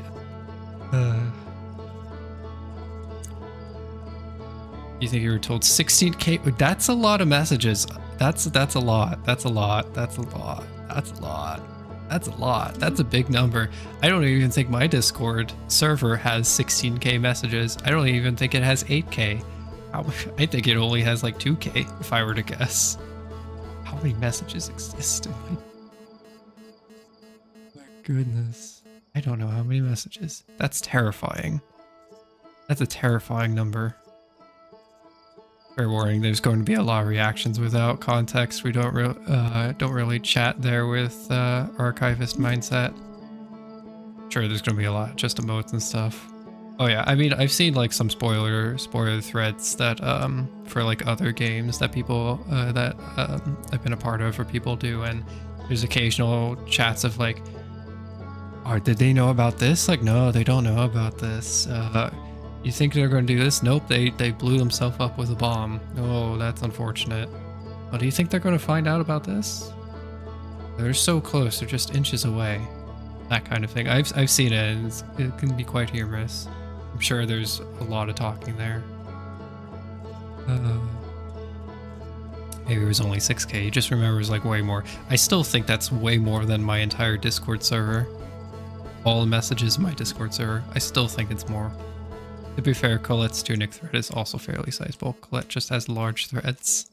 You think you were told 16K? That's a lot of messages. That's a lot. That's a lot. That's a lot. That's a lot. That's a lot. That's a big number. I don't even think my Discord server has 16K messages. I don't even think it has 8K. I think it only has like 2K if I were to guess. How many messages exist in my goodness. I don't know how many messages. That's terrifying. That's a terrifying number. Fair warning, there's going to be a lot of reactions without context. We don't really chat there with archivist mindset. Sure, there's going to be a lot, just emotes and stuff. Oh yeah, I mean, I've seen like some spoiler threads that for like other games that people that I've been a part of or people do, and there's occasional chats of like, did they know about this? Like, no, they don't know about this. You think they're going to do this? Nope, they blew themselves up with a bomb. Oh, that's unfortunate. But do you think they're going to find out about this? They're so close, they're just inches away. That kind of thing. I've seen it, and it can be quite humorous. I'm sure there's a lot of talking there. Maybe it was only 6K. You just remember it was like way more. I still think that's way more than my entire Discord server. all the messages in my Discord server. I still think it's more. To be fair, Colette's tunic thread is also fairly sizable. Colette just has large threads.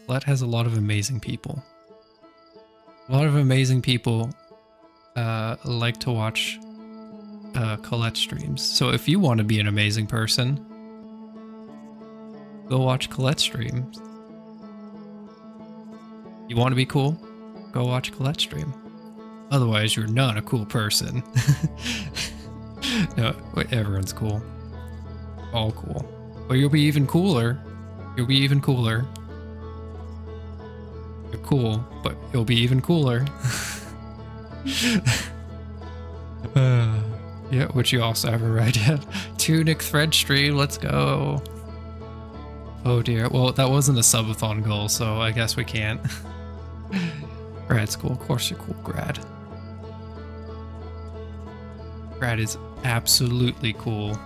Colette has a lot of amazing people. A lot of amazing people like to watch Colette streams. So if you want to be an amazing person, go watch Colette streams. You want to be cool? Go watch Colette stream. Otherwise, you're not a cool person. No, everyone's cool. All cool. But you'll be even cooler. You'll be even cooler. You're cool, but you'll be even cooler. Yeah, which you also haven't read yet. Tunic thread stream, let's go. Oh dear. Well, that wasn't a subathon goal, so I guess we can't. Grad's cool. Of course you're cool, Grad. Grad is absolutely cool.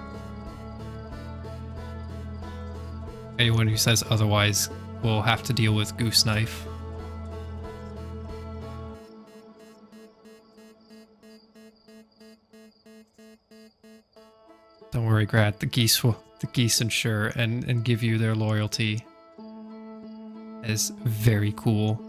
Anyone who says otherwise will have to deal with Goose Knife. Don't worry, Grad. The geese ensure and give you their loyalty. That is very cool.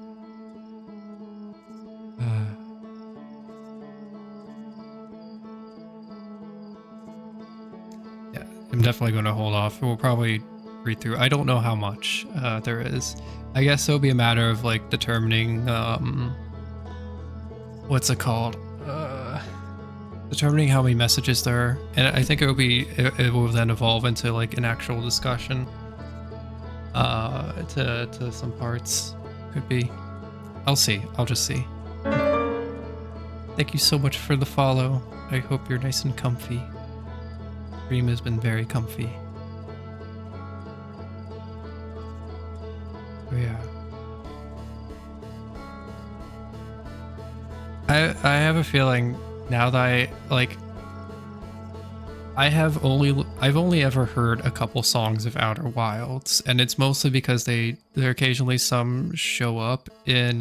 Yeah, I'm definitely going to hold off. We'll probably read through. I don't know how much there is. I guess it'll be a matter of like determining what's it called? Determining how many messages there are. And I think it will then evolve into like an actual discussion to some parts. Could be. I'll see. I'll just see. Thank you so much for the follow. I hope you're nice and comfy. Stream has been very comfy. Oh yeah. I have a feeling now that I've only ever heard a couple songs of Outer Wilds, and it's mostly because there occasionally some show up in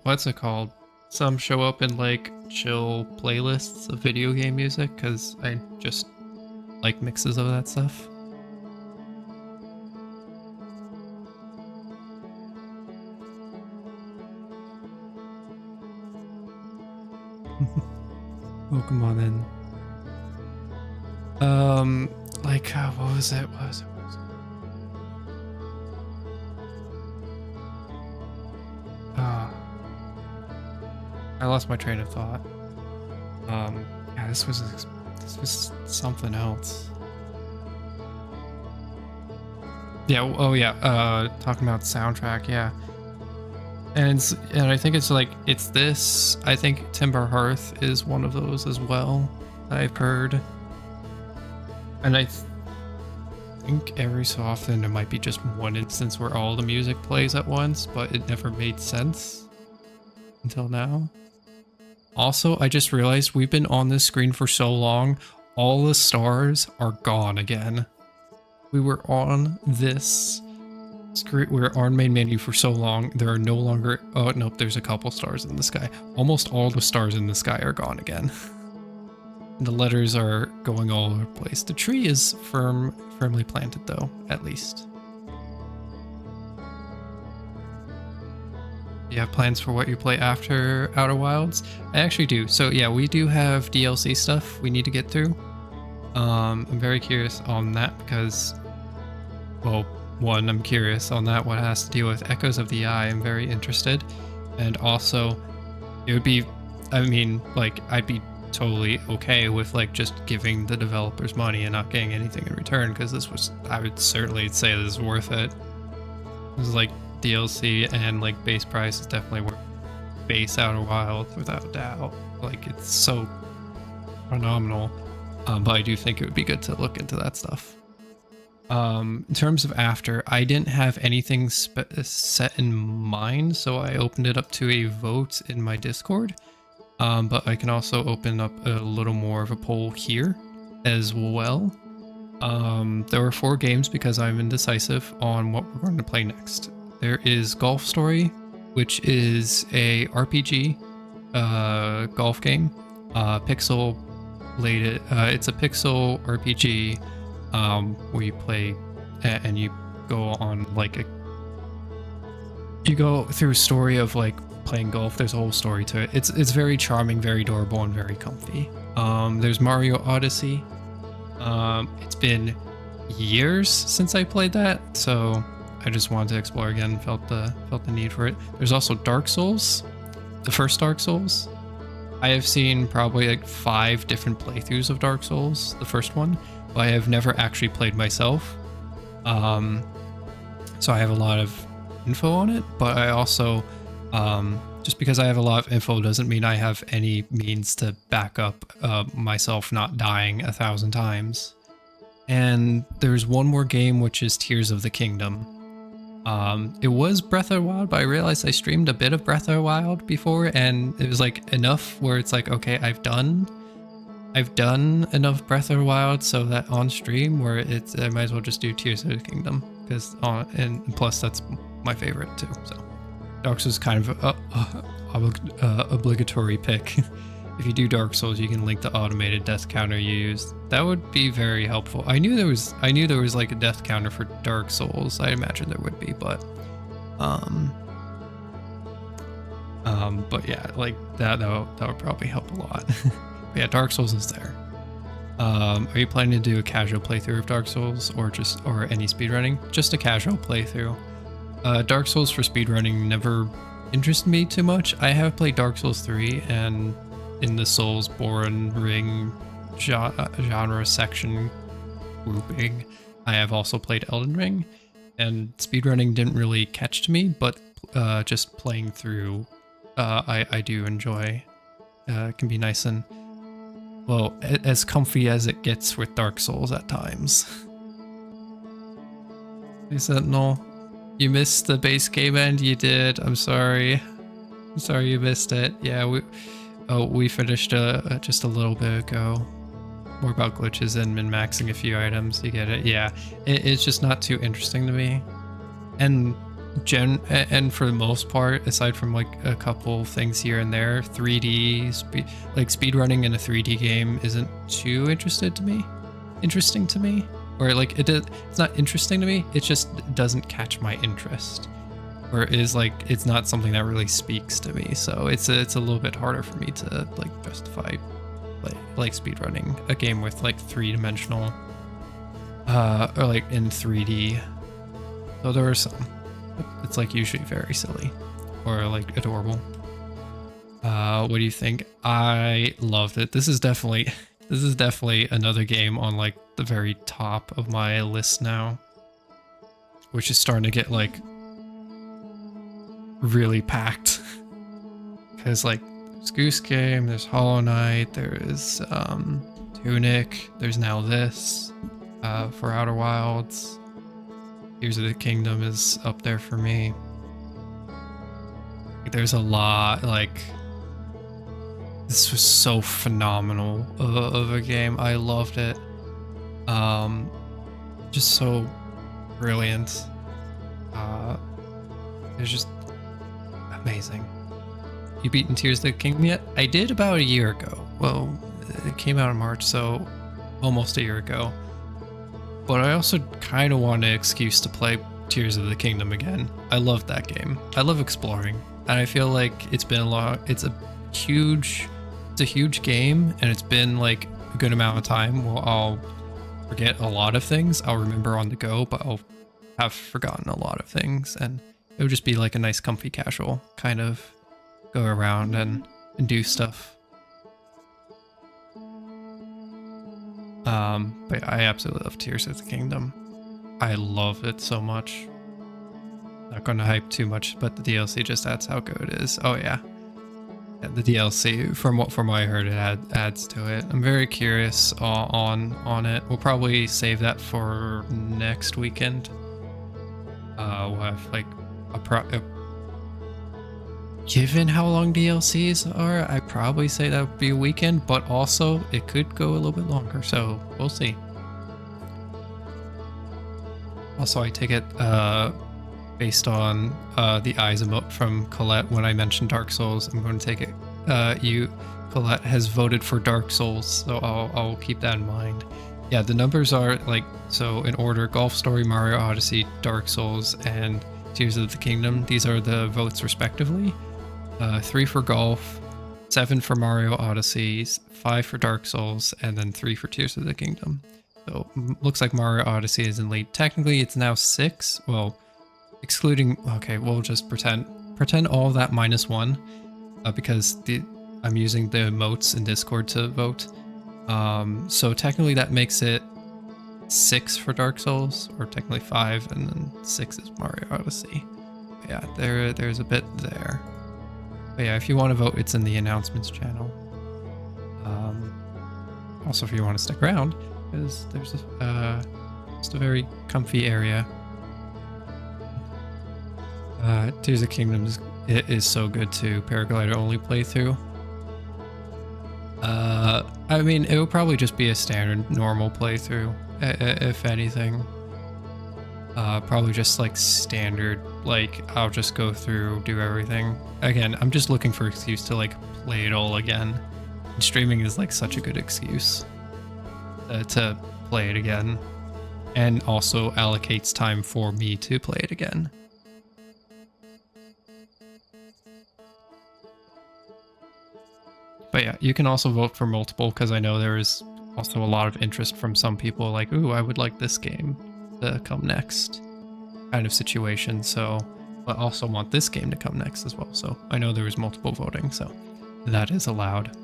what's it called? Some show up in like chill playlists of video game music because I just like mixes of that stuff. Welcome on in. What was it? I lost my train of thought. Yeah, this was something else. Yeah. Oh yeah. Talking about soundtrack. Yeah. And I think it's this. I think Timber Hearth is one of those as well that I've heard. And I think every so often there might be just one instance where all the music plays at once, but it never made sense until now. Also, I just realized we've been on this screen for so long, all the stars are gone again. We were on this screen, we were on main menu for so long, there are no longer, oh nope, there's a couple stars in the sky. Almost all the stars in the sky are gone again. The letters are going all over the place. The tree is firmly planted though, at least. You have plans for what you play after Outer Wilds? I actually do. So yeah, we do have DLC stuff we need to get through. I'm very curious on that because, well, one, I'm curious on that, what it has to deal with Echoes of the Eye. I'm very interested. And also, it would be, I mean, like, I'd be totally okay with, like, just giving the developers money and not getting anything in return, because this was, I would certainly say this is worth it. This is, like, DLC and, like, base price is definitely worth base Outer Wilds, without a doubt. Like, it's so phenomenal. But I do think it would be good to look into that stuff. In terms of after, I didn't have anything set in mind, so I opened it up to a vote in my Discord. But I can also open up a little more of a poll here as well. There were 4 games because I'm indecisive on what we're going to play next. There is Golf Story, which is a RPG golf game. Pixel related. It's a pixel RPG where you play and you go on like you go through a story of like playing golf. There's a whole story to it. It's very charming, very adorable, and very comfy. There's Mario Odyssey. It's been years since I played that, so I just wanted to explore again. Felt the need for it. There's also Dark Souls, the first Dark Souls. I have seen probably like 5 different playthroughs of Dark Souls, the first one, but I have never actually played myself. So I have a lot of info on it, but I also, just because I have a lot of info doesn't mean I have any means to back up myself not dying 1,000 times. And there's one more game, which is Tears of the Kingdom. It was Breath of the Wild, but I realized I streamed a bit of Breath of the Wild before, and it was like enough where it's like, okay, I've done enough Breath of the Wild, so that on stream where I might as well just do Tears of the Kingdom, because and plus that's my favorite too. So Dark Souls is kind of a obligatory pick. If you do Dark Souls, you can link the automated death counter you used. That would be very helpful. I knew there was like a death counter for Dark Souls. I imagine there would be, but yeah, like that would probably help a lot. But yeah, Dark Souls is there. Are you planning to do a casual playthrough of Dark Souls or any speedrunning? Just a casual playthrough. Dark Souls for speedrunning never interested me too much. I have played Dark Souls 3 and in the Soulsborne ring genre section grouping, I have also played Elden Ring, and speedrunning didn't really catch to me, but just playing through, I do enjoy. It can be nice and, well, as comfy as it gets with Dark Souls at times. Hey Sentinel, you missed the base game end. You did. I'm sorry. I'm sorry you missed it. Yeah, we finished just a little bit ago. More about glitches and min-maxing a few items. You get it? Yeah, it's just not too interesting to me. And for the most part, aside from like a couple things here and there, 3D speedrunning in a 3D game isn't too interesting to me. Or like it's not interesting to me. It just doesn't catch my interest. Or is like it's not something that really speaks to me. So it's a little bit harder for me to like justify like speedrunning a game with like 3-dimensional or like in 3D. So there are some. It's like usually very silly or like adorable. What do you think? I loved it. This is definitely another game on like the very top of my list now, which is starting to get like really packed. Because like there's Goose Game, there's Hollow Knight, there is Tunic, there's now this for Outer Wilds. Tears of the Kingdom is up there for me. There's a lot, like, this was so phenomenal of a game. I loved it. Just so brilliant. It was just amazing. You beaten Tears of the Kingdom yet? I did about a year ago. Well, it came out in March, so almost a year ago. But I also kind of want an excuse to play Tears of the Kingdom again. I love that game. I love exploring, and I feel like it's a huge game, and it's been like a good amount of time. Well, I'll forget a lot of things. I'll remember on the go, but I'll have forgotten a lot of things, and it would just be like a nice, comfy, casual kind of go around and do stuff. But I absolutely love Tears of the Kingdom. I love it so much. Not going to hype too much, but the DLC just adds how good it is. Oh yeah, the DLC from what I heard, it adds to it. I'm very curious on it. We'll probably save that for next weekend. We'll have like given how long DLCs are, I'd probably say that would be a weekend, but also it could go a little bit longer, so we'll see. Also, I take it based on the eyes emote from Colette when I mentioned Dark Souls, I'm going to take it Colette has voted for Dark Souls, so I'll keep that in mind. Yeah, the numbers are like, so in order: Golf Story, Mario Odyssey, Dark Souls, and Tears of the Kingdom. These are the votes respectively. 3 for Golf, 7 for Mario Odyssey, 5 for Dark Souls, and then 3 for Tears of the Kingdom. So looks like Mario Odyssey is in lead. Technically, it's now 6. Well, excluding, okay, we'll just pretend all of that -1, because I'm using the emotes in Discord to vote. So technically that makes it 6 for Dark Souls, or technically 5, and then 6 is Mario Odyssey. But yeah, there's a bit there. But yeah, if you want to vote, it's in the announcements channel. Also, if you want to stick around, because there's just a very comfy area. Tears of Kingdom is so good too. Paraglider only playthrough. I mean, it will probably just be a standard normal playthrough, if anything. Probably just like standard, like I'll just go through, do everything. Again, I'm just looking for an excuse to like play it all again. And streaming is like such a good excuse to play it again, and also allocates time for me to play it again. But yeah, you can also vote for multiple, because I know there is also a lot of interest from some people like, ooh, I would like this game to come next kind of situation. So, but also want this game to come next as well. So I know there is multiple voting, so that is allowed.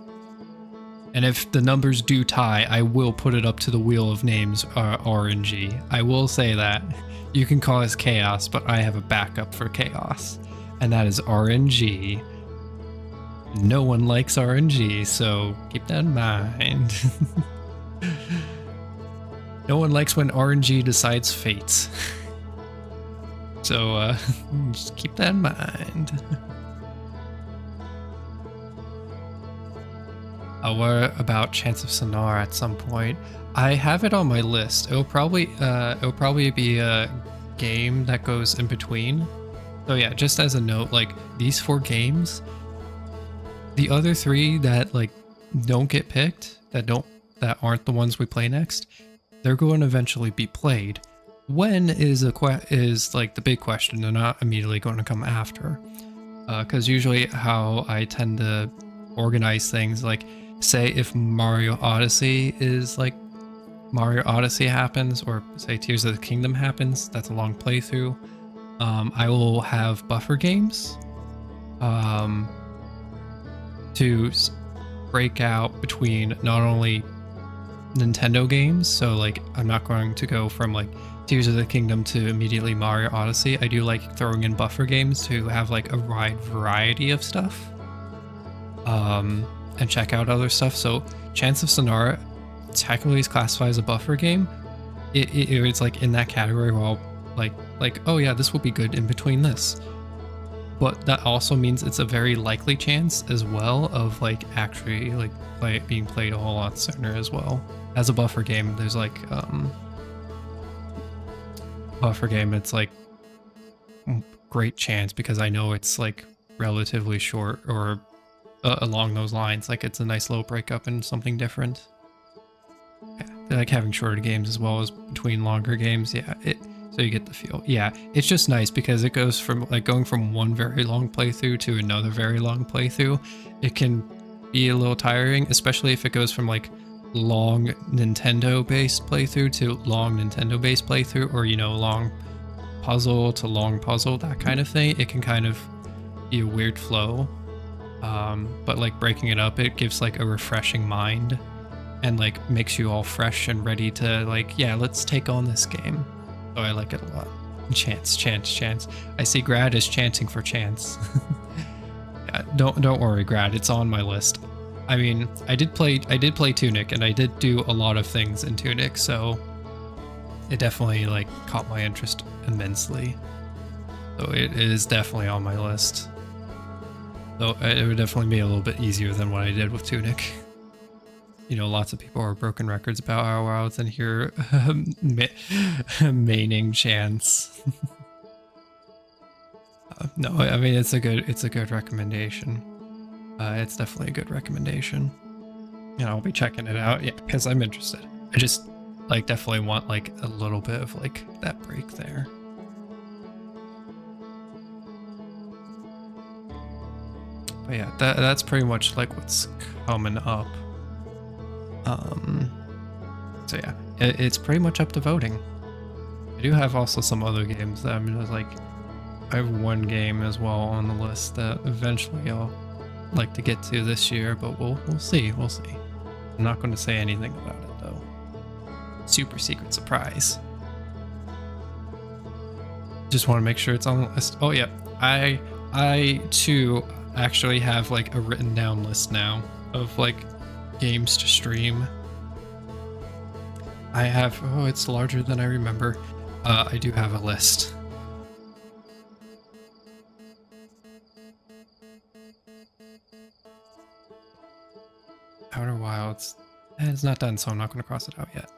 And if the numbers do tie, I will put it up to the Wheel of Names RNG. I will say that. You can call us Chaos, but I have a backup for Chaos, and that is RNG. No one likes RNG, so keep that in mind. No one likes when RNG decides fates. So just keep that in mind. What about Chants of Sennaar at some point? I have it on my list. It'll probably be a game that goes in between. So yeah, just as a note, like these 4 games, the other 3 that like don't get picked, that aren't the ones we play next, they're going to eventually be played. When is like the big question. They're not immediately going to come after, because usually how I tend to organize things, like say if Mario Odyssey happens, or say Tears of the Kingdom happens, that's a long playthrough. I will have buffer games to break out between not only Nintendo games, so like I'm not going to go from like Tears of the Kingdom to immediately Mario Odyssey. I do like throwing in buffer games to have like a wide variety of stuff, and check out other stuff. So Chants of Sennaar technically is classified as a buffer game. It's like in that category where I'll like, oh yeah, this will be good in between this. But that also means it's a very likely chance as well of like actually like being played a whole lot sooner as well. As a buffer game, there's like buffer game, it's like great chance because I know it's like relatively short, or along those lines, like it's a nice little breakup and something different. Yeah, I like having shorter games as well as between longer games. Yeah, so you get the feel. Yeah, it's just nice because it goes from like going from one very long playthrough to another very long playthrough. It can be a little tiring, especially if it goes from like long Nintendo based playthrough to long Nintendo based playthrough, or you know, long puzzle to long puzzle, that kind of thing. It can kind of be a weird flow. But like breaking it up, it gives like a refreshing mind and like makes you all fresh and ready to like, yeah, let's take on this game. So I like it a lot. Chance. I see Grad is chanting for Chance. Yeah, don't worry, Grad, it's on my list. I mean, I did play Tunic, and I did do a lot of things in Tunic, so it definitely like caught my interest immensely. So it is definitely on my list. So it would definitely be a little bit easier than what I did with Tunic. You know, lots of people are broken records about how I was in here maining Chance. No, I mean it's a good recommendation. It's definitely a good recommendation. And I'll be checking it out, yeah, because I'm interested. I just like definitely want like a little bit of like that break there. But yeah, that's pretty much like what's coming up. So yeah, it's pretty much up to voting. I do have also some other games that I'm just like, I have one game as well on the list that eventually I'll like to get to this year, but we'll see. I'm not going to say anything about it though. Super secret surprise. Just want to make sure it's on the list. Oh yeah, I too actually have like a written down list now of like games to stream. I have, oh, it's larger than I remember. I do have a list. Outer Wilds. It's not done, so I'm not going to cross it out yet.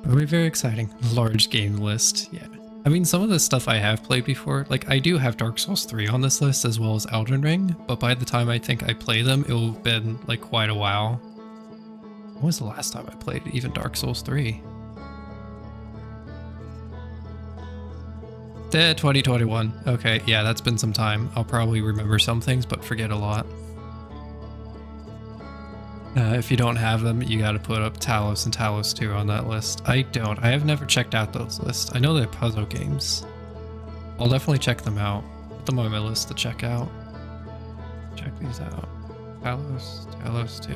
But it'll be very exciting. Large game list, yeah. I mean, some of the stuff I have played before, like I do have Dark Souls 3 on this list as well as Elden Ring, but by the time I think I play them, it will have been like quite a while. When was the last time I played even Dark Souls 3? 2021. Okay, yeah, that's been some time. I'll probably remember some things, but forget a lot. If you don't have them, you gotta put up Talos and Talos 2 on that list. I don't. I have never checked out those lists. I know they're puzzle games. I'll definitely check them out. Put them on my list to check out. Check these out. Talos 2.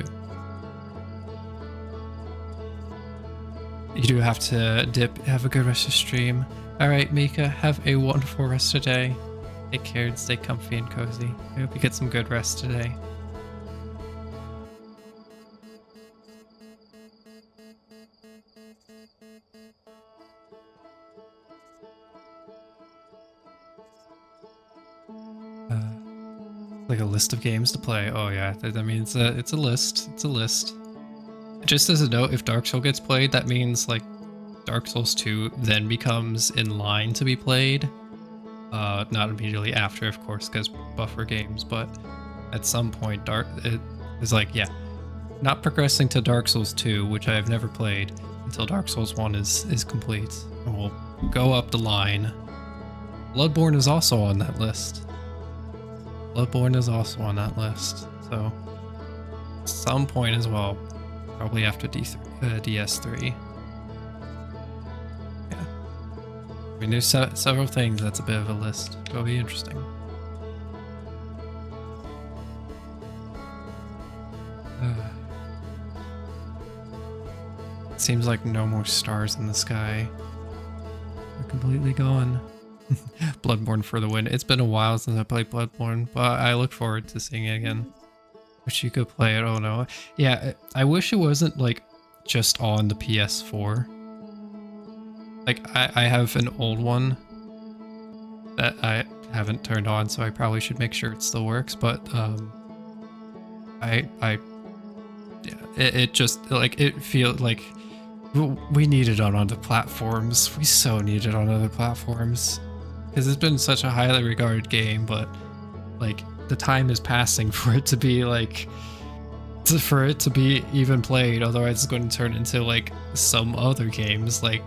You do have to dip. Have a good rest of stream. Alright, Mika, have a wonderful rest of the day. Take care and stay comfy and cozy. I hope you get some good rest today. Like a list of games to play. Oh yeah, I mean it's a list. It's a list. Just as a note, if Dark Souls gets played, that means like Dark Souls 2 then becomes in line to be played. Not immediately after, of course, because buffer games, but at some point it is like, yeah, not progressing to Dark Souls 2, which I have never played, until Dark Souls 1 is complete. And we'll go up the line. Bloodborne is also on that list. Bloodborne is also on that list, so at some point as well, probably after DS3. Yeah, I mean there's several things that's a bit of a list. It'll be interesting. It seems like no more stars in the sky. They're completely gone. Bloodborne for the win. It's been a while since I played Bloodborne, but I look forward to seeing it again. Wish you could play it. Oh no. Yeah, I wish it wasn't like just on the PS4. Like I have an old one that I haven't turned on, so I probably should make sure it still works, but yeah, it just like it feels like we need it on other platforms. We so need it on other platforms. Because it's been such a highly regarded game, but like the time is passing for it to be like for it to be even played. Otherwise it's going to turn into like some other games like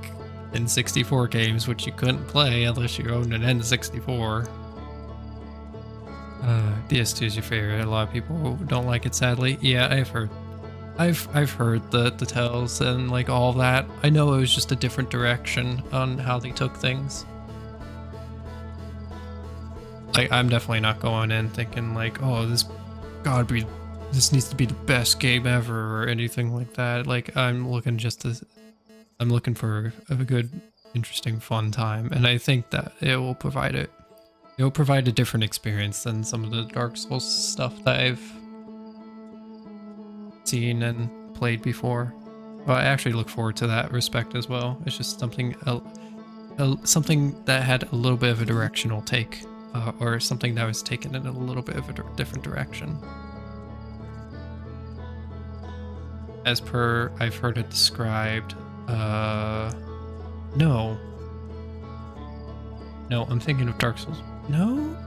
N64 games, which you couldn't play unless you owned an N64. DS2 is your favorite. A lot of people don't like it, sadly. Yeah, I've heard the tells and like all that. I know it was just a different direction on how they took things. Like, I'm definitely not going in thinking like, oh, this needs to be the best game ever or anything like that. Like, I'm looking for a good, interesting, fun time, and I think that it will provide it. It will provide a different experience than some of the Dark Souls stuff that I've seen and played before. But I actually look forward to that respect as well. It's just something that had a little bit of a directional take. Or something that was taken in a little bit of a different direction. As per I've heard it described, no, I'm thinking of Dark Souls. No?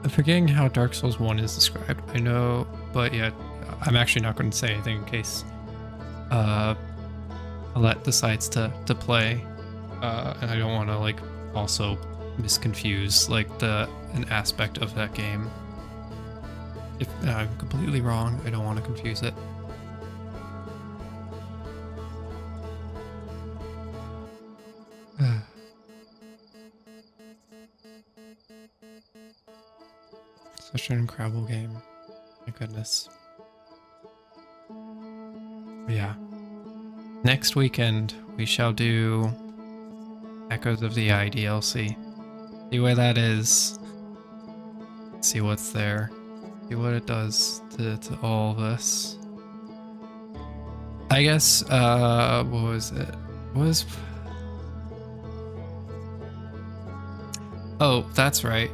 I'm forgetting how Dark Souls 1 is described. I know, but yeah, I'm actually not going to say anything in case Alette decides to play. And I don't want to like also misconfuse like an aspect of that game. If I'm completely wrong, I don't want to confuse it. Such an incredible game. My goodness. But yeah. Next weekend, we shall do Echoes of the Eye DLC. See where that is. See what's there. See what it does to all this. I guess, what was it? Oh, that's right.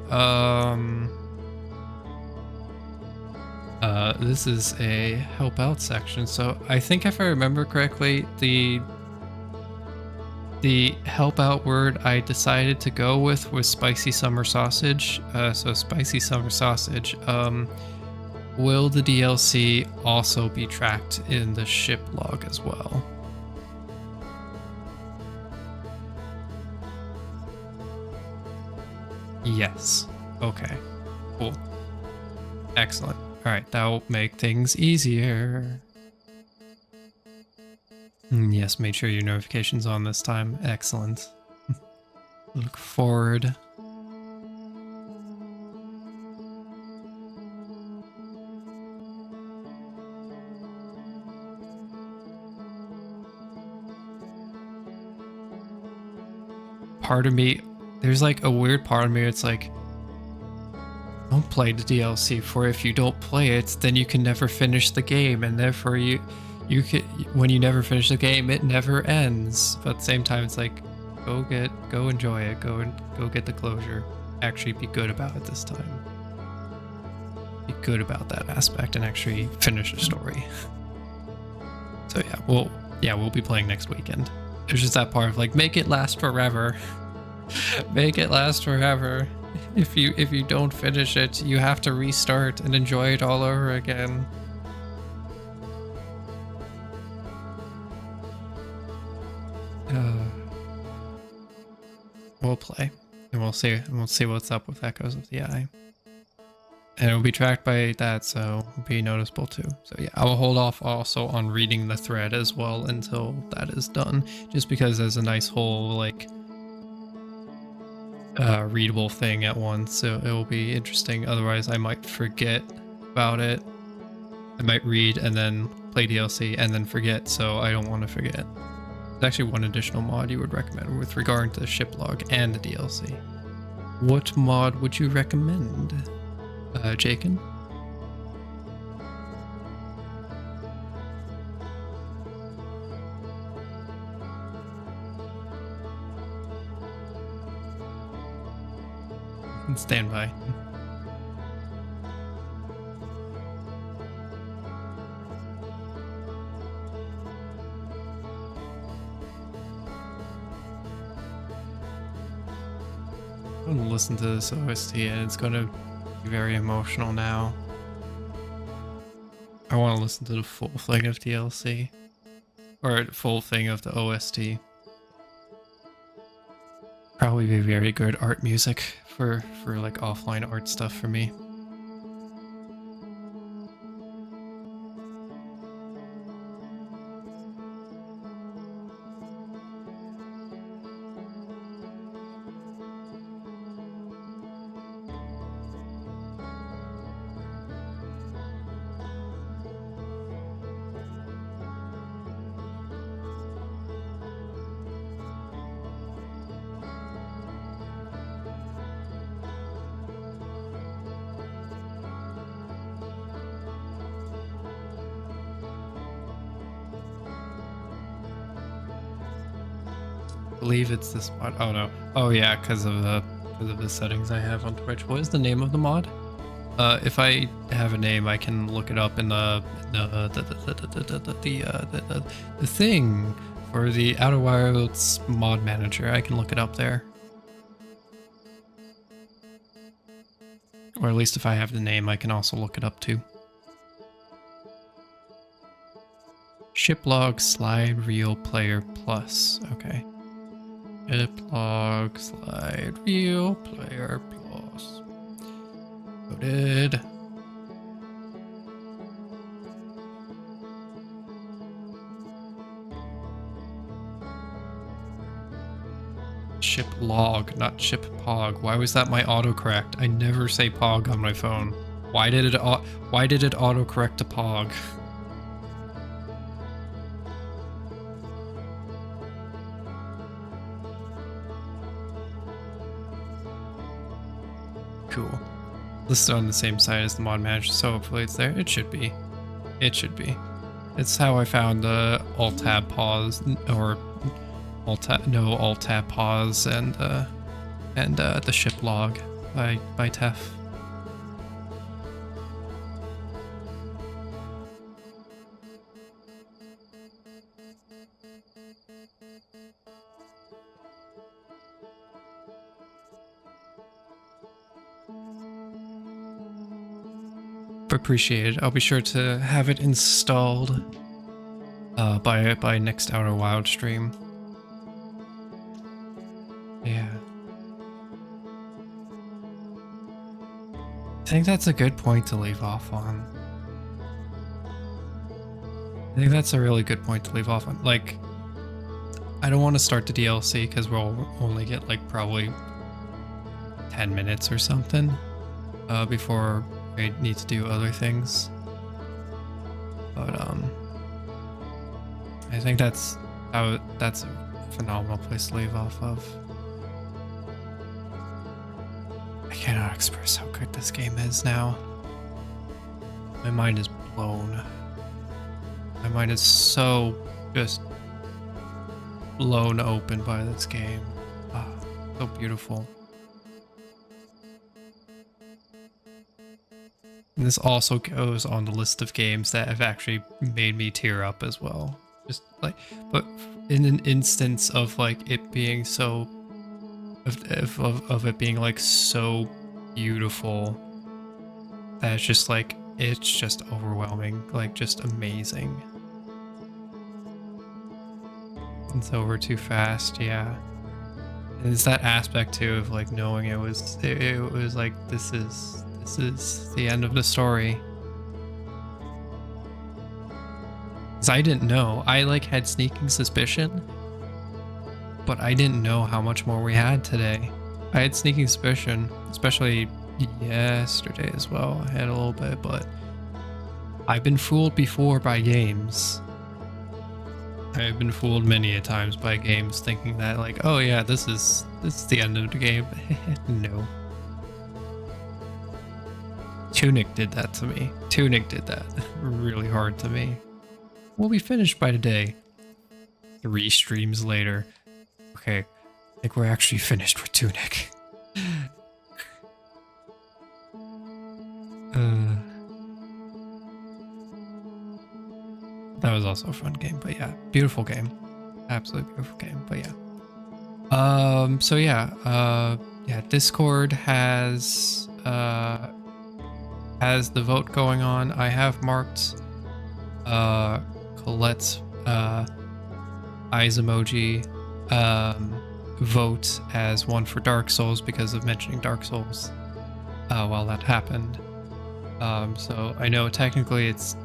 This is a help out section. So I think if I remember correctly, the help out word I decided to go with was spicy summer sausage. So spicy summer sausage. Will the DLC also be tracked in the ship log as well? Yes. Okay. Cool. Excellent. All right, that will make things easier. Yes, made sure your notifications on this time. Excellent. Look forward. Part of me, there's like a weird part of me, it's like, don't play the DLC, for if you don't play it, then you can never finish the game, and therefore you can, when you never finish the game, it never ends. But at the same time, it's like, go enjoy it, go get the closure. Actually be good about it this time. Be good about that aspect and actually finish the story. So yeah, we'll be playing next weekend. There's just that part of like, make it last forever. Make it last forever. If you don't finish it, you have to restart and enjoy it all over again. We'll play, and we'll see what's up with Echoes of the Eye. And it'll be tracked by that, so it'll be noticeable too. So yeah, I will hold off also on reading the thread as well until that is done, just because there's a nice whole like readable thing at once, so it will be interesting. Otherwise, I might forget about it. I might read and then play DLC and then forget, so I don't want to forget. There's actually one additional mod you would recommend with regard to the ship log and the DLC. What mod would you recommend, Jakin? Stand by. I'm gonna listen to this OST and it's gonna be very emotional now. I want to listen to the full thing of DLC. Or full thing of the OST. Probably be very good art music for like offline art stuff for me. I believe it's this mod. Oh no. Oh yeah, because of the settings I have on Twitch. What is the name of the mod? If I have a name, I can look it up in the thing for the Outer Wilds mod manager. I can look it up there. Or at least if I have the name, I can also look it up too. Shiplog slide reel player plus. Okay. Shiplog slide reel player plus. Loaded. Ship log, not ship pog. Why was that my autocorrect? I never say pog on my phone. Why did it autocorrect to pog? Cool. Listed on the same site as the mod manager, so hopefully it's there. It should be. It should be. It's how I found the alt tab pause or alt tab pause and the ship log by Tef. Appreciated. I'll be sure to have it installed by next Outer Wild stream. Yeah. I think that's a good point to leave off on. I think that's a really good point to leave off on. Like, I don't want to start the DLC because we'll only get like probably 10 minutes or something before we need to do other things. But I think that's a phenomenal place to leave off of. I cannot express how good this game is now. My mind is blown. My mind is so just blown open by this game. Ah, so beautiful. And this also goes on the list of games that have actually made me tear up as well. Just like, but in an instance of like it being so, of it being like so beautiful, that it's just like, it's just overwhelming, like just amazing. It's over too fast, yeah. And it's that aspect too of like knowing it was like this is the end of the story. 'Cause I didn't know. I like had sneaking suspicion, but I didn't know how much more we had today. I had sneaking suspicion, especially yesterday as well. I had a little bit, but I've been fooled before by games. I've been fooled many a times by games thinking that like, oh yeah, this is the end of the game. No. Tunic did that to me. Tunic did that really hard to me. We'll be finished by today. 3 streams later. Okay, I think we're actually finished with Tunic. That was also a fun game, but yeah, beautiful game. Absolutely beautiful game, but yeah. So yeah, Discord has the vote going on. I have marked Colette's eyes emoji vote as one for Dark Souls because of mentioning Dark Souls while that happened. So I know technically it's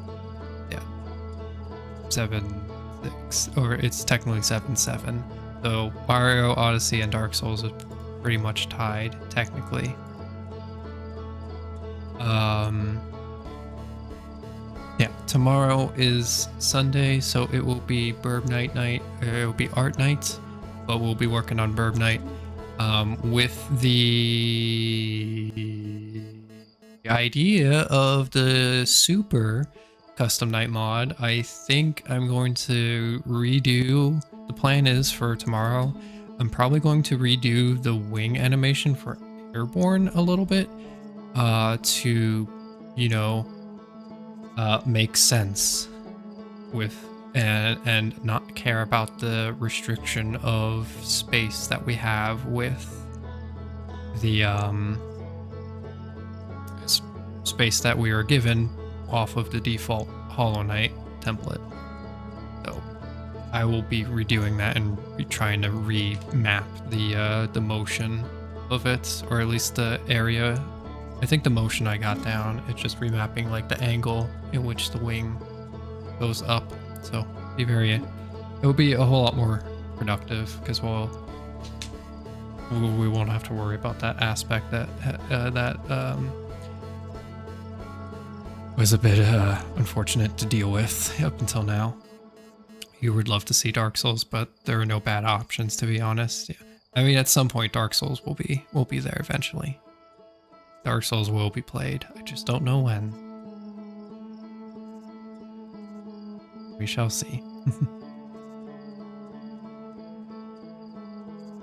7-6, or it's technically 7-7. So Mario Odyssey and Dark Souls are pretty much tied technically. Yeah, tomorrow is Sunday, so it will be Burb Night. It will be Art Night, but we'll be working on Burb Night with the idea of the super custom night mod. I think I'm going to redo, the plan is for tomorrow, I'm probably going to redo the wing animation for Airborne a little bit to, you know, make sense with and not care about the restriction of space that we have with the space that we are given off of the default Hollow Knight template. So I will be redoing that and trying to remap the motion of it, or at least the area. I think the motion I got down, it's just remapping like the angle in which the wing goes up. So it will be a whole lot more productive because we won't have to worry about that aspect that was a bit unfortunate to deal with up until now. You would love to see Dark Souls, but there are no bad options, to be honest. Yeah. I mean, at some point, Dark Souls will be there eventually. Dark Souls will be played. I just don't know when. We shall see.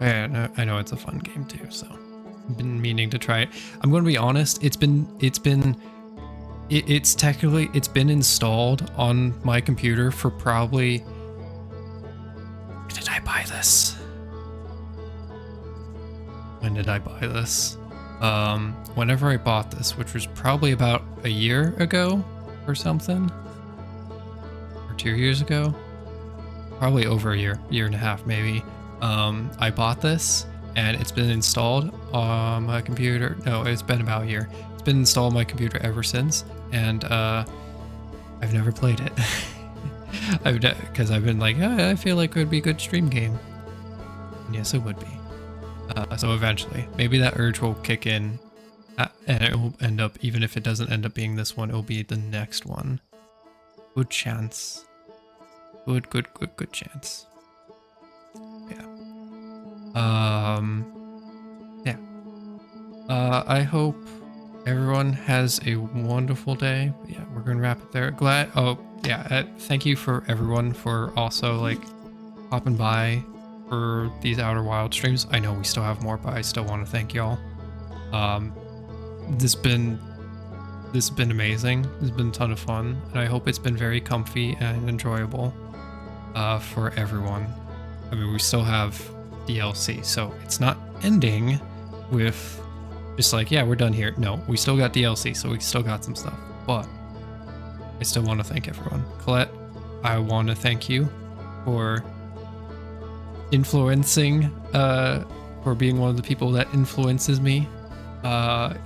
Yeah, I know it's a fun game too, so I've been meaning to try it. I'm going to be honest. It's been installed on my computer for probably. When did I buy this? When did I buy this? Whenever I bought this, which was probably about a year ago or something, or 2 years ago, probably over a year and a half maybe. I bought this and it's been installed on my computer. No, it's been about a year. It's been installed on my computer ever since, and I've never played it. Because I've been like, oh, I feel like it would be a good stream game. And yes, it would be. So eventually, maybe that urge will kick in, and it will end up, even if it doesn't end up being this one, it will be the next one. Good chance. Good chance. Yeah. Yeah. I hope everyone has a wonderful day. Yeah, we're gonna wrap it there. Thank you for everyone for also like hopping by for these Outer Wild streams. I know we still have more, but I still want to thank y'all. This has been amazing. This has been a ton of fun, and I hope it's been very comfy and enjoyable for everyone. I mean, we still have DLC, so it's not ending with just like, yeah, we're done here. No, we still got DLC, so we still got some stuff, but I still want to thank everyone. Colette, I want to thank you for influencing, for being one of the people that influences me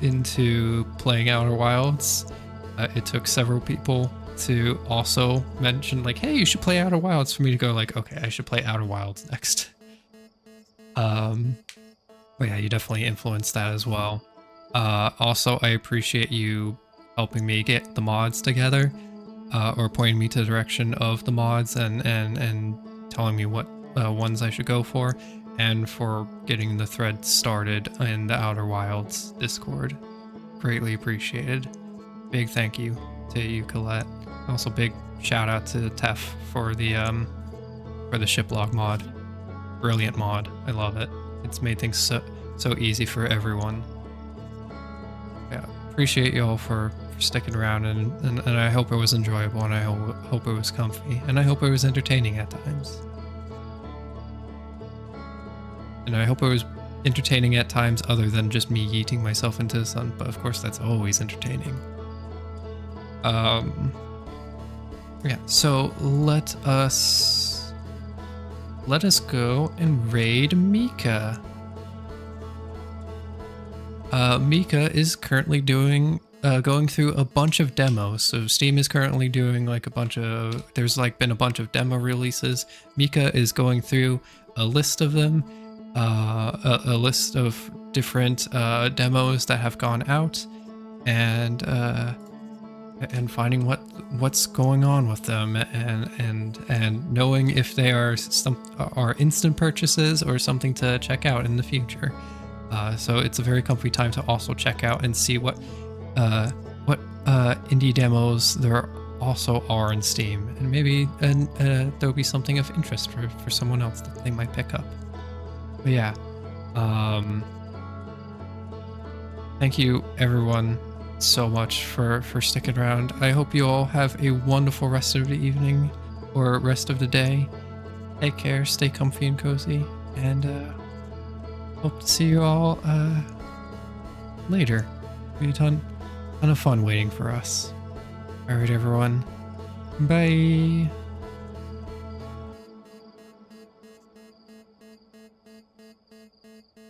into playing Outer Wilds. It took several people to also mention like, hey, you should play Outer Wilds, for me to go like, okay, I should play Outer Wilds next. But yeah, you definitely influenced that as well. Also, I appreciate you helping me get the mods together, or pointing me to the direction of the mods and telling me what ones I should go for, and for getting the thread started in the Outer Wilds Discord. Greatly appreciated. Big thank you to you, Colette. Also, big shout out to Tef for the shiplog mod. Brilliant mod. I love it. It's made things so easy for everyone. Yeah, appreciate y'all for sticking around, and I hope it was enjoyable, and I hope it was comfy, and I hope it was entertaining at times. And I hope it was entertaining at times other than just me yeeting myself into the sun, but of course that's always entertaining. Yeah, so let us go and raid Mika. Mika is currently going through a bunch of demos. So Steam is currently doing like there's like been a bunch of demo releases. Mika is going through a list of them, a list of different demos that have gone out, and finding what's going on with them, and knowing if they are instant purchases or something to check out in the future. So it's a very comfy time to also check out and see what indie demos there also are in Steam, and maybe there'll be something of interest for someone else that they might pick up. But yeah, thank you everyone so much for sticking around. I hope you all have a wonderful rest of the evening or rest of the day. Take care, stay comfy and cozy, and hope to see you all later. Be a ton ton of fun waiting for us. All right, everyone. Bye.